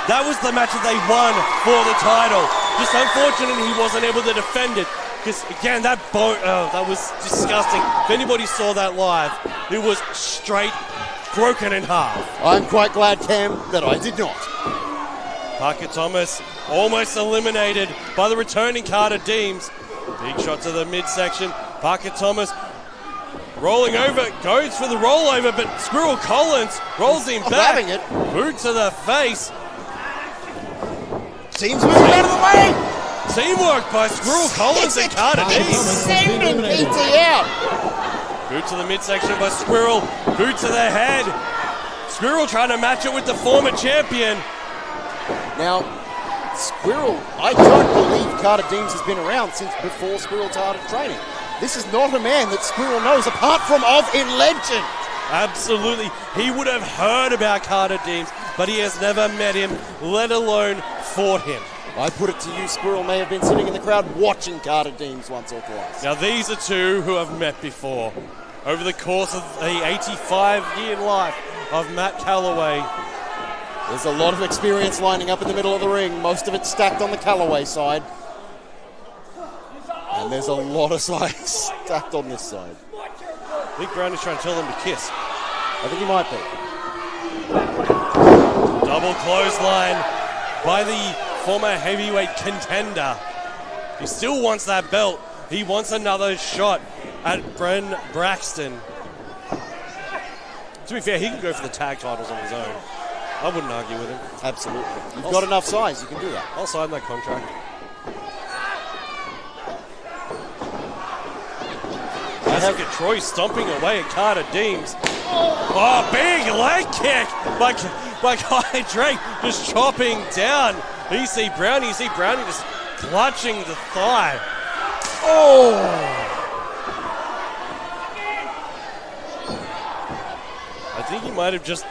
Speaker 2: That was the match that they won for the title. Just unfortunate he wasn't able to defend it. Because again, that bone, that was disgusting. If anybody saw that live, it was straight broken in half.
Speaker 3: I'm quite glad, Cam, that I did not.
Speaker 2: Parker Thomas almost eliminated by the returning Carter Deems. Big shot to the midsection. Parker Thomas rolling over, goes for the rollover, but Squirrel Collins rolls him back.
Speaker 3: Having it.
Speaker 2: Boot to the face.
Speaker 3: Deems moving out of the way.
Speaker 2: Teamwork by Squirrel Collins and Carter Deems.
Speaker 3: Sending PT out.
Speaker 2: Boot to the midsection by Squirrel. Boot to the head. Squirrel trying to match it with the former champion.
Speaker 3: Now, Squirrel, I don't believe Carter Deems has been around since before Squirrel started training. This is not a man that Squirrel knows, apart from of in legend.
Speaker 2: Absolutely. He would have heard about Carter Deems, but he has never met him, let alone fought him.
Speaker 3: I put it to you, Squirrel may have been sitting in the crowd watching Carter Deems once or twice.
Speaker 2: Now, these are two who have met before. Over the course of the 85-year life of Matt Calloway.
Speaker 3: There's a lot of experience lining up in the middle of the ring, most of it stacked on the Calloway side. And there's a lot of sides stacked on this side.
Speaker 2: I think Brown is trying to tell them to kiss.
Speaker 3: I think he might be.
Speaker 2: Double clothesline by the former heavyweight contender. He still wants that belt. He wants another shot at Bren Braxton. To be fair, he can go for the tag titles on his own. I wouldn't argue with him.
Speaker 3: Absolutely. You've got enough size, you can do that.
Speaker 2: I'll sign that contract. Jessica Troy stomping away at Carter Deems. Oh, big leg kick by Kai Drake, just chopping down EC Brownie. EC Brownie just clutching the thigh. Oh! I think he might have just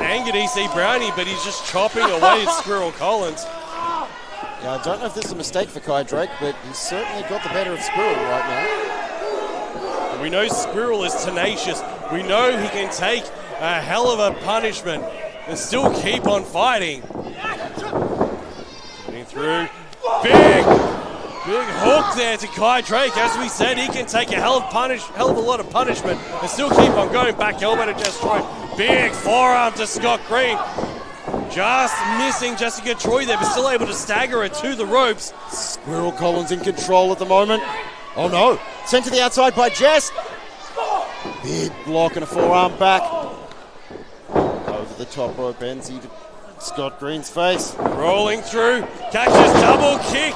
Speaker 2: angered EC Brownie, but he's just chopping away at Squirrel Collins.
Speaker 3: Yeah, I don't know if this is a mistake for Kai Drake, but he's certainly got the better of Squirrel right now.
Speaker 2: We know Squirrel is tenacious. We know he can take a hell of a punishment and still keep on fighting. Getting through. Big hook there to Kai Drake. As we said, he can take a hell of a lot of punishment and still keep on going. Back elbow to Jess Troy. Big forearm to Scott Green. Just missing Jessica Troy there, but still able to stagger her to the ropes.
Speaker 3: Squirrel Collins in control at the moment. Oh no, sent to the outside by Jess. Big block and a forearm back. Over the top rope ends he to Scott Green's face.
Speaker 2: Rolling through, catches double kick.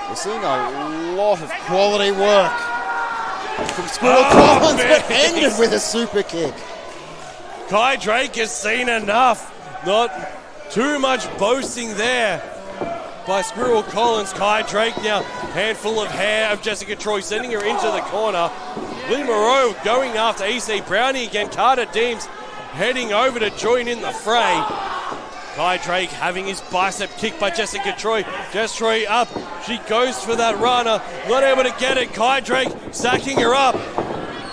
Speaker 3: We're seeing a lot of quality work from Squirrel Collins, but ended with a super kick.
Speaker 2: Kai Drake has seen enough. Not too much boasting there by Squirrel Collins. Kai Drake now, handful of hair of Jessica Troy, sending her into the corner. Lee Moreau going after EC Brownie again. Carter Deems heading over to join in the fray. Kai Drake having his bicep kicked by Jessica Troy. Jess Troy up. She goes for that runner. Not able to get it. Kai Drake stacking her up.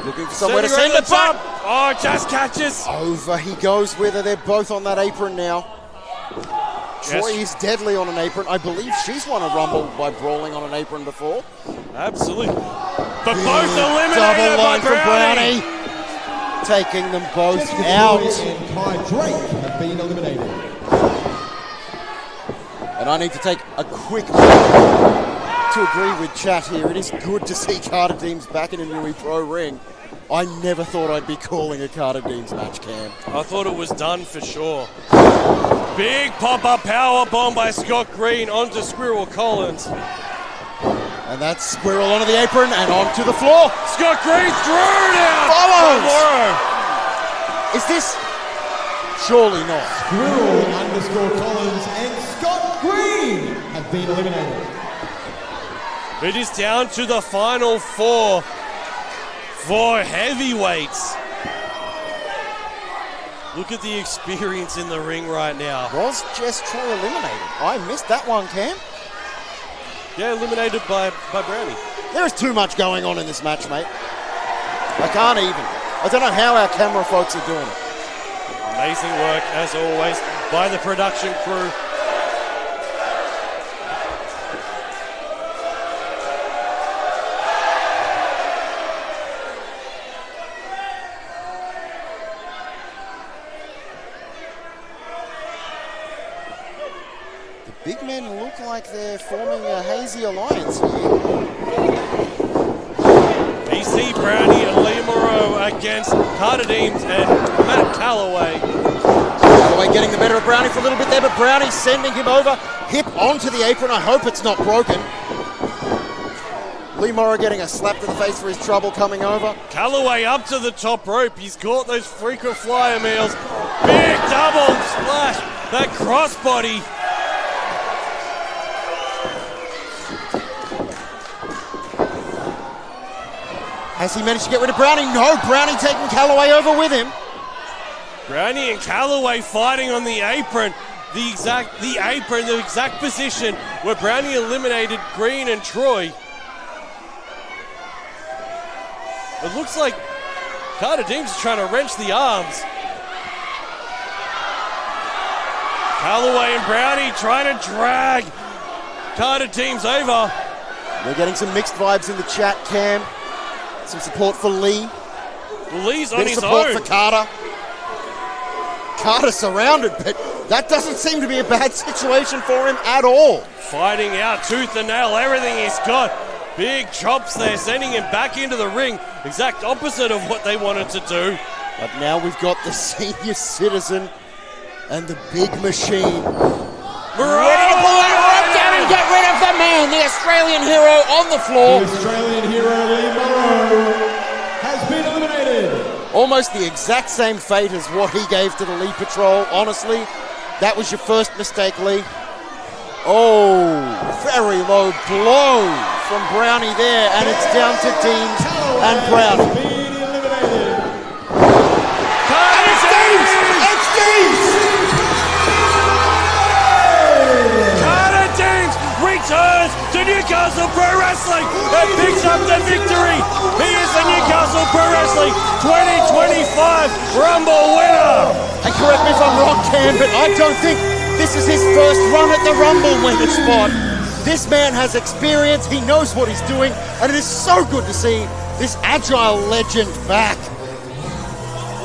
Speaker 3: Looking for somewhere to send it back.
Speaker 2: Oh, just catches.
Speaker 3: Over he goes with her. They're both on that apron now. Troy is deadly on an apron. I believe she's won a Rumble by brawling on an apron before.
Speaker 2: Absolutely. but both eliminated
Speaker 3: double line
Speaker 2: by
Speaker 3: for
Speaker 2: Brownie.
Speaker 3: Brownie. Taking them both out.
Speaker 1: And Kai Drake have been eliminated.
Speaker 3: And I need to take a quick moment to agree with chat here. It is good to see Carter Deems back in a Newey Pro ring. I never thought I'd be calling a Carter Deems match, Cam.
Speaker 2: I thought it was done for sure. Big pop-up power bomb by Scott Green onto Squirrel Collins.
Speaker 3: And that's Squirrel onto the apron and onto the floor.
Speaker 2: Scott Green thrown out.
Speaker 3: Follows. Is this? Surely not.
Speaker 1: Squirrel_Collins and Scott Green have been eliminated.
Speaker 2: It is down to the final four for heavyweights. Look at the experience in the ring right now.
Speaker 3: Was Jess Troy eliminated? I missed that one, Cam.
Speaker 2: Yeah, eliminated by Brownie.
Speaker 3: There is too much going on in this match, mate. I can't even. I don't know how our camera folks are doing it.
Speaker 2: Amazing work, as always, by the production crew.
Speaker 3: The big men look like they're forming a hazy alliance here.
Speaker 2: BC Brownie and Lee Moreau against Carter Deems and Matt Calloway.
Speaker 3: Calloway getting the better of Brownie for a little bit there, but Brownie sending him over. Hip onto the apron. I hope it's not broken. Lee Morrow getting a slap to the face for his trouble coming over.
Speaker 2: Calloway up to the top rope. He's caught those frequent flyer meals. Big double splash. That crossbody.
Speaker 3: Has he managed to get rid of Brownie? No, Brownie taking Calloway over with him.
Speaker 2: Brownie and Calloway fighting on the apron. The exact position where Brownie eliminated Green and Troy. It looks like Carter Deems is trying to wrench the arms. Calloway and Brownie trying to drag Carter Deems over.
Speaker 3: We're getting some mixed vibes in the chat, Cam. Some support for Lee.
Speaker 2: Lee's on
Speaker 3: Bit
Speaker 2: his
Speaker 3: of support
Speaker 2: own.
Speaker 3: for Carter. Carter surrounded, but that doesn't seem to be a bad situation for him at all.
Speaker 2: Fighting out tooth and nail, everything he's got. Big chops there, sending him back into the ring. Exact opposite of what they wanted to do.
Speaker 3: But now we've got the senior citizen and the big machine. Ready to pull that rope down and get rid of the man, the Australian hero on the floor.
Speaker 1: The Australian hero Lee Morrow has been eliminated.
Speaker 3: Almost the exact same fate as what he gave to the Lee Patrol. Honestly, that was your first mistake, Lee. Oh, very low blow from Brownie there, and it's down to Deems and Brownie. And it's Deems! It's Deems!
Speaker 2: Carter Deems returns to Newcastle Pro Wrestling and picks up the victory. He is the Newcastle Pro Wrestling 2025 Rumble winner.
Speaker 3: And correct me if I'm wrong, Cam, but I don't think this is his first run at the Rumble winner spot. This man has experience, he knows what he's doing, and it is so good to see this agile legend back.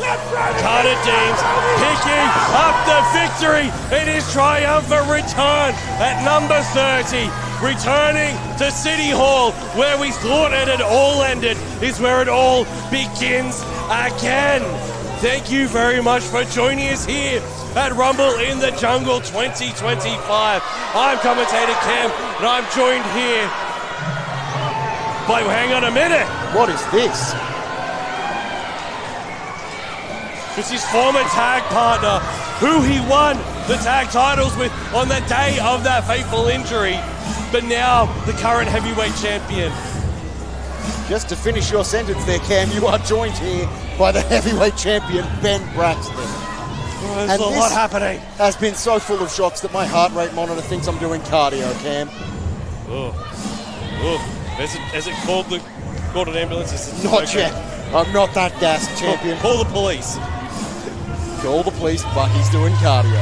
Speaker 2: Carter Deems picking up the victory in his triumphant return at number 30. Returning to City Hall, where we thought it had all ended, is where it all begins again. Thank you very much for joining us here at Rumble in the Jungle 2025. I'm commentator Cam, and I'm joined here by, hang on a minute.
Speaker 3: What is this?
Speaker 2: It's his former tag partner, who he won the tag titles with on the day of that fateful injury, but now the current heavyweight champion.
Speaker 3: Just to finish your sentence there, Cam, you are joined here by the heavyweight champion, Ben Braxton.
Speaker 2: Oh, there's a lot happening.
Speaker 3: Has been so full of shocks that my heart rate monitor thinks I'm doing cardio, Cam.
Speaker 2: Has it called an ambulance?
Speaker 3: Not yet. I'm not that gassed, champion.
Speaker 2: Call the police.
Speaker 3: Call the police, but he's doing cardio.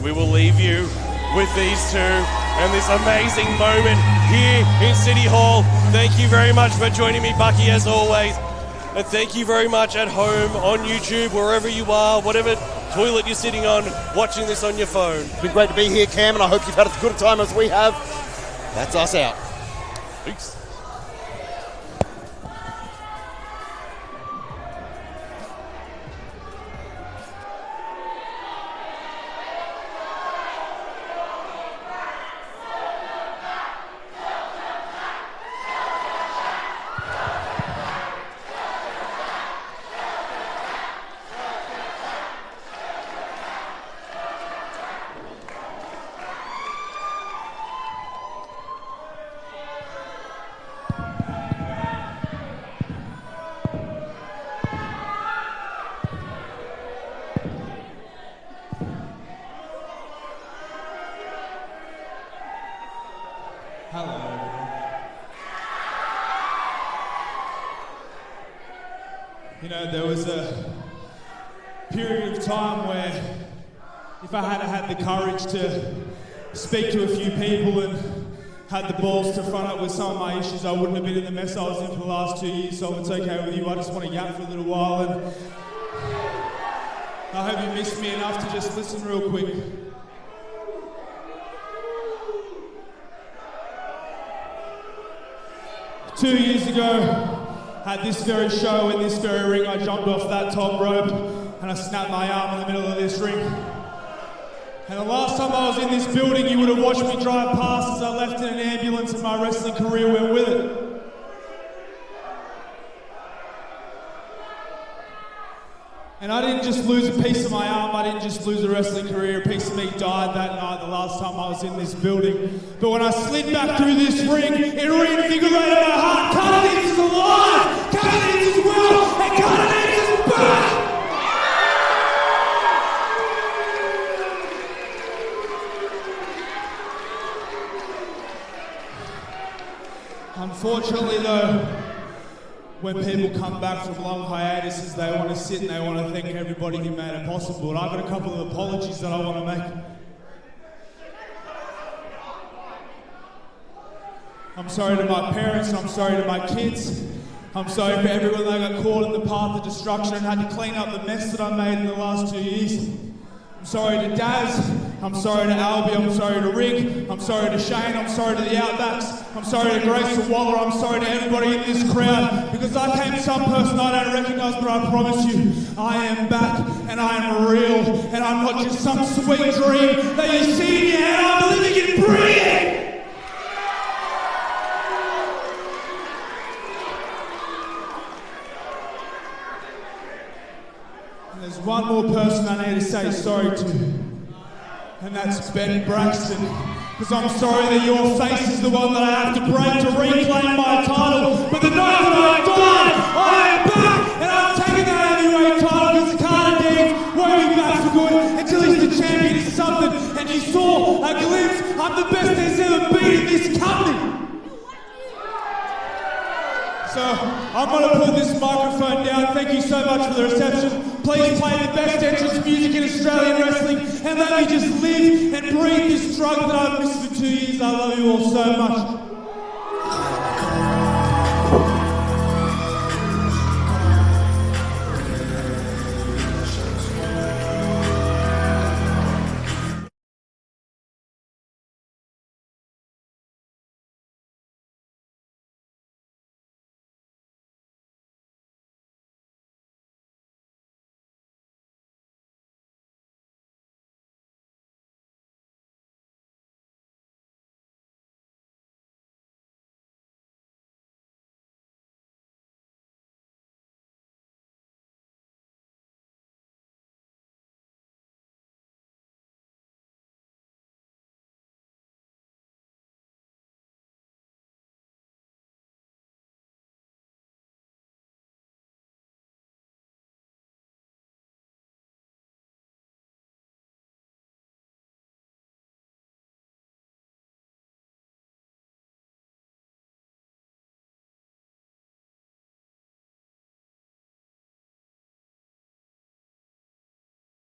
Speaker 2: We will leave you with these two and this amazing moment here in City Hall. Thank you very much for joining me, Bucky, as always. And thank you very much at home, on YouTube, wherever you are, whatever toilet you're sitting on, watching this on your phone.
Speaker 3: It's been great to be here, Cam, and I hope you've had as good a time as we have. That's us out.
Speaker 2: Peace.
Speaker 1: You know, there was a period of time where if I had had the courage to speak to a few people and had the balls to front up with some of my issues, I wouldn't have been in the mess I was in for the last 2 years. So if it's okay with you, I just want to yap for a little while, and I hope you missed me enough to just listen real quick. Two years ago, at this very show, in this very ring, I jumped off that top rope and I snapped my arm in the middle of this ring. And the last time I was in this building, you would have watched me drive past as I left in an ambulance, and my wrestling career went with it. And I didn't just lose a piece of my arm, I didn't just lose a wrestling career, a piece of me died that night the last time I was in this building. But when I slid back through this ring, it reinvigorated my heart. Carnage is alive! Carnage is well! And Carnage is back! Unfortunately though, when people come back from long hiatuses, they want to sit and they want to thank everybody who made it possible. And I've got a couple of apologies that I want to make. I'm sorry to my parents, I'm sorry to my kids. I'm sorry for everyone that got caught in the path of destruction and had to clean up the mess that I made in the last 2 years. I'm sorry to Daz, I'm sorry to Albie, I'm sorry to Rick, I'm sorry to Shane, I'm sorry to the Outbacks, I'm sorry to Grace and Waller, I'm sorry to everybody in this crowd, because I came to some person I don't recognise, but I promise you, I am back, and I am real, and I'm not just some sweet dream that you see in your head, I'm living and breathing! There's one more person I need to say sorry to, and that's Ben Braxton. Because I'm sorry that your face is the one that I have to break to reclaim my title. But the night that I died, I am back, and I'm taking that heavyweight title because the Carnage won't be back for good until he's the champion of something. And you saw a glimpse, I'm the best there's ever been in this company. So I'm going to put this microphone down. Thank you so much for the reception. Please play the best entrance music in Australian wrestling and let me just live and breathe this drug that I've missed for 2 years. I love you all so much.